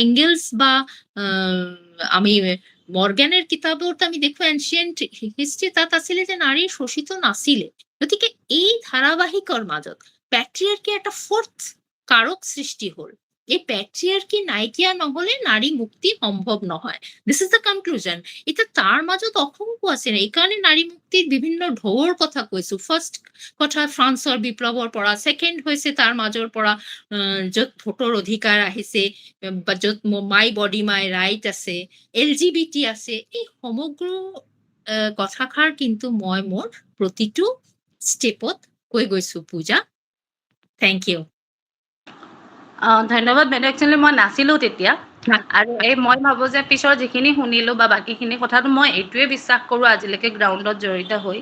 এঙ্গেলস বা আমি মর্গ্যানের কিতাবত আমি দেখো এনশিয়েন্ট হিস্ট্রি তাত আছিলে যে নারী শোষিত নাছিলে। গতিকে এই ধাৰাবাহিকৰ মাজত প্যাট্ৰিয়াৰ্কি একটা ফোৰ্থ কাৰক সৃষ্টি হল। এই প্যাট্ৰিয়াৰ্কি নাইকিয়া নহলে নাৰী মুক্তি সম্ভৱ নহয়। This is the conclusion. এটা তাৰ মাজত অসংখ্য আছে, এইকাৰণে নাৰী মুক্তিৰ বিভিন্ন ঢৌৰ কথা কৈছো। ফাৰ্ষ্ট কথা ফ্ৰান্সৰ বিপ্লৱৰ পৰা, ছেকেণ্ড হৈছে তাৰ মাজৰ পৰা য'ত ভোটৰ অধিকাৰ আহিছে বা য'ত মাই বডি মাই ৰাইট আছে, LGBT আছে, এই সমগ্ৰ কথাষাৰ কিন্তু মই মোৰ প্ৰতিটো ষ্টেপত কৈ গৈছো। পূজা, থেংক ইউ। ধন্যবাদ বাইদেউ। একচুৱেলি মই নাছিলো তেতিয়া, আৰু এই মই ভাবো যে পিছৰ যিখিনি শুনিলো বা বাকীখিনি কথাটো মই এইটোৱে বিশ্বাস কৰো আজিলৈকে গ্ৰাউণ্ডত জড়িত হৈ,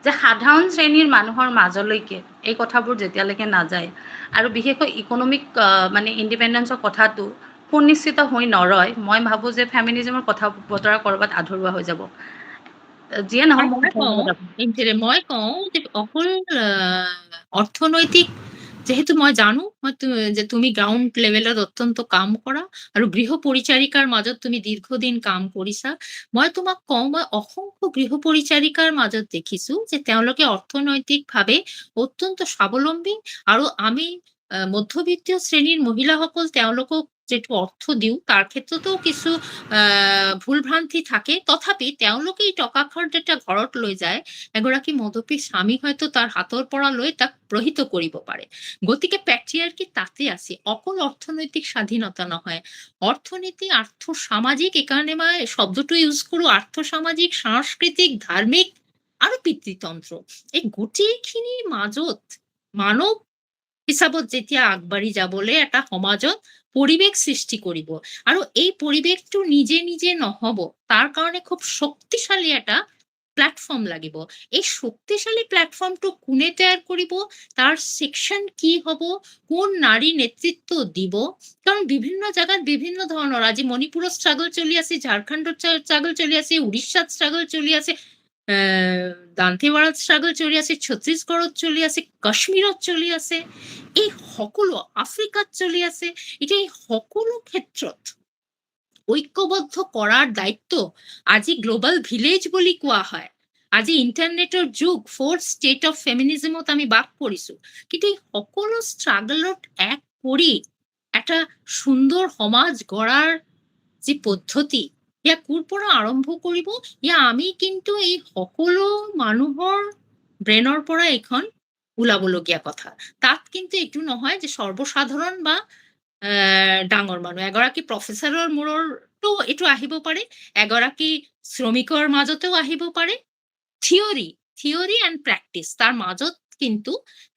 যে সাধাৰণ শ্ৰেণীৰ মানুহৰ মাজলৈকে এই কথাবোৰ যেতিয়ালৈকে নাযায় আৰু বিশেষকৈ ইকনমিক মানে ইণ্ডিপেণ্ডেঞ্চৰ কথাটো সুনিশ্চিত হৈ নৰয়, মই ভাবো যে ফেমিনিজমৰ কথা বতৰা ক'ৰবাত আধৰুৱা হৈ যাব। যিয়ে নহয়, মই কওঁ যে অকল অৰ্থনৈতিক, যেহেতু মই জানো যে তুমি গ্ৰাউণ্ড লেভেলত অত্যন্ত কাম কৰা আৰু গৃহ পৰিচাৰিকাৰ মাজত তুমি দীৰ্ঘদিন কাম কৰিছা, মই তোমাক কওঁ মই অসংখ্য গৃহ পৰিচাৰিকাৰ মাজত দেখিছো যে তেওঁলোকে অৰ্থনৈতিকভাৱে অত্যন্ত স্বাৱলম্বী। আৰু আমি মধ্যবিত্তীয় শ্ৰেণীৰ মহিলাসকল তেওঁলোকক যিটো অৰ্থ দিওঁ তাৰ ক্ষেত্ৰতো কিছু ভুল ভ্ৰান্তি থাকে, তথাপি তেওঁলোকে এই টকাখন যেতিয়া ঘৰত লৈ যায়, এগৰাকী মদপী স্বামী হয়তো তাৰ হাতৰ পৰা লৈ তাক প্ৰহিত কৰিব পাৰে। গতিকে পেট্ৰিয়াৰ্কি তাতে আছে, অকল অৰ্থনৈতিক স্বাধীনতা নহয়, অৰ্থনীতি আৰ্থ-সামাজিক, এইকাৰণে মই শব্দটো ইউজ কৰোঁ, আৰ্থ-সামাজিক, সাংস্কৃতিক, ধাৰ্মিক আৰু পিতৃতন্ত্ৰ, এই গোটেইখিনিৰ মাজত মানৱ হিচাপত যেতিয়া আগবাঢ়ি যাবলৈ এটা সমাজত পৰিৱেশ সৃষ্টি কৰিব, আৰু এই পৰিৱেশটো নিজে নিজে নহ'ব, তাৰ কাৰণে খুব শক্তিশালী এটা প্ল্যাটফৰ্ম লাগিব। এই শক্তিশালী প্ল্যাটফৰ্মটো কোনে তৈয়াৰ কৰিব, তাৰ সেকশন কি হ'ব, কোন নাৰী নেতৃত্ব দিব, কাৰণ বিভিন্ন জায়গাত বিভিন্ন ধৰণৰ, আজি মণিপুৰৰ স্ট্ৰাগল চলি আছে, ঝাৰখণ্ডৰ স্ট্ৰাগল চলি আছে, উড়িষ্যাত স্ট্ৰাগল চলি আছে, দান্তেৱাড়াত স্ট্ৰাগল চলি আছে, ছত্তীশগড়ত চলি আছে, কাশ্মীৰত চলি আছে, এই সকলো আফ্ৰিকাত চলি আছে। এতিয়া এই সকলো ক্ষেত্ৰত ঐক্যবদ্ধ কৰাৰ দায়িত্ব আজি গ্লোবাল ভিলেজ বুলি কোৱা হয়। আজি ইণ্টাৰনেটৰ যুগ, ফ'ৰ্থ ষ্টেট অফ ফেমিনিজমত আমি বাস কৰিছো, কিন্তু এই সকলো ষ্ট্ৰাগলত এক কৰি এটা সুন্দৰ সমাজ গঢ়াৰ যি পদ্ধতি, ইয়া কোৰ পৰা আৰম্ভ কৰিব, ইয়া আমি কিন্তু এই সকলো মানুহৰ ব্ৰেইনৰ পৰা এইখন ওলাবলগীয়া কথা। তাত কিন্তু এইটো নহয় যে সৰ্বসাধাৰণ বা ডাঙৰ মানুহ, এগৰাকী প্ৰফেচাৰৰ মূৰতো এইটো আহিব পাৰে, এগৰাকী শ্ৰমিকৰ মাজতেও আহিব পাৰে। থিয়ৰি এণ্ড প্ৰেক্টিচ, তাৰ মাজত কিন্তু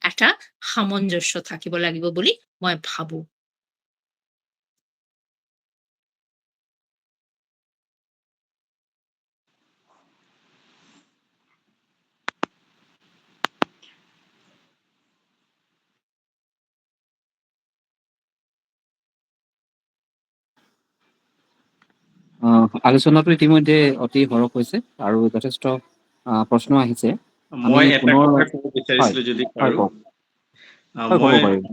এটা সামঞ্জস্য থাকিব লাগিব বুলি মই ভাবো। আলোচনাটো ইতিমধ্যে অতি সৰহ হৈছে আৰু যথেষ্ট প্ৰশ্ন আহিছে। মই আমি এটা পুনৰ কথা ক'ব বিচাৰিছিলো যদি হয় পাৰো। কওক। মই ক'ব পাৰিব।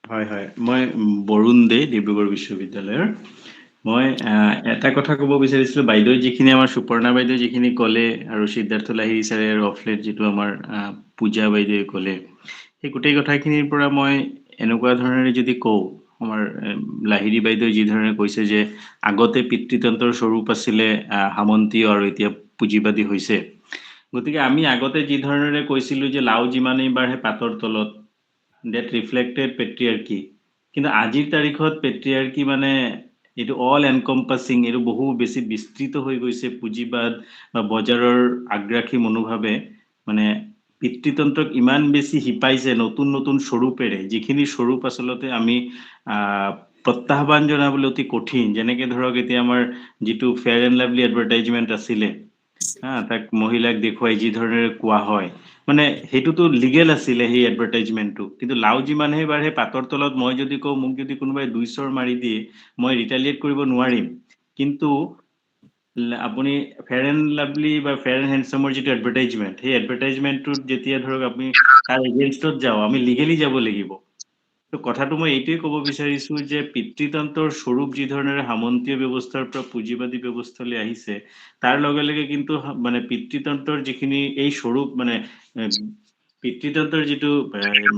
হয় মই বৰুণ দে, ডিব্ৰুগড় বিশ্ববিদ্যালয়ৰ। মই এটা কথা ক'ব বিচাৰিছিলো, বাইদেউ যিখিনি আমাৰ সুপৰ্ণা বাইদেউ যিখিনি ক'লে আৰু সিদ্ধাৰ্থ লাহিৰী ছাৰে আৰু অফলেট যিটো আমাৰ পূজা বাইদেৱে ক'লে, সেই গোটেই কথাখিনিৰ পৰা মই এনেকুৱা ধৰণেৰে যদি কওঁ, আমাৰ লাহিৰী বাইদেউ যি ধৰণে কৈছে যে আগতে পিতৃতন্ত্ৰৰ স্বৰূপ আছিলে সামন্তীয় আৰু এতিয়া পুঁজিবাদী হৈছে, গতিকে আমি আগতে যি ধৰণেৰে কৈছিলো যে লাও যিমানেই বাঢ়ে পাতৰ তলত, ডেট ৰিফ্লেক্টেড পেট্ৰিয়াৰ্কি, কিন্তু আজিৰ তাৰিখত পেট্ৰিয়াৰ্কি মানে এইটো অল এনকম্পাছিং, এইটো বহু বেছি বিস্তৃত হৈ গৈছে। পুঁজিবাদ বা বজাৰৰ আগ্ৰাসী মনোভাৱে মানে পিতৃতন্ত্ৰক ইমান বেছি শিপাইছে নতুন নতুন স্বৰূপেৰে, যিখিনি স্বৰূপ আচলতে আমি প্ৰত্যাহ্বান জনাবলৈ অতি কঠিন। যেনেকে ধৰক এতিয়া আমাৰ যিটো ফেয়াৰ এণ্ড লাভলি এডভাৰটাইজমেণ্ট আছিলে, তাক মহিলাক দেখুৱাই যি ধৰণেৰে কোৱা হয়, মানে সেইটোতো লিগেল আছিলে সেই এডভাৰটাইজমেণ্টটো, কিন্তু লাও যিমানহে বাঢ়ে পাতৰ তলত, মই যদি কওঁ, মোক যদি কোনোবাই 2 চৰ মাৰি দিয়ে, মই ৰিটালিয়েট কৰিব নোৱাৰিম। কিন্তু আপুনি ফেয়াৰ এণ্ড লাভলি বা ফেয়াৰ এণ্ড হেণ্ডচামৰ যিটো এডভাৰটাইজমেণ্ট, সেই এডভাৰটাইজমেণ্টটোত যেতিয়া ধৰক আপুনি তাৰ এগেইনষ্টত যাওঁ, আমি লিগেলি যাব লাগিব। তো কথাটো মই এইটোৱে ক'ব বিচাৰিছো যে পিতৃতন্ত্ৰৰ স্বৰূপ যি ধৰণেৰে সামন্তীয় ব্যৱস্থাৰ পৰা পুঁজিবাদী ব্যৱস্থালৈ আহিছে, তাৰ লগে লগে কিন্তু মানে পিতৃতন্ত্ৰৰ যিখিনি এই স্বৰূপ, মানে পিতৃতন্ত্ৰৰ যিটো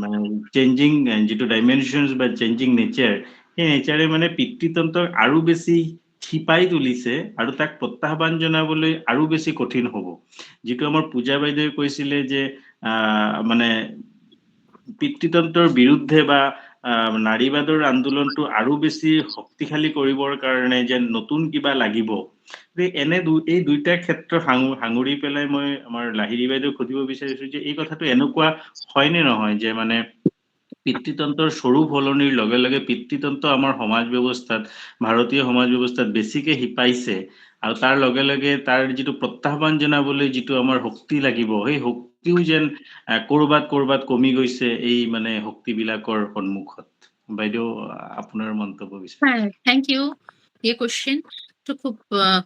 মানে চেঞ্জিং যিটো ডাইমেনশ্যনছ বা চেঞ্জিং নেচাৰ, সেই নেচাৰে মানে পিতৃতন্ত্ৰক আৰু বেছি শিপাই তুলিছে আৰু তাক প্ৰত্যাহ্বান জনাবলৈ আৰু বেছি কঠিন হ'ব। যিটো আমাৰ পূজা বাইদেৱে কৈছিলে যে মানে পিতৃতন্ত্ৰৰ বিৰুদ্ধে বা নাৰীবাদৰ আন্দোলনটো আৰু বেছি শক্তিশালী কৰিবৰ কাৰণে যেন নতুন কিবা লাগিব। এই দুইটা ক্ষেত্ৰ সাঙুৰি পেলাই মই আমাৰ লাহিৰী বাইদেউক সুধিব বিচাৰিছো যে এই কথাটো এনেকুৱা হয় নে নহয় যে মানে পিতৃতন্ত্ৰৰ স্বৰূপ সলনিৰ লগে লগে পিতৃতন্ত্ৰ আমাৰ সমাজ ব্যৱস্থাত, ভাৰতীয় সমাজ ব্যৱস্থাত বেছিকে শিপাইছে, আৰু তাৰ লগে লগে তাৰ যিটো প্ৰত্যাহ্বান জনাবলৈ যিটো আমাৰ শক্তি লাগিব, সেই শক্তিও যেন কৰবাত কমি গৈছে এই মানে শক্তিবিলাকৰ সন্মুখত। বাইদেউ আপোনাৰ মন্তব্য বিচাৰিছো। হ্যাঁ, থ্যাংক ইউ। এই কোশ্চেন তো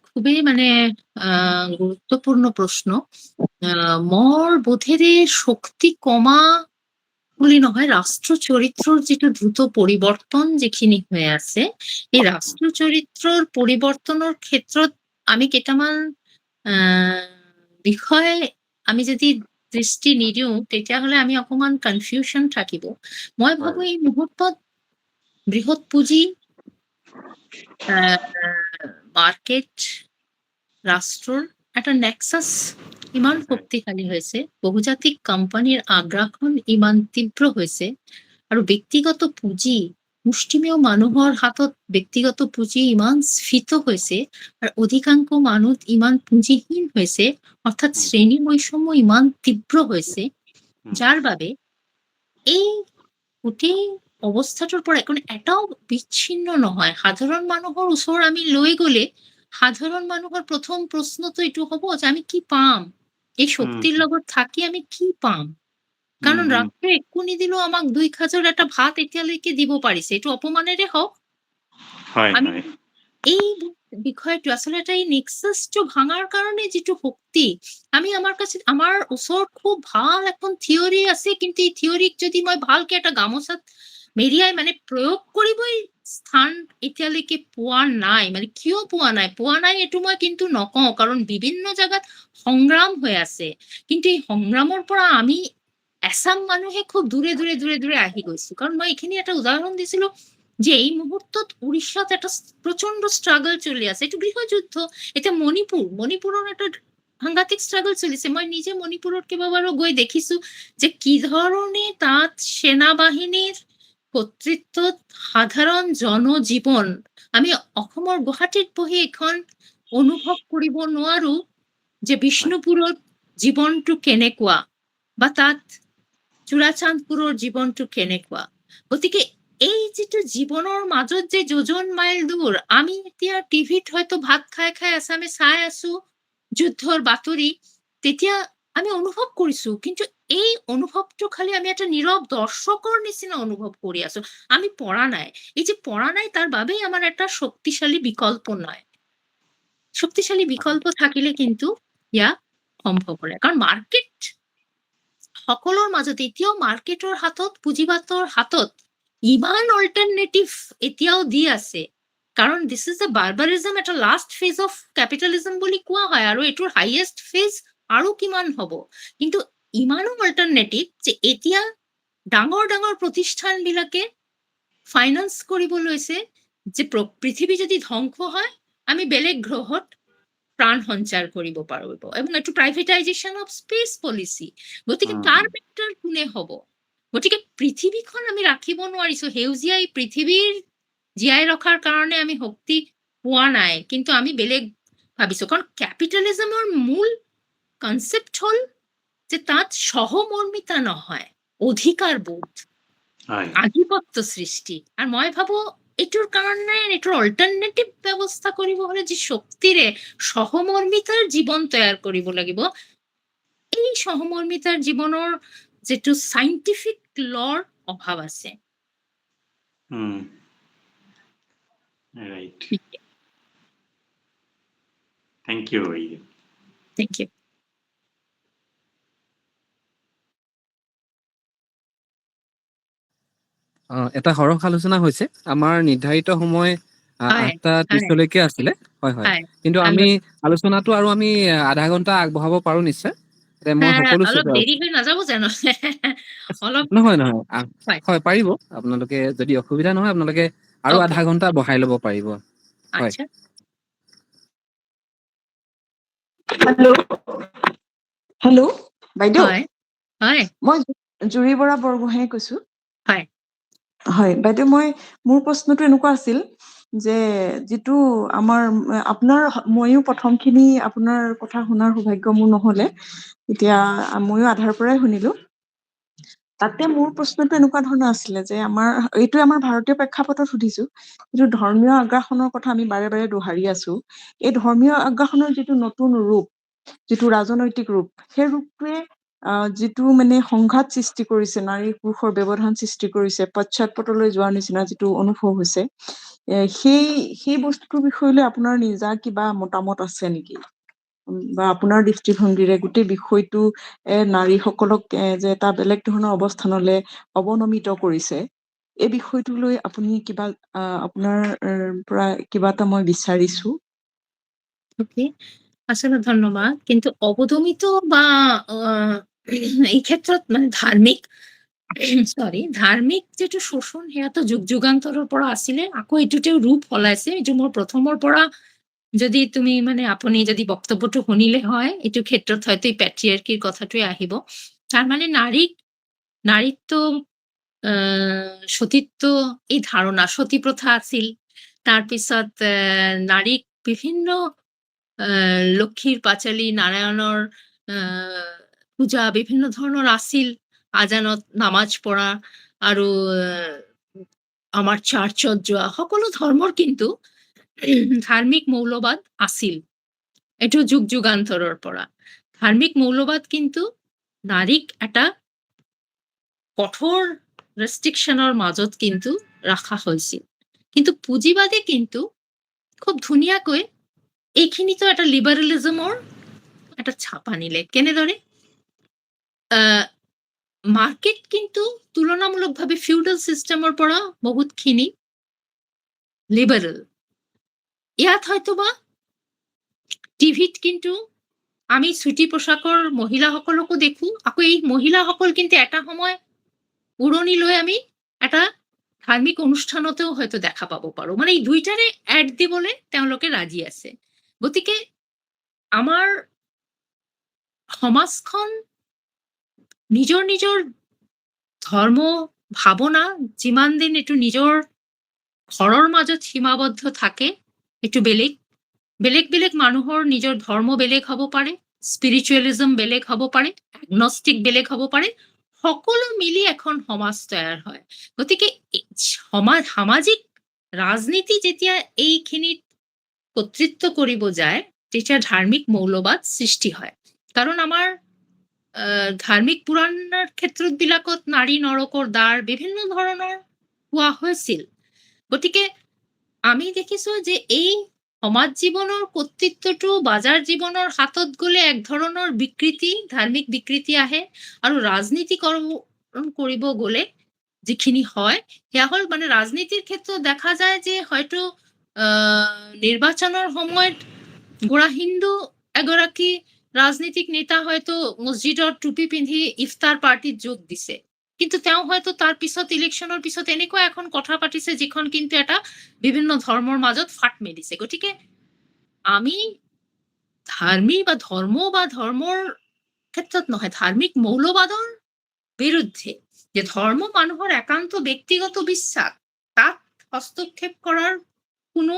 খুবই মানে গুৰুত্বপূৰ্ণ প্ৰশ্ন। মোৰ বোধেৰে শক্তি কমা বুলি নহয়, ৰাষ্ট্ৰ চৰিত্ৰৰ যিটো দ্ৰুত পৰিৱৰ্তন যিখিনি হৈ আছে, এই ৰাষ্ট্ৰ চৰিত্ৰৰ পৰিৱৰ্তনৰ ক্ষেত্ৰত আমি কেইটামান বিষয় আমি যদি দৃষ্টি নিদিওঁ তেতিয়াহ'লে আমি অকমান কনফিউজন থাকিব। মই ভাবো এই মুহূৰ্তত বৃহৎ পুঁজি, মাৰ্কেট, ৰাষ্ট্ৰৰ এটা নেক্সাছ ইমান শক্তিশালী হৈছে, বহুজাতিক কোম্পানীৰ আগ্ৰাসন ইমান তীব্ৰ হৈছে, আৰু ব্যক্তিগত পুঁজি, মুষ্টিমেয় মানুহৰ হাতত ব্যক্তিগত পুঁজি ইমান স্ফীত হৈছে, আৰু অধিকাংশ মানুহ ইমান পুঁজিহীন হৈছে, অৰ্থাৎ শ্ৰেণী বৈষম্য ইমান তীব্ৰ হৈছে, যাৰ বাবে এই গোটেই অৱস্থাটোৰ পৰা এটাও বিচ্ছিন্ন নহয়। সাধাৰণ মানুহৰ ওচৰ আমি লৈ গ'লে সাধাৰণ মানুহৰ প্ৰথম প্ৰশ্নটো এইটো হ'ব যে আমি কি পাম, এই শক্তিৰ লগত থাকি আমি কি পাম। কাৰণ ৰাষ্ট্ৰই একো নিদিলেও আমাক 2 সাঁজৰ এটা ভাত এতিয়ালৈকে দিব পাৰিছে, এইটো অপমানেৰে হওক। আমি এই বিষয়টো আচলতে এই নেক্সাছটো ভাঙাৰ কাৰণে যিটো শক্তি, আমি আমাৰ ওচৰত খুব ভাল এখন থিয়ৰি আছে, কিন্তু এই থিয়ৰিক যদি মই ভালকে এটা গামোচাত মেৰিয়াই মানে প্ৰয়োগ কৰিবই স্থান এতিয়ালৈকে পোৱা নাই। মানে কিয় পোৱা নাই এইটো মই কিন্তু নকওঁ, কাৰণ বিভিন্ন জাগাত সংগ্ৰাম হৈ আছে, কিন্তু এই সংগ্ৰামৰ পৰা আমি এচাম মানুহে খুব দূৰে আহি গৈছো। কাৰণ মই এইখিনি এটা উদাহৰণ দিছিলো যে এই মুহূৰ্তত উড়িষ্যাত একটা প্ৰচন্ড স্ট্ৰাগল চলি আছে, এটা গৃহযুদ্ধ। এটা মণিপুৰৰ এটা সাংঘাতিক স্ট্ৰাগল চলিছে। মই নিজে মণিপুৰত কেইবাবাৰো গৈ দেখিছো যে কি ধৰণে তাত সেনাবাহিনীৰ কৰ্তৃত্বত সাধাৰণ জনজীৱন, আমি অসমৰ গুৱাহাটীত বহি এখন অনুভৱ কৰিব নোৱাৰো যে বিষ্ণুপুৰত জীৱনটো কেনেকুৱা বা তাত চূড়াচাঁদপুৰৰ জীৱনটো কেনেকুৱা। গতিকে এই যিটো জীৱনৰ মাজত যে যোজন মাইল দূৰ, আমি এতিয়া টিভিত হয়তো ভাত খাই আছামে চাই আছো যুদ্ধৰ বাতৰি, তেতিয়া আমি অনুভৱ কৰিছো, কিন্তু এই অনুভৱটো খালি আমি এটা নীৰৱ দৰ্শকৰ নিচিনা অনুভৱ কৰি আছো, আমি পঢ়া নাই। এই যে পঢ়া নাই তাৰ বাবেই আমাৰ এটা শক্তিশালী বিকল্প নাই। শক্তিশালী বিকল্প থাকিলে কিন্তু ইয়াক সম্ভৱ কৰে। কাৰণ মাৰ্কেট সকলৰ মাজত এতিয়াও মাৰ্কেটৰ হাতত, পুঁজিবাদৰ হাতত ইমান অল্টাৰনেটিভ এতিয়াও দি আছে। কাৰণ দিছ ইজ দ্য বাৰ্বাৰিজম, এটা লাষ্ট ফেজ অফ কেপিটেলিজম বুলি কোৱা হয়, আৰু এইটোৰ হাইয়েষ্ট ফেজ আৰু কিমান হ'ব। কিন্তু ইমানো অল্টাৰনেটিভ যে এতিয়া ডাঙৰ প্ৰতিষ্ঠানবিলাকে ফাইনেন্স কৰিব লৈছে যে পৃথিৱী যদি ধ্বংস হয় আমি বেলেগ গ্ৰহত প্ৰাণ সঞ্চাৰ কৰিব পাৰিব, এবং এইটো প্ৰাইভেটাইজেশ্যন অফ স্পেচ পলিচি। গতিকে তাৰ মেটাৰ কোনে হ'ব? গতিকে পৃথিৱীখন আমি ৰাখিব নোৱাৰিছো। সেউজীয়া এই পৃথিৱীৰ জীয়াই ৰখাৰ কাৰণে আমি শক্তি পোৱা নাই, কিন্তু আমি বেলেগ ভাবিছো। কাৰণ কেপিটেলিজমৰ মূল কনচেপ্ট হ'ল যে তাত সহমৰ্মিতা নহয়, অধিকাৰ বোধ, আধিপত্য সৃষ্টি। আৰু মই ভাবো এইটোৰ কাৰণে এইটোৰ অল্টাৰনেটিভ ব্যৱস্থা কৰিব হলে যি শক্তিৰে সহমৰ্মিতাৰ জীৱন তৈয়াৰ কৰিব লাগিব, এই সহমৰ্মিতাৰ জীৱনৰ যিটো সাইন্টিফিক লৰ অভাৱ আছে। Right. Thank you. Thank you. এটা সৰহ আলোচনা হৈছে। আমাৰ নিৰ্ধাৰিত সময় 8:30লৈকে আছিলে। হয়। কিন্তু আমি আলোচনাটো আৰু আমি আধা ঘন্টা আগবঢ়াব পাৰো নিশ্চয়। মই সকলো অলপ দেৰি হৈ নাযাব জানো? অলপ নহয় হয়, পাৰিব। আপোনালোকে যদি অসুবিধা নহয় আপোনালোকে আৰু আধা ঘন্টা বঢ়াই ল'ব পাৰিব। হয়। হেল্ল' বাইদেউ, হয় মই জুৰি বৰা বৰগোহাঁয়ে কৈছো। হয় বাইদেউ, মোৰ প্ৰশ্নটো এনেকুৱা আছিল যে যিটো আপোনাৰ ময়ো প্ৰথমখিনি আপোনাৰ কথা শুনাৰ সৌভাগ্য মোৰ নহলে, এতিয়া ময়ো আধাৰ পৰাই শুনিলো। তাতে মোৰ প্ৰশ্নটো এনেকুৱা ধৰণৰ আছিলে যে এইটো আমাৰ ভাৰতীয় প্ৰেক্ষাপটত সুধিছো, যিটো ধৰ্মীয় আগ্ৰাসনৰ কথা আমি বাৰে বাৰে দোহাৰি আছো, এই ধৰ্মীয় আগ্ৰাসনৰ যিটো নতুন ৰূপ, যিটো ৰাজনৈতিক ৰূপ, সেই ৰূপটোৱে যিটো মানে সংঘাত সৃষ্টি কৰিছে, নাৰী পুৰুষৰ ব্যৱধান সৃষ্টি কৰিছে, পশ্চাদপটলৈ যোৱাৰ নিচিনা যিটো অনুভৱ হৈছে, সেই বস্তুটোৰ বিষয়লৈ আপোনাৰ নিজা কিবা মতামত আছে নেকি? বা আপোনাৰ দৃষ্টিভংগীৰে গোটেই বিষয়টো নাৰীসকলক যে এটা বেলেগ ধৰণৰ অৱস্থানলৈ অৱনমিত কৰিছে, এই বিষয়টো লৈ আপুনি কিবা আপোনাৰ পৰা কিবা এটা মই বিচাৰিছো। আচলতে ধন্যবাদ। কিন্তু অবদমিত বা এই ক্ষেত্ৰত মানে ধাৰ্মিক যিটো শোষণ সেয়াতো যুগ যুগান্তৰৰ পৰা আছিলে, আকৌ এইটোতেও ৰূপ সলাইছে। এইটো মোৰ প্ৰথমৰ পৰা যদি তুমি মানে আপুনি যদি বক্তব্যটো শুনিলে হয়, এইটো ক্ষেত্ৰত হয়তো এই পেট্ৰিয়াৰ্কিৰ কথাটোৱে আহিব। তাৰ মানে নাৰীত্ব, সতীত্ব, এই ধাৰণা, সতী প্ৰথা আছিল। তাৰপিছত নাৰীক বিভিন্ন লক্ষ্মীৰ পাঁচালী, নাৰায়ণৰ পূজা বিভিন্ন ধৰণৰ আছিল, আজানত নামাজ পঢ়া আৰু আমাৰ চাৰ্চত যোৱা, সকলো ধৰ্মৰ কিন্তু ধাৰ্মিক মৌলবাদ আছিল। এইটো যুগ যুগান্তৰৰ পৰা ধাৰ্মিক মৌলবাদ কিন্তু নাৰীক এটা কঠোৰ ৰেষ্ট্ৰিকশ্যনৰ মাজত কিন্তু ৰখা হৈছিল। কিন্তু পুঁজিবাদে কিন্তু খুব ধুনীয়াকৈ এইখিনিতো এটা লিবাৰেলিজমৰ এটা ছাপ আনিলে। কেনেদৰে? মাৰ্কেট কিন্তু তুলনামূলকভাৱে ফিউডাল চিষ্টেমৰ পৰা বহুতখিনি লিবাৰেল। ইয়াত হয়তোবা টিভিত কিন্তু আমি চুটি পোচাকৰ মহিলাসকলকো দেখো, আকৌ এই মহিলাসকল কিন্তু এটা সময় উৰণি লৈ আমি এটা ধাৰ্মিক অনুষ্ঠানতেও হয়তো দেখা পাব পাৰো। মানে এই দুইটাৰে এড দিবলৈ তেওঁলোকে ৰাজি আছে। গতিকে আমাৰ সমাজখন নিজৰ নিজৰ ধৰ্ম ভাৱনা যিমান দিন এইটো নিজৰ ঘৰৰ মাজত সীমাবদ্ধ থাকে, এইটো বেলেগ বেলেগ মানুহৰ নিজৰ ধৰ্ম বেলেগ হ'ব পাৰে, স্পিৰিচুৱেলিজম বেলেগ হ'ব পাৰে, এগনষ্টিক বেলেগ হ'ব পাৰে, সকলো মিলি এখন সমাজ তৈয়াৰ হয়। গতিকে সামাজিক ৰাজনীতি যেতিয়া এইখিনিত কৰ্তৃত্ব কৰিব যায়, তেতিয়া ধাৰ্মিক মৌলবাদ সৃষ্টি হয়। কাৰণ আমাৰ ধাৰ্মিক পুৰাণৰ ক্ষেত্ৰত বিলাকত নাৰী নৰকৰ দ্বাৰ বিভিন্ন ধৰণৰ কোৱা হৈছিল। গতিকে আমি দেখিছো যে এই সমাজ জীৱনৰ কৰ্তৃত্বটো বাজাৰ জীৱনৰ হাতত গ'লে এক ধৰণৰ বিকৃতি, ধাৰ্মিক বিকৃতি আহে, আৰু ৰাজনীতিকৰণ কৰিব গ'লে যিখিনি হয় সেয়া হ'ল মানে ৰাজনীতিৰ ক্ষেত্ৰত দেখা যায় যে হয়তো নিৰ্বাচনৰ সময়ত গোড়া হিন্দু এগৰাকী ৰাজনীতিক নেতা হয়তো মছজিদৰ টুপি পিন্ধি ইফতাৰ পাৰ্টিত যোগ দিছে, কিন্তু তেওঁ হয়তো তাৰ পিছত ইলেকশ্যনৰ পিছত এনেকুৱা এখন কথা পাতিছে যিখন কিন্তু এটা বিভিন্ন ধৰ্মৰ মাজত ফাট মেলিছে। গতিকে আমি ধৰ্মৰ ক্ষেত্ৰত নহয়, ধাৰ্মিক মৌলবাদৰ বিৰুদ্ধে, যে ধৰ্ম মানুহৰ একান্ত ব্যক্তিগত বিশ্বাস, তাত হস্তক্ষেপ কৰাৰ কোনো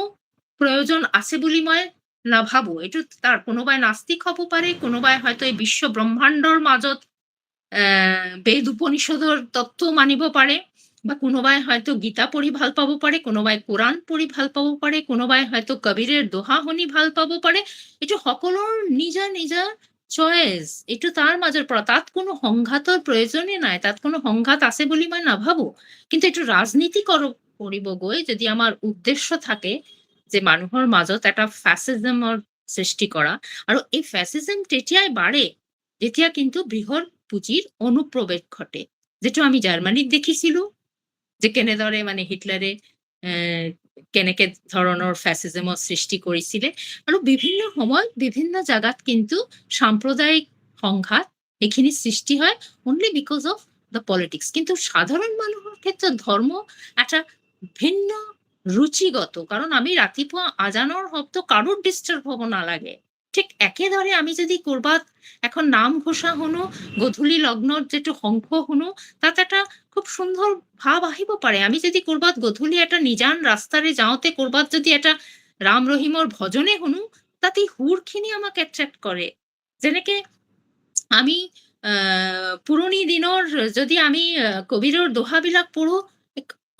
প্ৰয়োজন আছে বুলি মই নাভাবো। এইটো তাৰ কোনোবাই নাস্তিক হ'ব পাৰে, কোনোবাই হয়তো এই বিশ্ব ব্ৰহ্মাণ্ডৰ মাজত বেদ উপনিষদৰ তত্ত্ব মানিব পাৰে, বা কোনোবাই হয়তো গীতা পঢ়ি ভাল পাব পাৰে, কোনোবাই কোৰাণ পঢ়ি ভাল পাব পাৰে, কোনোবাই হয়তো কবিৰৰ দোহা শুনি ভাল পাব পাৰে। এইটো সকলোৰ নিজা নিজা চয়েস। এইটো তাৰ মাজৰ পৰা, তাত কোনো সংঘাতৰ প্ৰয়োজনেই নাই, তাত কোনো সংঘাত আছে বুলি মই নাভাবো। কিন্তু এইটো ৰাজনীতি কৰিব গৈ যদি আমাৰ উদ্দেশ্য থাকে যে মানুহৰ মাজত এটা ফ্যাসিজমৰ সৃষ্টি কৰা, আৰু এই ফ্যাসিজম তেতিয়াই বাঢ়ে যেতিয়া কিন্তু বৃহৎ পুঁজিৰ অনুপ্ৰৱেশ ঘটে, যেটো আমি জাৰ্মানীত দেখিছিলো যে কেনেদৰে মানে হিটলাৰে কেনেকে ধৰণৰ ফ্যাসিজমৰ সৃষ্টি কৰিছিলে, আৰু বিভিন্ন সময়ত বিভিন্ন জাগাত কিন্তু সাম্প্ৰদায়িক সংঘাত এইখিনি সৃষ্টি হয় only because of the politics. কিন্তু সাধাৰণ মানুহৰ ক্ষেত্ৰত ধৰ্ম এটা ভিন্ন ৰুচিগত, কাৰণ আমি ৰাতিপুৱা আজানৰ শব্দ কাৰোৰ ডিস্টাৰ্ব হ'ব নালাগে। ঠিক একেদৰে আমি যদি কৰবাত এখন নাম ঘোষা শুনো, গধূলি লগ্নত যেটো শংখ শুনো, তাত এটা খুব সুন্দৰ ভাৱ আহিব পাৰে। আমি যদি কৰবাত গধূলি এটা নিজান ৰাস্তাৰে যাওঁতে কৰবাত যদি এটা ৰাম ৰহিমৰ ভজনে শুনো, তাত এই সুৰখিনি আমাক এট্ৰেক্ট কৰে। যেনেকে আমি পুৰণি দিনৰ যদি আমি কবিৰৰ দোহাবিলাক পঢ়ো,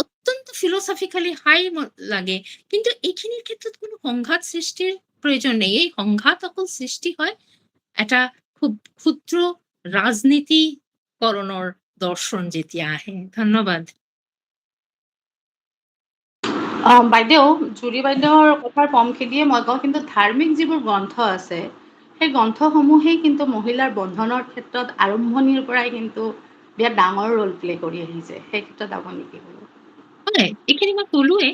অত্যন্ত ফিলচফিক্যালি হাই লাগে, কিন্তু এইখিনিৰ ক্ষেত্ৰত কোনো সংঘাত সৃষ্টিৰ প্ৰয়োজন নেই। এই সংঘাত অকল সৃষ্টি হয় এটা খুব ক্ষুদ্ৰ ৰাজনীতিকৰণৰ দৰ্শন যেতিয়া আহে। ধন্যবাদ। বাইদেউ, জুৰি বাইদেউৰ কথাৰ পমখেদিয়ে মই কওঁ, কিন্তু ধাৰ্মিক যিবোৰ গ্ৰন্থ আছে সেই গ্ৰন্থসমূহেই কিন্তু মহিলাৰ বন্ধনৰ ক্ষেত্ৰত আৰম্ভণিৰ পৰাই কিন্তু বিৰাট ডাঙৰ ৰোল প্লে কৰি আহিছে। সেই ক্ষেত্ৰত আপুনি কি ক'ব? হয়, এইখিনি মই ক'লোৱে,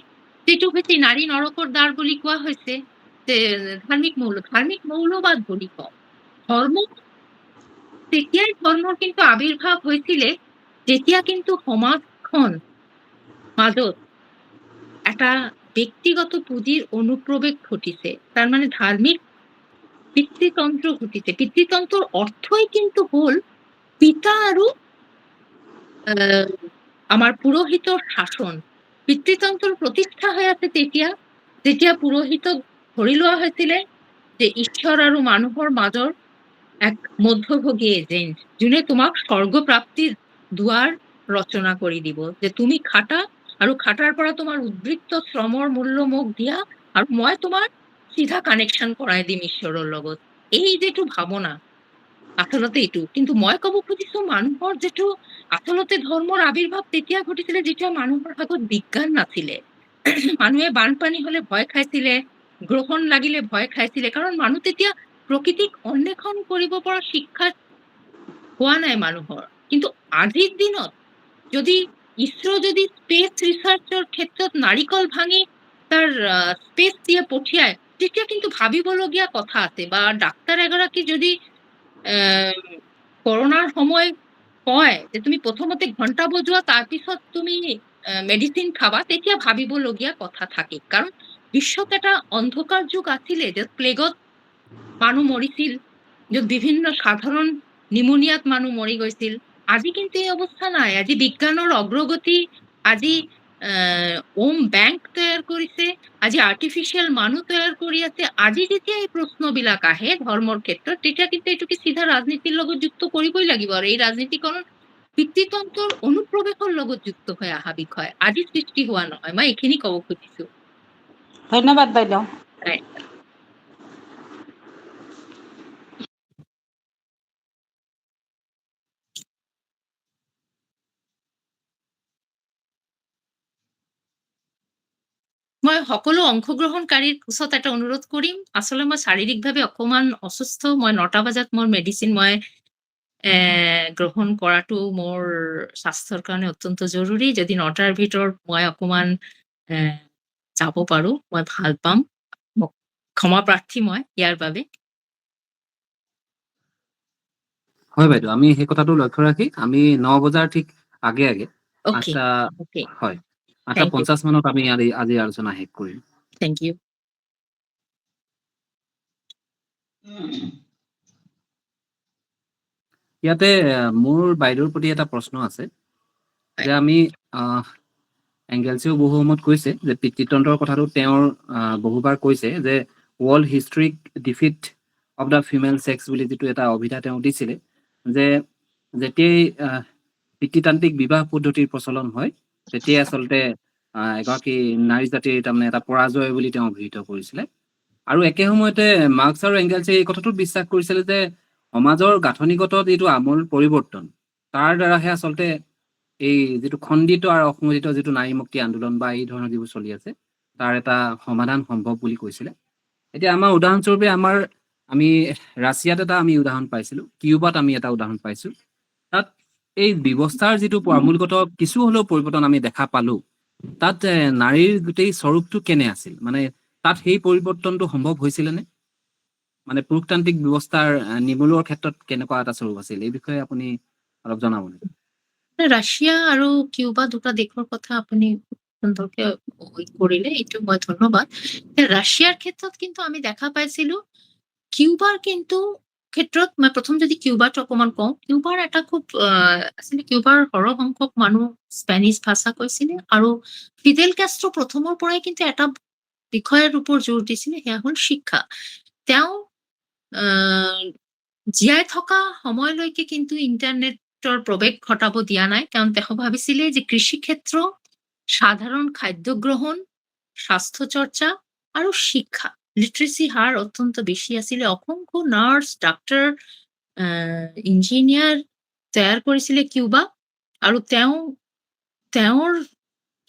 যিটো হৈছে নাৰী নৰকৰ দ্বাৰ বুলি কোৱা হৈছে, যে ধাৰ্মিক মৌলবাদ বুলি কওঁ। ধৰ্ম তেতিয়াই ধৰ্মৰ কিন্তু আবিৰ্ভাৱ হৈছিলে যেতিয়া কিন্তু সমাজখন মাজত এটা ব্যক্তিগত পুঁজিৰ অনুপ্ৰৱেশ ঘটিছে, তাৰ মানে ধাৰ্মিক পিতৃতন্ত্ৰ ঘটিছে। পিতৃতন্ত্ৰৰ অৰ্থই কিন্তু হ'ল পিতা আৰু আমাৰ পুৰোহিতৰ শাসন। পিতৃতন্ত্ৰৰ প্ৰতিষ্ঠা হৈ আছে তেতিয়া যেতিয়া পুৰোহিতক ধৰি লোৱা হৈছিলে যে ঈশ্বৰ আৰু মানুহৰ মাজৰ এক মধ্যভোগী এজেণ্ট, যোনে তোমাক স্বৰ্গপ্ৰাপ্তিৰ দুৱাৰ ৰচনা কৰি দিব, যে তুমি খাটা আৰু খাটাৰ পৰা তোমাৰ উদ্বৃত্ত শ্ৰমৰ মূল্য মোক দিয়া আৰু মই তোমাৰ চিধা কানেকশ্যন কৰাই দিম ঈশ্বৰৰ লগত। এই যিটো ভাৱনা আচলতে এইটো, কিন্তু মই ক'ব খুজিছো মানুহৰ যিটো আচলতে ধৰ্মৰ আবিৰ্ভাৱ তেতিয়া ঘটিছিলে যেতিয়া মানুহৰ হাতত বিজ্ঞান নাছিলে। মানুহে বানপানী হলে ভয় খাইছিলে, গ্ৰহণ লাগিলে ভয় খাইছিলে, কাৰণ মানুহ তেতিয়া প্ৰকৃতিক অন্বেষণ কৰিব পৰা শিক্ষা হোৱা নাই মানুহৰ। কিন্তু আজিৰ দিনত যদি ইছৰো যদি স্পেচ ৰিচাৰ্চৰ ক্ষেত্ৰত নাৰিকল ভাঙি তাৰ স্পেচ দিয়ে পঠিয়ায়, তেতিয়া কিন্তু ভাবিবলগীয়া কথা আছে। বা ডাক্তাৰ এগৰাকী যদি কৰোণাৰ সময় কয় যে তুমি প্ৰথমতে ঘণ্টা বজোৱা তাৰপিছত তুমি মেডিচিন খাবা, তেতিয়া ভাবিবলগীয়া কথা থাকে। কাৰণ বিশ্বত এটা অন্ধকাৰ যুগ আছিলে, যে প্লেগত মানুহ মৰিছিল, য'ত বিভিন্ন সাধাৰণ নিমনিয়াত মানুহ মৰি গৈছিল। আজি কিন্তু এই অৱস্থা নাই। আজি বিজ্ঞানৰ অগ্ৰগতি, আজি ওম বেংক তৈয়াৰ কৰিছে, আজি আৰ্টিফিচিয়েল মানুহ তৈয়াৰ কৰি আছে। আজি যেতিয়া এই প্ৰশ্নবিলাক আহে ধৰ্মৰ ক্ষেত্ৰত, তেতিয়া কিন্তু এইটোকে চিধা ৰাজনীতিৰ লগত যুক্ত কৰিবই লাগিব। আৰু এই ৰাজনীতিকৰণ পিতৃতন্ত্ৰৰ অনুপ্ৰৱেশৰ লগত যুক্ত হৈ অহা বিষয়, আজি সৃষ্টি হোৱা নহয়। মই এইখিনি ক'ব খুজিছো। ধন্যবাদ বাইদেউ। মই সকলো অংশগ্ৰহণকাৰীৰ ওচৰত এটা অনুৰোধ কৰিম। আচলতে মই শাৰীৰিকভাৱে অকমান অসুস্থ। মই 9টা বজাত মোৰ মেডিচিন মই গ্ৰহণ কৰাটো মোৰ স্বাস্থ্যৰ কাৰণে অত্যন্ত জৰুৰী। যদি 9টাৰ ভিতৰত মই অকমান যাব পাৰো, মই ভাল পাম। ক্ষমা প্ৰাৰ্থী মই ইয়াৰ বাবে। হয় বাইদেউ, আমি সেই কথাটো লক্ষ্য ৰাখি আমি 9 বজাৰ ঠিক আগে আগে ওকে, 8টা ওকে, হয় থেংক ইউ, 8:50 মানত আমি আজি আলোচনা শেষ কৰিম। Thank you. ইয়াতে মোৰ বাইদেউৰ প্ৰতি এটা প্ৰশ্ন আছে, যে আমি এংগেলছেও বহু সময়ত কৈছে যে পিতৃতন্ত্ৰৰ কথাটো তেওঁৰ বহুবাৰ কৈছে যে world historic defeat of the female sex বুলি যিটো এটা অভিধা তেওঁ দিছিলে, যে যেতিয়াই পিতৃতান্ত্ৰিক বিবাহ পদ্ধতিৰ প্ৰচলন হয়, তেতিয়াই আচলতে এগৰাকী নাৰী জাতিৰ তাৰমানে এটা পৰাজয় বুলি তেওঁ অভিহিত কৰিছিলে। আৰু একে সময়তে মাৰ্কছ আৰু এংগেলছে এই কথাটোত বিশ্বাস কৰিছিলে যে সমাজৰ গাঁথনিগত যিটো আমূল পৰিৱৰ্তন, তাৰ দ্বাৰাহে আচলতে এই যিটো খণ্ডিত আৰু অসংগঠিত যিটো নাৰী মুক্তি আন্দোলন বা এই ধৰণৰ যিবোৰ চলি আছে, তাৰ এটা সমাধান সম্ভৱ বুলি কৈছিলে। এতিয়া আমাৰ উদাহৰণস্বৰূপে আমি ৰাছিয়াত এটা আমি উদাহৰণ পাইছিলো, কিউবাত আমি এটা উদাহৰণ পাইছো। তাত এই ব্যৱস্থাৰ যিটো আমূলগত কিছু হলেও পৰিৱৰ্তন আমি দেখা পালো, তাত নাৰীৰ গোটেই স্বৰূপটো কেনে আছিল, মানে তাত সেই পৰিৱৰ্তনটো সম্ভৱ হৈছিলে নে? মানে পুৰুষতান্ত্ৰিক ব্যৱস্থাৰ নিৰ্মূলৰ ক্ষেত্ৰত কেনেকুৱা এটা স্বৰূপ আছিল, এই বিষয়ে আপুনি অলপ জনাব নেকি? ৰাছিয়া আৰু কিউবা দুটা দেশৰ কথা আপুনি সুন্দৰকে কৰিলে, এইটো মই ধন্যবাদ। ৰাছিয়াৰ ক্ষেত্ৰত কিন্তু আমি দেখা পাইছিলো, কিউবাৰ কিন্তু ক্ষেত্ৰত মই প্ৰথম যদি কিউবাটো অকমান কওঁ, কিউবাৰ এটা খুব আচলতে কিউবাৰ সৰহ সংখ্যক মানুহ স্পেনিছ ভাষা কৈছিলে, আৰু ফিডেল কাষ্ট্ৰো প্ৰথমৰ পৰাই কিন্তু এটা বিষয়ৰ ওপৰত জোৰ দিছিলে, সেয়া হ'ল শিক্ষা। তেওঁ জীয়াই থকা সময়লৈকে কিন্তু ইণ্টাৰনেটৰ প্ৰৱেশ ঘটাব দিয়া নাই, কাৰণ তেওঁ ভাবিছিলে যে কৃষি ক্ষেত্ৰ, সাধাৰণ খাদ্য গ্ৰহণ, স্বাস্থ্য চৰ্চা আৰু শিক্ষা, লিটাৰেচি হাৰ অত্যন্ত বেছি আছিলে। অসংখ্য নাৰ্ছ, ডাক্তৰ, ইঞ্জিনিয়াৰ তৈয়াৰ কৰিছিলে কিউবা। আৰু তেওঁৰ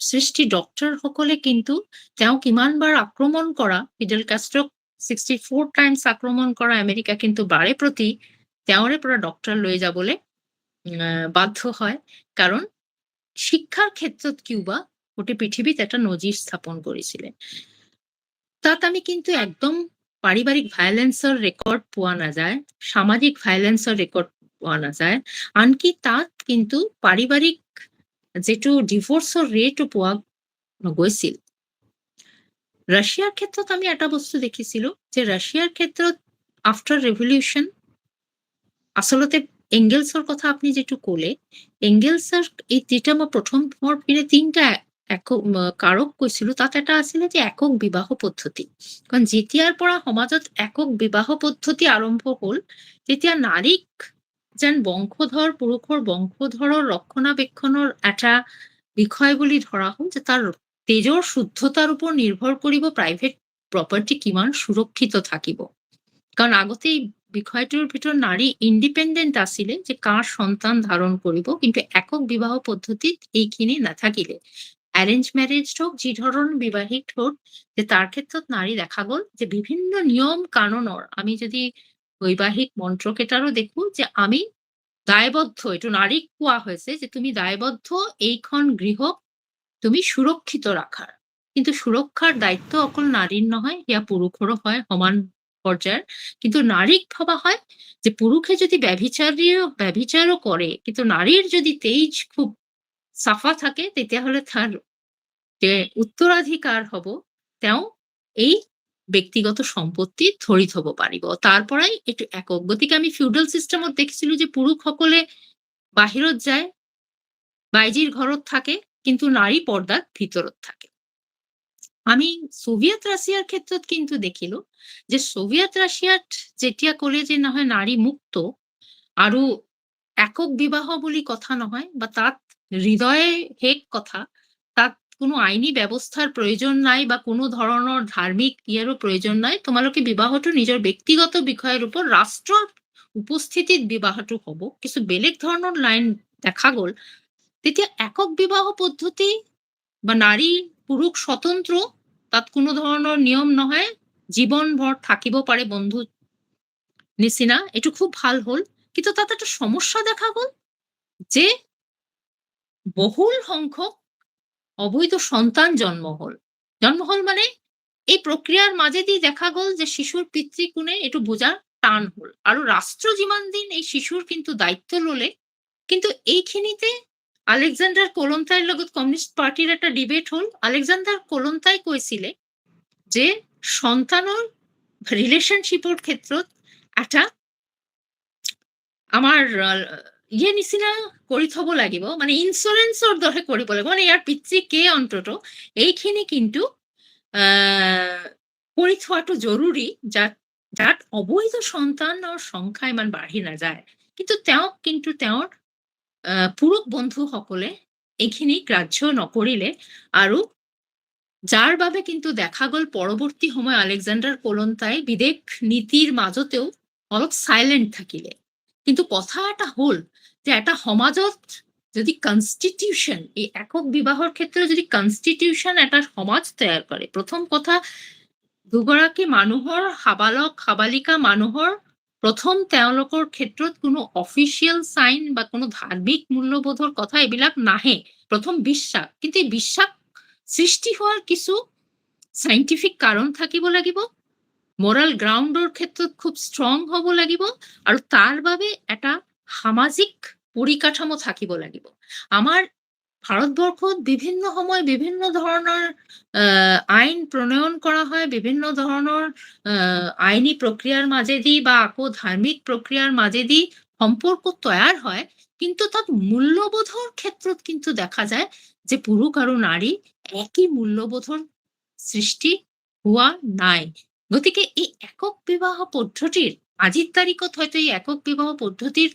সৃষ্টি ডক্টৰসকলে কিন্তু তেওঁক ইমানবাৰ আক্ৰমণ কৰা, ফিডেল কাষ্ট্ৰক 64 টাইমছ আক্ৰমণ কৰা আমেৰিকা কিন্তু বাৰে প্ৰতি তেওঁৰে পৰা ডক্টৰ লৈ যাবলৈ বাধ্য হয়, কাৰণ শিক্ষাৰ ক্ষেত্ৰত কিউবা গোটেই পৃথিৱীত এটা নজিৰ স্থাপন কৰিছিলে। তাত আমি কিন্তু একদম পাৰিবাৰিক ভায়োলেন্সৰ ৰেকৰ্ড পোৱা নাযায়, সামাজিক ভায়োলেন্সৰ ৰেকৰ্ড পোৱা নাযায়। আনকি তাত কিন্তু পাৰিবাৰিক যিটো ডিভোৰ্চৰ ৰেটো পোৱা গৈছিল। ৰাছিয়াৰ ক্ষেত্ৰত আমি এটা বস্তু দেখিছিলো যে ৰাছিয়াৰ ক্ষেত্ৰত আফটাৰ ৰেভলিউশ্যন আচলতে এংগেলছৰ কথা আপুনি যিটো ক'লে, এংগেলছৰ এই যেতিয়া মই প্ৰথমৰ পিনে তিনিটা কাৰক কৈছিলো, তাত এটা আছিলে যে একক বিবাহ পদ্ধতি। কাৰণ যেতিয়াৰ পৰা সমাজত একক বিবাহ পদ্ধতি আৰম্ভ হ'ল, তেতিয়া নাৰীক যেন বংশধৰ, পুৰুষৰ বংশধৰৰ ৰক্ষণাবেক্ষণৰ এটা বিষয় বুলি ধৰা হ'ল, যে তাৰ তেজৰ শুদ্ধতাৰ ওপৰত নিৰ্ভৰ কৰিব প্ৰাইভেট প্ৰপাৰ্টি কিমান সুৰক্ষিত থাকিব। কাৰণ আগতে এই বিষয়টোৰ ভিতৰত নাৰী ইণ্ডিপেণ্ডেণ্ট আছিলে যে কাৰ সন্তান ধাৰণ কৰিব, কিন্তু একক বিবাহ পদ্ধতিত এইখিনি নাথাকিলে। অ্যাৰেঞ্জ ম্যাৰেজ হোক, যি ধৰণৰ বিবাহিত হোক, যে তাৰ ক্ষেত্ৰত নাৰী দেখা গ'ল যে বিভিন্ন নিয়ম কানুনৰ, আমি যদি বৈবাহিক মন্ত্ৰকেইটাৰো দেখো যে আমি দায়বদ্ধ, এইটো নাৰীক কোৱা হৈছে যে তুমি দায়বদ্ধ এইখন গৃহক তুমি সুৰক্ষিত ৰাখাৰ। কিন্তু সুৰক্ষাৰ দায়িত্ব অকল নাৰীৰ নহয়, সেয়া পুৰুষৰো হয় সমান পর্যায়ের। কিন্তু নারীক ভাবা হয় যে পুরুষে যদি ব্যভিচারও করে, কিন্তু নারীর যদি তেজ খুব চাফা থাকে, তেতিয়াহ'লে তার যে উত্তৰাধিকাৰ হ'ব, তেওঁ এই ব্যক্তিগত সম্পত্তি ধৰি থব পাৰিব। তাৰ পৰাই এইটো একক। গতিকে আমি ফিউডাল চিষ্টেমত দেখিছিলো যে পুৰুষসকলে বাহিৰত যায়, বাইজিৰ ঘৰত থাকে, কিন্তু নাৰী পৰ্দাৰ ভিতৰত থাকে। আমি সোভিয়েত ৰাশিয়াৰ ক্ষেত্ৰত কিন্তু দেখিলো যে সোভিয়েত ৰাশিয়াত যেতিয়া ক'লে যে নহয় নাৰী মুক্ত আৰু একক বিবাহ বুলি কথা নহয়, বা তাত হৃদয়ে শেষ কথা, তাত কোনো আইনী ব্যৱস্থাৰ প্ৰয়োজন নাই বা কোনো ধৰণৰ ধাৰ্মিক ইয়াৰো প্ৰয়োজন নাই, তোমালোকে বিবাহটো নিজৰ ব্যক্তিগত বিষয়ৰ ওপৰত ৰাষ্ট্ৰৰ উপস্থিতিত বিবাহটো হ'ব। কিছু বেলেগ ধৰণৰ লাইন দেখা গ'ল। তেতিয়া একক বিবাহ পদ্ধতি বা নাৰী পুৰুষ স্বতন্ত্ৰ, তাত কোনো ধৰণৰ নিয়ম নহয়, জীৱনভৰ থাকিব পাৰে বন্ধু নিচিনা, এইটো খুব ভাল হ'ল। কিন্তু তাত একটা সমস্যা দেখা গ'ল যে বহুল সংখ্যক অবৈধ সন্তান জন্ম হ'ল মানে এই প্ৰক্ৰিয়াৰ মাজেদি দেখা গ'ল যে শিশুৰ পিতৃ কোনে, এইটো বোঝাৰ টান হ'ল। আৰু ৰাষ্ট্ৰ যিমান দিন এই শিশুৰ কিন্তু দায়িত্ব ল'লে, কিন্তু এইখিনিতে আলেকজাণ্ডাৰ কোলন্তাইৰ লগত কমিউনিষ্ট পাৰ্টিৰ এটা ডিবেট হ'ল। আলেকজাণ্ডাৰ কোলন্তাই কৈছিলে যে সন্তানৰ ৰিলেশ্যনশ্বিপৰ ক্ষেত্ৰত এটা আমাৰ নিচিনা কৰি থব লাগিব, মানে ইঞ্চুৰেঞ্চৰ দৰে কৰিব লাগিব, মানে ইয়াৰ পিতৃ কে অন্তত এইখিনি কিন্তু কৰি থোৱাটো জৰুৰী, যাত অবৈধ সন্তানৰ সংখ্যা ইমান বাঢ়ি নাযায়। কিন্তু তেওঁৰ পুৰুষ বন্ধুসকলে এইখিনি গ্ৰাহ্য নকৰিলে, আৰু যাৰ বাবে কিন্তু দেখা গ'ল পৰৱৰ্তী সময় আলেকজাণ্ডাৰ কোলন্তাই বিদেশ নীতিৰ মাজতেও অলপ সাইলেন্ট থাকিলে। কিন্তু কথা এটা হ'ল যে এটা সমাজত যদি কনস্টিটিউশন, এই একক বিবাহৰ ক্ষেত্ৰত যদি কনস্টিটিউশন এটা সমাজ তৈয়াৰ কৰে, প্ৰথম কথা দুগৰাকী মানুহৰ সাবালক সাবালিকা মানুহৰ প্ৰথম তেওঁলোকৰ ক্ষেত্ৰত কোনো অফিচিয়েল সাইন বা কোনো ধাৰ্মিক মূল্যবোধৰ কথা এইবিলাক নাহে। প্ৰথম বিশ্বাস, কিন্তু এই বিশ্বাস সৃষ্টি হোৱাৰ কিছু সাইন্টিফিক কাৰণ থাকিব লাগিব, মোৰাল গ্ৰাউণ্ডৰ ক্ষেত্ৰত খুব ষ্ট্ৰং হ'ব লাগিব, আৰু তাৰ বাবে এটা সামাজিক পৰিকাঠামো থাকিব লাগিব। আমাৰ ভাৰতবৰ্ষত বিভিন্ন সময় বিভিন্ন ধৰণৰ আইন প্ৰণয়ন কৰা হয়, বিভিন্ন ধৰণৰ আইনী প্ৰক্ৰিয়াৰ মাজেদি বা আকৌ ধাৰ্মিক প্ৰক্ৰিয়াৰ মাজেদি সম্পৰ্ক তৈয়াৰ হয়, কিন্তু তাত মূল্যবোধৰ ক্ষেত্ৰত কিন্তু দেখা যায় যে পুৰুষ আৰু নাৰী একই মূল্যবোধৰ সৃষ্টি হোৱা নাই। গতিকে এই একক বিবাহ পদ্ধতিৰ আজিৰ তাৰিখত হয়তো এই একক বিবাহ পদ্ধতিৰ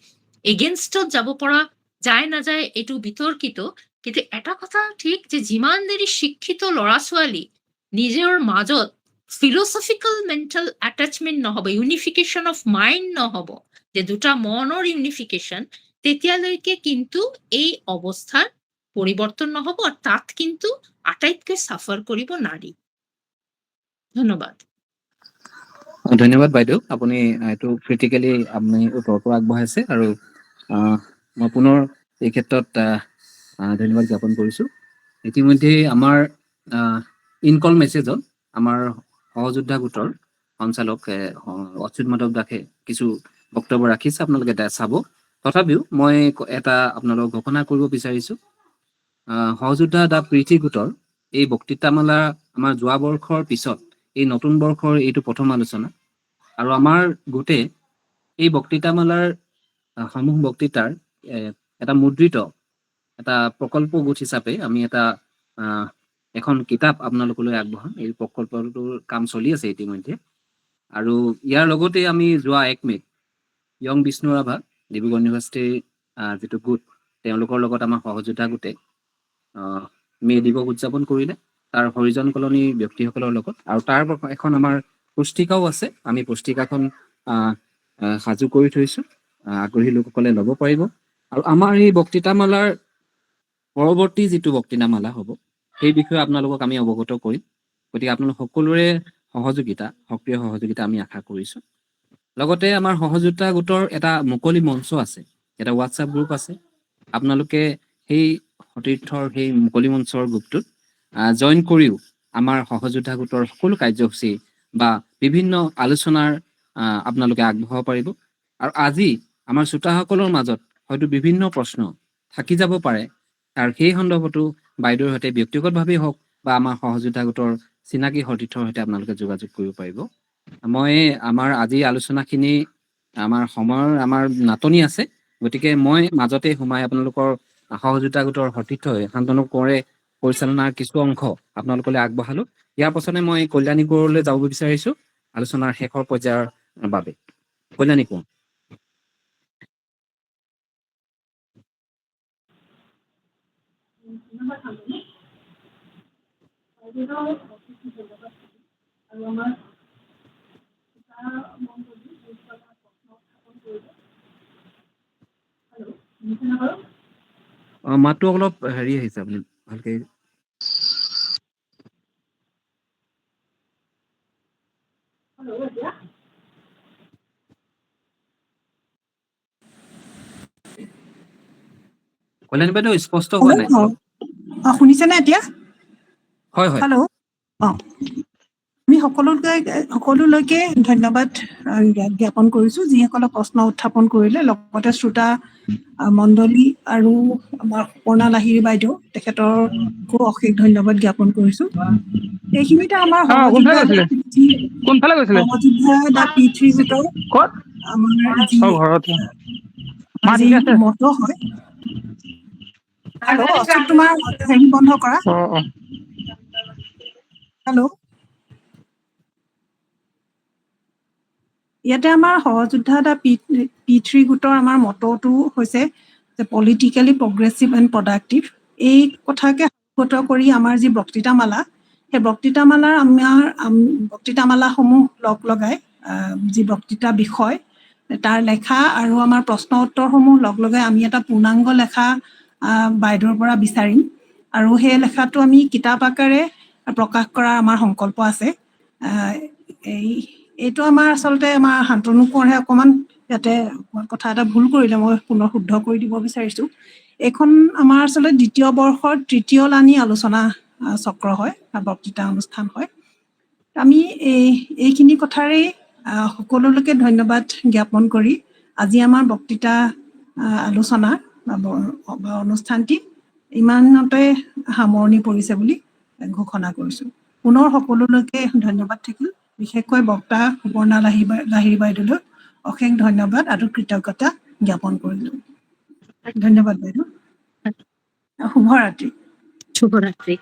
এগেইনষ্টত যাব পৰা যায় নাযায় এইটো বিতৰ্কিত, কিন্তু এটা কথা ঠিক যে যিমান দেৰি শিক্ষিত ল'ৰা ছোৱালী নিজৰ মাজত ফিলচফিকেল মেণ্টেল এটাচমেণ্ট নহ'ব, ইউনিফিকেশ্যন অফ মাইণ্ড নহ'ব, যে দুটা মনৰ ইউনিফিকেশ্যন, তেতিয়ালৈকে কিন্তু এই অৱস্থাৰ পৰিৱৰ্তন নহ'ব, আৰু তাত কিন্তু আটাইতকৈ চাফাৰ কৰিব নাৰী। ধন্যবাদ। ধন্যবাদ বাইদেউ, আপুনি এইটো ক্ৰিটিকেলি আপুনি উত্তৰটো আগবঢ়াইছে, আৰু মই পুনৰ এই ক্ষেত্ৰত ধন্যবাদ জ্ঞাপন কৰিছোঁ। ইতিমধ্যে আমাৰ ইনকল মেছেজত আমাৰ সহযোদ্ধা গোটৰ সঞ্চালক অচ্যুত মাধৱ দাসে কিছু বক্তব্য ৰাখিছে, আপোনালোকে চাব। তথাপিও মই এটা আপোনালোকক ঘোষণা কৰিব বিচাৰিছোঁ, সহযোদ্ধা দা প্ৰীতি গোটৰ এই বক্তৃতামালা আমাৰ যোৱা বৰ্ষৰ পিছত এই নতুন বৰ্ষৰ এইটো প্ৰথম আলোচনা, আৰু আমাৰ গোটে এই বক্তৃতামালাৰ সমূহ বক্তৃতাৰ এটা মুদ্ৰিত এটা প্ৰকল্প গোট হিচাপে আমি এখন কিতাপ আপোনালোকলৈ আগবঢ়াম। এই প্ৰকল্পটোৰ কাম চলি আছে ইতিমধ্যে, আৰু ইয়াৰ লগতে আমি যোৱা 1 মে'ত য়ং বিষ্ণু ৰাভা ডিব্ৰুগড় ইউনিভাৰ্চিটিৰ যিটো গোট, তেওঁলোকৰ লগত আমাৰ সহযোদ্ধা গোটে মে' দিৱস উদযাপন কৰিলে তাৰ হৰিজন কলনীৰ ব্যক্তিসকলৰ লগত, আৰু তাৰ এখন আমাৰ পুস্তিকাও আছে। আমি পুস্তিকাখন সাজু কৰি থৈছোঁ, আগ্ৰহী লোকসকলে ল'ব পাৰিব। আৰু আমাৰ এই বক্তৃতামালাৰ পৰৱৰ্তী যিটো বক্তৃতামালা হ'ব সেই বিষয়ে আপোনালোকক আমি অৱগত কৰিম। গতিকে আপোনালোক সকলোৰে সহযোগিতা, সক্ৰিয় সহযোগিতা আমি আশা কৰিছোঁ। লগতে আমাৰ সহযোদ্ধা গোটৰ এটা মুকলি মঞ্চ আছে, এটা হোৱাটছআপ গ্ৰুপ আছে। আপোনালোকে সেই সতীৰ্থৰ সেই মুকলি মঞ্চৰ গ্ৰুপটোত জইন কৰিও আমাৰ সহযোদ্ধা গোটৰ সকলো কাৰ্যসূচী বা বিভিন্ন আলোচনাৰ আপোনালোকে আগবঢ়াব পাৰিব। আৰু আজি আমাৰ শ্ৰোতাসকলৰ মাজত হয়তো বিভিন্ন প্ৰশ্ন থাকি যাব পাৰে, আৰু সেই সন্দৰ্ভতো বাইদেউৰ সৈতে ব্যক্তিগতভাৱেই হওক বা আমাৰ সহযোদ্ধা গোটৰ চিনাকি সতীৰ্থৰ সৈতে আপোনালোকে যোগাযোগ কৰিব পাৰিব। মই আমাৰ আজি আলোচনাখিনি আমাৰ সময়ৰ নাটনি আছে, গতিকে মই মাজতে সোমাই আপোনালোকৰ সহযোদ্ধা গোটৰ সতীৰ্থ শান্তনু কোঁৱৰে পৰিচালনাৰ কিছু অংশ আপোনালোকলৈ আগবঢ়ালো। ইয়াৰ পাছতে মই কল্যাণী কোঁৱৰলৈ যাব বিচাৰিছোঁ আলোচনাৰ শেষৰ পৰ্যায়ৰ বাবে। কল্যাণী কোঁৱৰ। মাতটো অলপ হেৰি আহিছে, আপুনি ভালকে কল্যাণী বাইদেউ স্পষ্ট হোৱা নাই। শুনিছেনে এতিয়া? হয় হয়। হেল্ল'। আমি সকলোলৈকে ধন্যবাদ জ্ঞাপন কৰিছোঁ, যিসকলে প্ৰশ্ন উত্থাপন কৰিলে। লগতে শ্ৰোতা মণ্ডলী আৰু আমাৰ সুপৰ্ণা লাহিৰী বাইদেউ, তেখেতকো অশেষ ধন্যবাদ জ্ঞাপন কৰিছোঁ। এইখিনিতে আমাৰ সহযোদ্ধা দা P3 গোটৰ আমাৰ যি মত হয়। হেল্ল', অশোক, তোমাৰ হেৰি বন্ধ কৰা। হেল্ল'। ইয়াতে আমাৰ সহযোদ্ধা দা P3 গোটৰ আমাৰ মটটো হৈছে যে পলিটিকেলি প্ৰগ্ৰেছিভ এণ্ড প্ৰডাক্টিভ। এই কথাকে অৱগত কৰি আমাৰ যি বক্তৃতামালা, সেই বক্তৃতামালাসমূহ লগ লগাই যি বক্তৃতা বিষয় তাৰ লেখা আৰু আমাৰ প্ৰশ্ন উত্তৰসমূহ লগ লগাই আমি এটা পূৰ্ণাংগ লেখা বাইদেউৰ পৰা বিচাৰিম, আৰু সেই লেখাটো আমি কিতাপ আকাৰে প্ৰকাশ কৰাৰ আমাৰ সংকল্প আছে। এইটো আমাৰ আচলতে আমাৰ শান্তনু কোঁৱৰহে অকণমান ইয়াতে কথা এটা ভুল কৰিলে, মই পুনৰ শুদ্ধ কৰি দিব বিচাৰিছোঁ। এইখন আমাৰ আচলতে 2য় বৰ্ষৰ 3য় লানি আলোচনা চক্ৰ হয়, বক্তৃতা অনুষ্ঠান হয়। আমি এইখিনি কথাৰেই সকলোলৈকে ধন্যবাদ জ্ঞাপন কৰি আজি আমাৰ বক্তৃতা আলোচনা বা অনুষ্ঠানটি ইমানতে সামৰণি পৰিছে বুলি ঘোষণা কৰিছোঁ। পুনৰ সকলোলৈকে ধন্যবাদ থাকিল, বিশেষকৈ বক্তা সুপৰ্ণা লাহিৰী বাইদেউলৈ অশেষ ধন্যবাদ আৰু কৃতজ্ঞতা জ্ঞাপন কৰিলোঁ। ধন্যবাদ বাইদেউ। শুভৰাত্ৰি। শুভৰাত্ৰি।